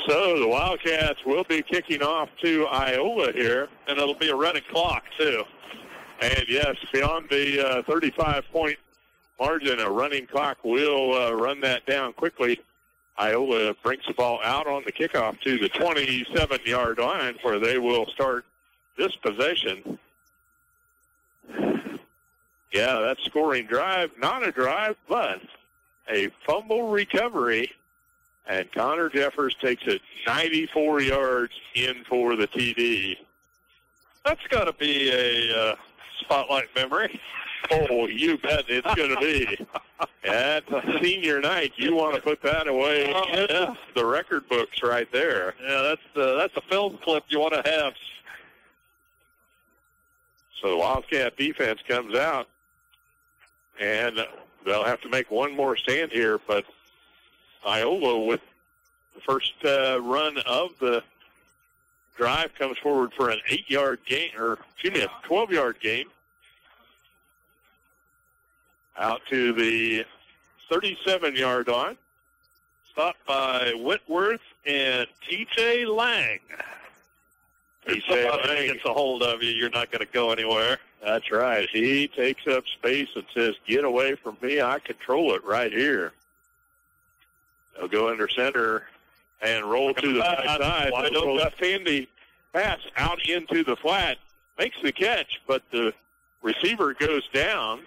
So the Wildcats will be kicking off to Iola here. And it'll be a running clock, too. And, yes, beyond the 35-point margin, a running clock will run that down quickly. Iola brings the ball out on the kickoff to the 27-yard line where they will start this possession. Yeah, that scoring drive, not a drive, but a fumble recovery. And Connor Jeffers takes it 94 yards in for the TD. That's got to be a spotlight memory. Oh, you bet it's going to be. At senior night, you want to put that away in the record books right there. Yeah, that's a film clip you want to have. So the Wildcat defense comes out, and they'll have to make one more stand here, but Iola with the first run of the drive comes forward for an 8-yard gain, or excuse me, a 12-yard gain. Out to the 37-yard line. Stopped by Whitworth and T.J. Lang. T.J. Lang gets a hold of you, you're not going to go anywhere. That's right. He takes up space and says, get away from me. I control it right here. They'll go under center and roll to the side. Left-handed pass out into the flat. Makes the catch, but the receiver goes down.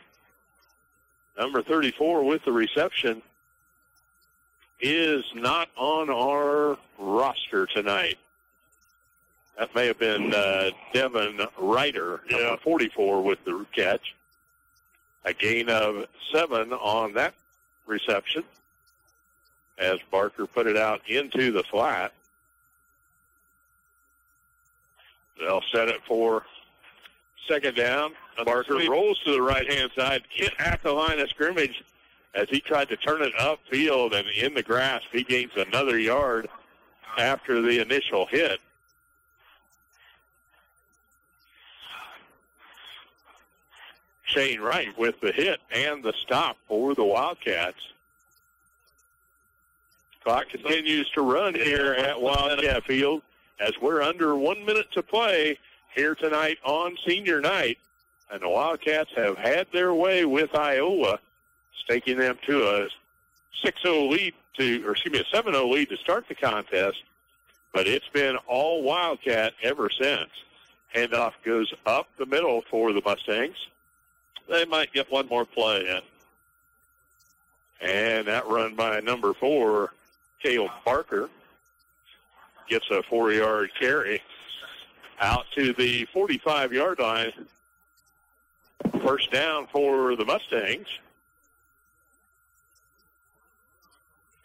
Number 34 with the reception is not on our roster tonight. That may have been Devin Ryder, number 44 with the catch. A gain of 7 on that reception as Barker put it out into the flat. They'll set it for second down. Barker rolls to the right-hand side, hit at the line of scrimmage as he tried to turn it upfield, and in the grasp, he gains another yard after the initial hit. Shane Wright with the hit and the stop for the Wildcats. Clock continues to run here at Wildcat Field as we're under 1 minute to play here tonight on senior night. And the Wildcats have had their way with Iola, staking them to a 7-0 lead to start the contest. But it's been all Wildcat ever since. Handoff goes up the middle for the Mustangs. They might get one more play in. And that run by number 4, Caleb Barker, gets a 4-yard carry out to the 45-yard line. First down for the Mustangs.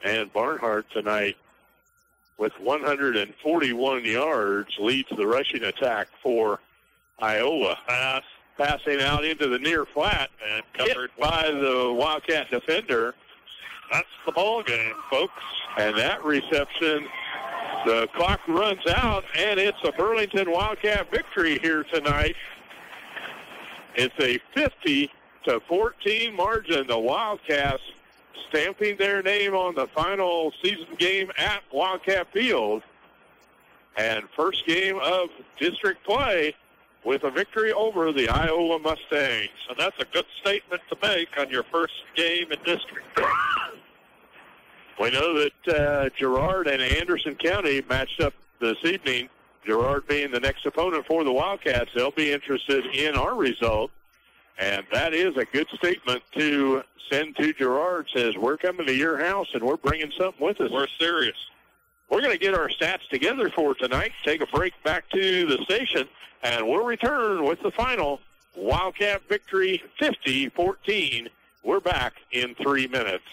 And Barnhart tonight with 141 yards leads the rushing attack for Iola. Passing out into the near flat and covered by the Wildcat defender. That's the ball game, folks. And that reception, the clock runs out, and it's a Burlington Wildcat victory here tonight. It's a 50-14 margin. The Wildcats stamping their name on the final season game at Wildcat Field. And first game of district play with a victory over the Iola Mustangs. And that's a good statement to make on your first game in district. We know that Girard and Anderson County matched up this evening. Girard being the next opponent for the Wildcats. They'll be interested in our result. And that is a good statement to send to Girard. Says, we're coming to your house and we're bringing something with us. We're serious. We're going to get our stats together for tonight, take a break back to the station, and we'll return with the final Wildcat victory 50-14. We're back in 3 minutes.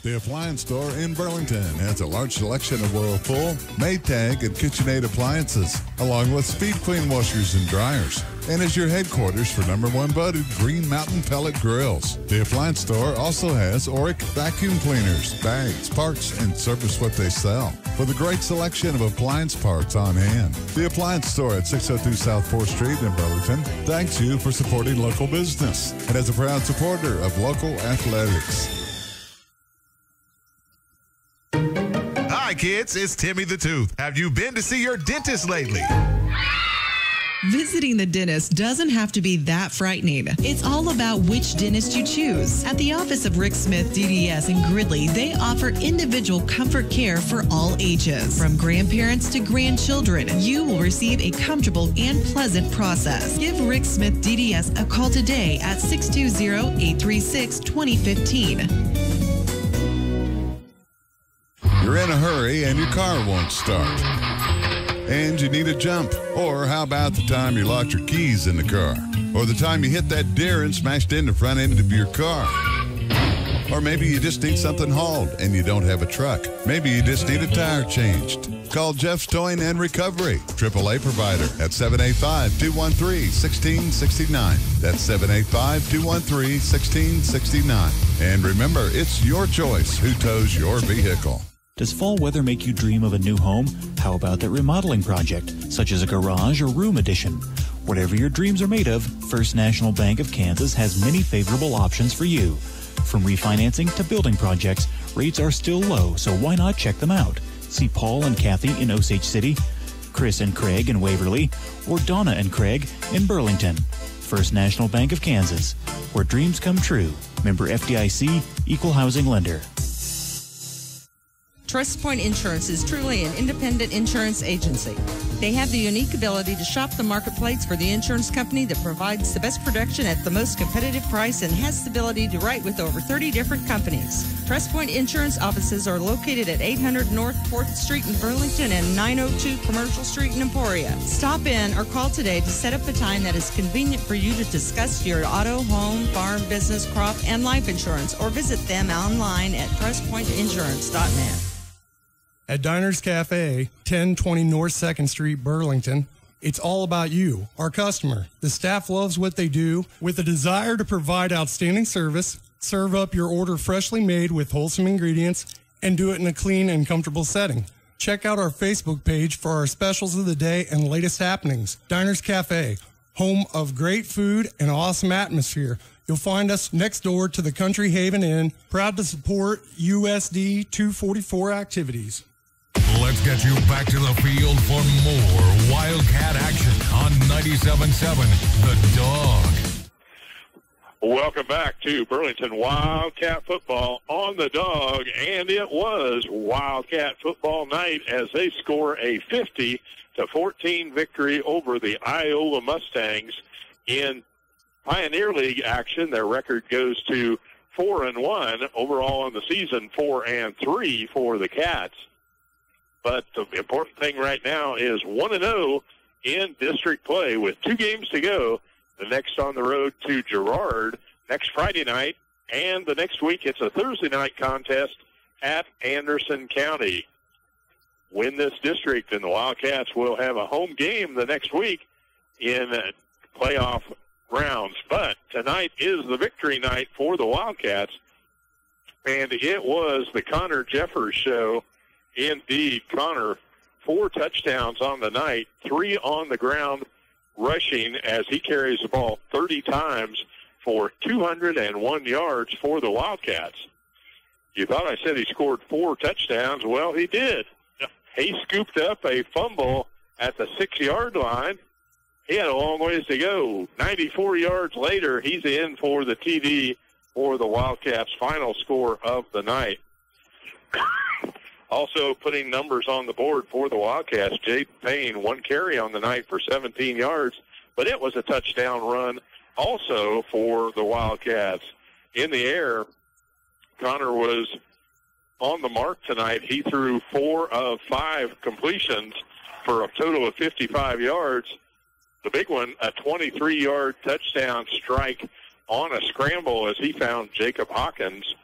The Appliance Store in Burlington has a large selection of Whirlpool, Maytag, and KitchenAid appliances, along with speed clean washers and dryers, and is your headquarters for #1 voted Green Mountain pellet grills. The Appliance Store also has Oric vacuum cleaners, bags, parts, and service what they sell, with a great selection of appliance parts on hand. The Appliance Store at 602 South 4th Street in Burlington thanks you for supporting local business and is a proud supporter of local athletics. Hi, kids. It's Timmy the Tooth. Have you been to see your dentist lately? Visiting the dentist doesn't have to be that frightening. It's all about which dentist you choose. At the office of Rick Smith DDS in Gridley, they offer individual comfort care for all ages. From grandparents to grandchildren, you will receive a comfortable and pleasant process. Give Rick Smith DDS a call today at 620-836-2015. You're in a hurry and your car won't start. And you need a jump. Or how about the time you locked your keys in the car? Or the time you hit that deer and smashed in the front end of your car? Or maybe you just need something hauled and you don't have a truck. Maybe you just need a tire changed. Call Jeff's Towing and Recovery, AAA provider at 785-213-1669. That's 785-213-1669. And remember, it's your choice who tows your vehicle. Does fall weather make you dream of a new home? How about that remodeling project, such as a garage or room addition? Whatever your dreams are made of, First National Bank of Kansas has many favorable options for you. From refinancing to building projects, rates are still low, so why not check them out? See Paul and Kathy in Osage City, Chris and Craig in Waverly, or Donna and Craig in Burlington. First National Bank of Kansas, where dreams come true. Member FDIC, Equal Housing Lender. Trust Point Insurance is truly an independent insurance agency. They have the unique ability to shop the marketplace for the insurance company that provides the best production at the most competitive price and has the ability to write with over 30 different companies. Trust Point Insurance offices are located at 800 North 4th Street in Burlington and 902 Commercial Street in Emporia. Stop in or call today to set up a time that is convenient for you to discuss your auto, home, farm, business, crop, and life insurance, or visit them online at trustpointinsurance.net. At Diners Cafe, 1020 North 2nd Street, Burlington, it's all about you, our customer. The staff loves what they do with a desire to provide outstanding service, serve up your order freshly made with wholesome ingredients, and do it in a clean and comfortable setting. Check out our Facebook page for our specials of the day and latest happenings. Diners Cafe, home of great food and awesome atmosphere. You'll find us next door to the Country Haven Inn, proud to support USD 244 activities. Let's get you back to the field for more Wildcat action on 97.7 The Dawg. Welcome back to Burlington Wildcat football on the Dawg, and it was Wildcat football night as they score a 50-14 victory over the Iola Mustangs in Pioneer League action. Their record goes to 4-1 overall in the season, 4-3 for the Cats. But the important thing right now is 1-0 in district play with 2 games to go. The next on the road to Girard next Friday night, and the next week it's a Thursday night contest at Anderson County. Win this district, and the Wildcats will have a home game the next week in playoff rounds. But tonight is the victory night for the Wildcats, and it was the Connor Jeffers show. Indeed, Connor, 4 touchdowns on the night, 3 on the ground rushing as he carries the ball 30 times for 201 yards for the Wildcats. You thought I said he scored 4 touchdowns. Well, he did. He scooped up a fumble at the 6-yard line. He had a long ways to go. 94 yards later, he's in for the TD for the Wildcats' final score of the night. Also putting numbers on the board for the Wildcats, Jay Payne, 1 carry on the night for 17 yards, but it was a touchdown run also for the Wildcats. In the air, Connor was on the mark tonight. He threw 4 of 5 completions for a total of 55 yards. The big one, a 23-yard touchdown strike on a scramble as he found Jacob Hawkins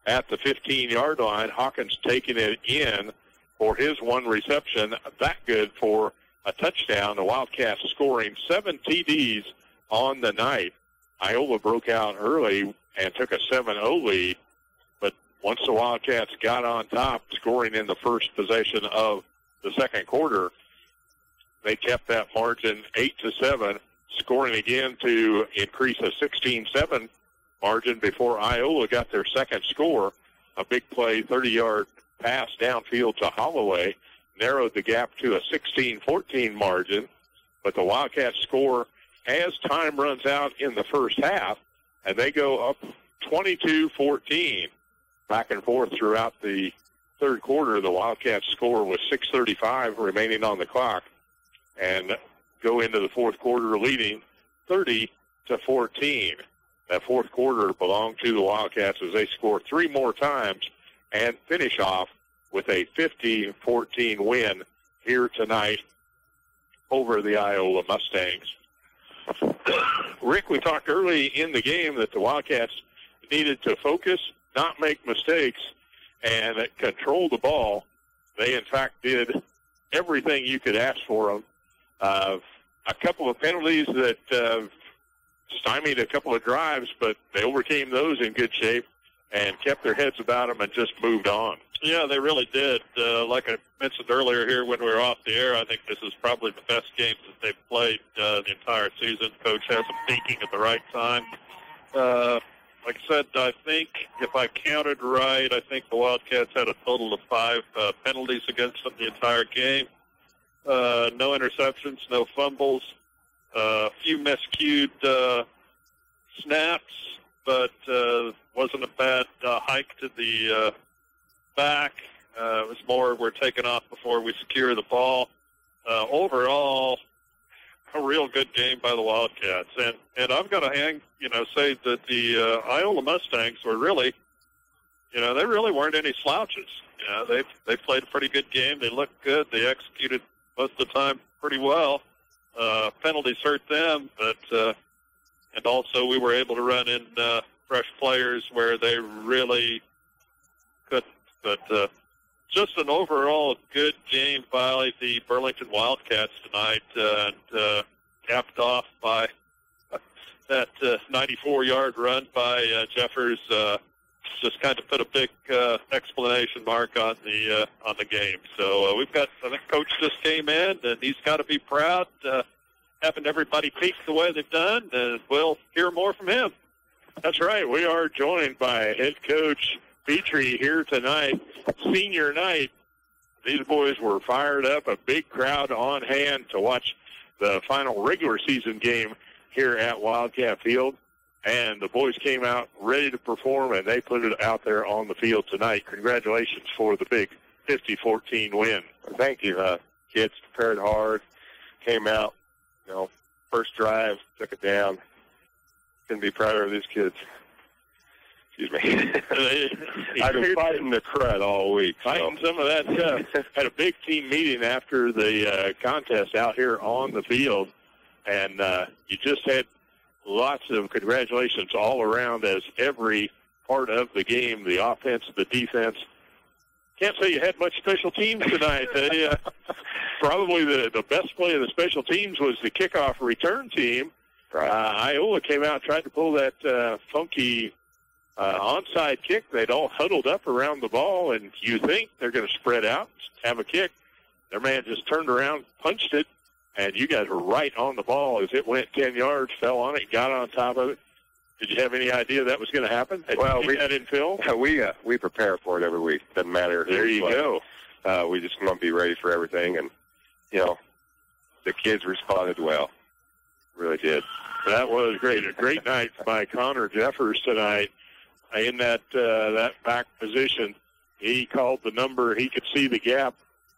at the 15-yard line. Hawkins taking it in for his 1 reception. That good for a touchdown. The Wildcats scoring 7 TDs on the night. Iola broke out early and took a 7-0 lead. But once the Wildcats got on top, scoring in the first possession of the second quarter, they kept that margin 8-7, scoring again to increase a 16-7 margin before Iola got their second score. A big play, 30-yard pass downfield to Holloway narrowed the gap to a 16-14 margin. But the Wildcats score as time runs out in the first half, and they go up 22-14. Back and forth throughout the third quarter, the Wildcats score with 6:35 remaining on the clock, and go into the fourth quarter leading 30-14. That fourth quarter belonged to the Wildcats as they score 3 more times and finish off with a 50-14 win here tonight over the Iola Mustangs. Rick, we talked early in the game that the Wildcats needed to focus, not make mistakes, and control the ball. They, in fact, did everything you could ask for them. A couple of penalties that stymied a couple of drives, but they overcame those in good shape and kept their heads about them and just moved on. Yeah, they really did. Like I mentioned earlier here when we were off the air, I think this is probably the best game that they've played the entire season. Coach has them peaking at the right time. Like I said, I think if I counted right, I think the Wildcats had a total of 5 penalties against them the entire game. No interceptions, no fumbles, a few miscued snaps, but wasn't a bad hike to the back. It was more we're taking off before we secure the ball. Overall, a real good game by the Wildcats. And I've got to say that the Iola Mustangs were really, they really weren't any slouches. They played a pretty good game. They looked good. They executed most of the time pretty well. Penalties hurt them, but and also we were able to run in fresh players where they really couldn't. But just an overall good game by the Burlington Wildcats tonight, and capped off by that 94-yard run by Jeffers. Just kind of put a big exclamation mark on the game. So we've got, I think Coach just came in, and he's got to be proud having everybody peak the way they've done, and we'll hear more from him. That's right. We are joined by head coach Petrie here tonight, senior night. These boys were fired up, a big crowd on hand to watch the final regular season game here at Wildcat Field. And the boys came out ready to perform, and they put it out there on the field tonight. Congratulations for the big 50-14 win. Thank you. Kids prepared hard, came out, first drive, took it down. Couldn't be prouder of these kids. Excuse me. I've been fighting the crud all week. Fighting some of that stuff. Had a big team meeting after the contest out here on the field, and you just had lots of congratulations all around as every part of the game, the offense, the defense. Can't say you had much special teams tonight. Probably the best play of the special teams was the kickoff return team. Iola came out and tried to pull that funky onside kick. They'd all huddled up around the ball, and you think they're going to spread out, have a kick. Their man just turned around, punched it, and you guys were right on the ball as it went 10 yards, fell on it, got on top of it. Did you have any idea that was going to happen? Had you seen that in film? We prepare for it every week. Doesn't matter. There you go. We just want to be ready for everything. And, the kids responded well. Really did. That was great. A great night by Connor Jeffers tonight in that back position. He called the number. He could see the gap,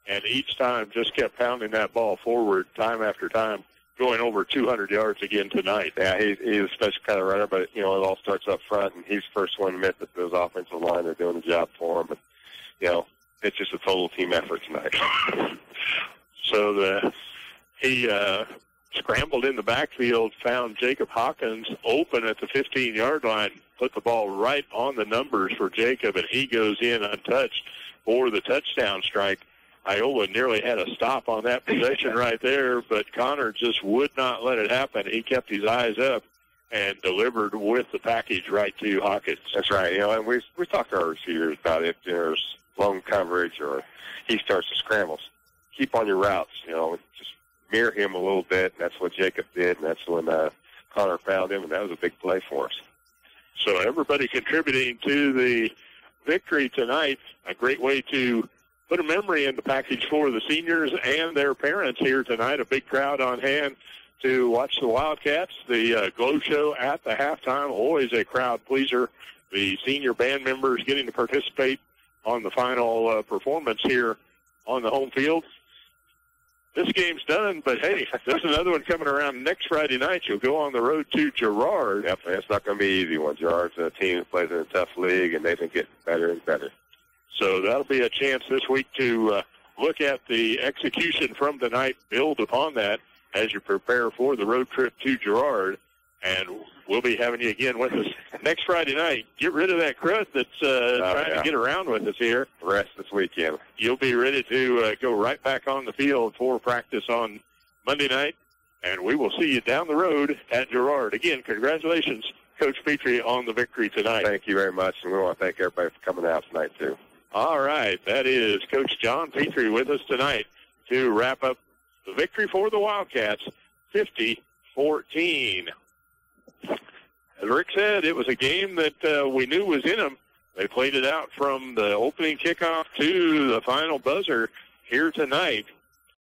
and each time just kept pounding that ball forward time after time, going over 200 yards again tonight. Yeah, he's a special kind of runner, but, it all starts up front, and he's the first one to admit that those offensive line are doing the job for him. But, it's just a total team effort tonight. So he scrambled in the backfield, found Jacob Hawkins open at the 15-yard line, put the ball right on the numbers for Jacob, and he goes in untouched for the touchdown strike. Iola nearly had a stop on that possession right there, but Connor just would not let it happen. He kept his eyes up and delivered with the package right to Hawkins. That's right. And we talked to our receivers about if there's blown coverage or he starts to scramble. Keep on your routes, just mirror him a little bit. And that's what Jacob did, and that's when Connor found him, and that was a big play for us. So everybody contributing to the victory tonight, a great way to put a memory in the package for the seniors and their parents here tonight. A big crowd on hand to watch the Wildcats. The Glow Show at the halftime, always a crowd pleaser. The senior band members getting to participate on the final performance here on the home field. This game's done, but, hey, there's another one coming around next Friday night. You'll go on the road to Girard. Yep, it's not going to be an easy one. Girard's a team that plays in a tough league, and they've been getting better and better. So that'll be a chance this week to look at the execution from tonight, build upon that as you prepare for the road trip to Girard. And we'll be having you again with us next Friday night. Get rid of that crud that's trying to get around with us here. Rest this weekend. You'll be ready to go right back on the field for practice on Monday night, and we will see you down the road at Girard. Again, congratulations, Coach Petrie, on the victory tonight. Thank you very much, and we want to thank everybody for coming out tonight, too. All right, that is Coach John Petrie with us tonight to wrap up the victory for the Wildcats, 50-14. As Rick said, it was a game that we knew was in them. They played it out from the opening kickoff to the final buzzer here tonight.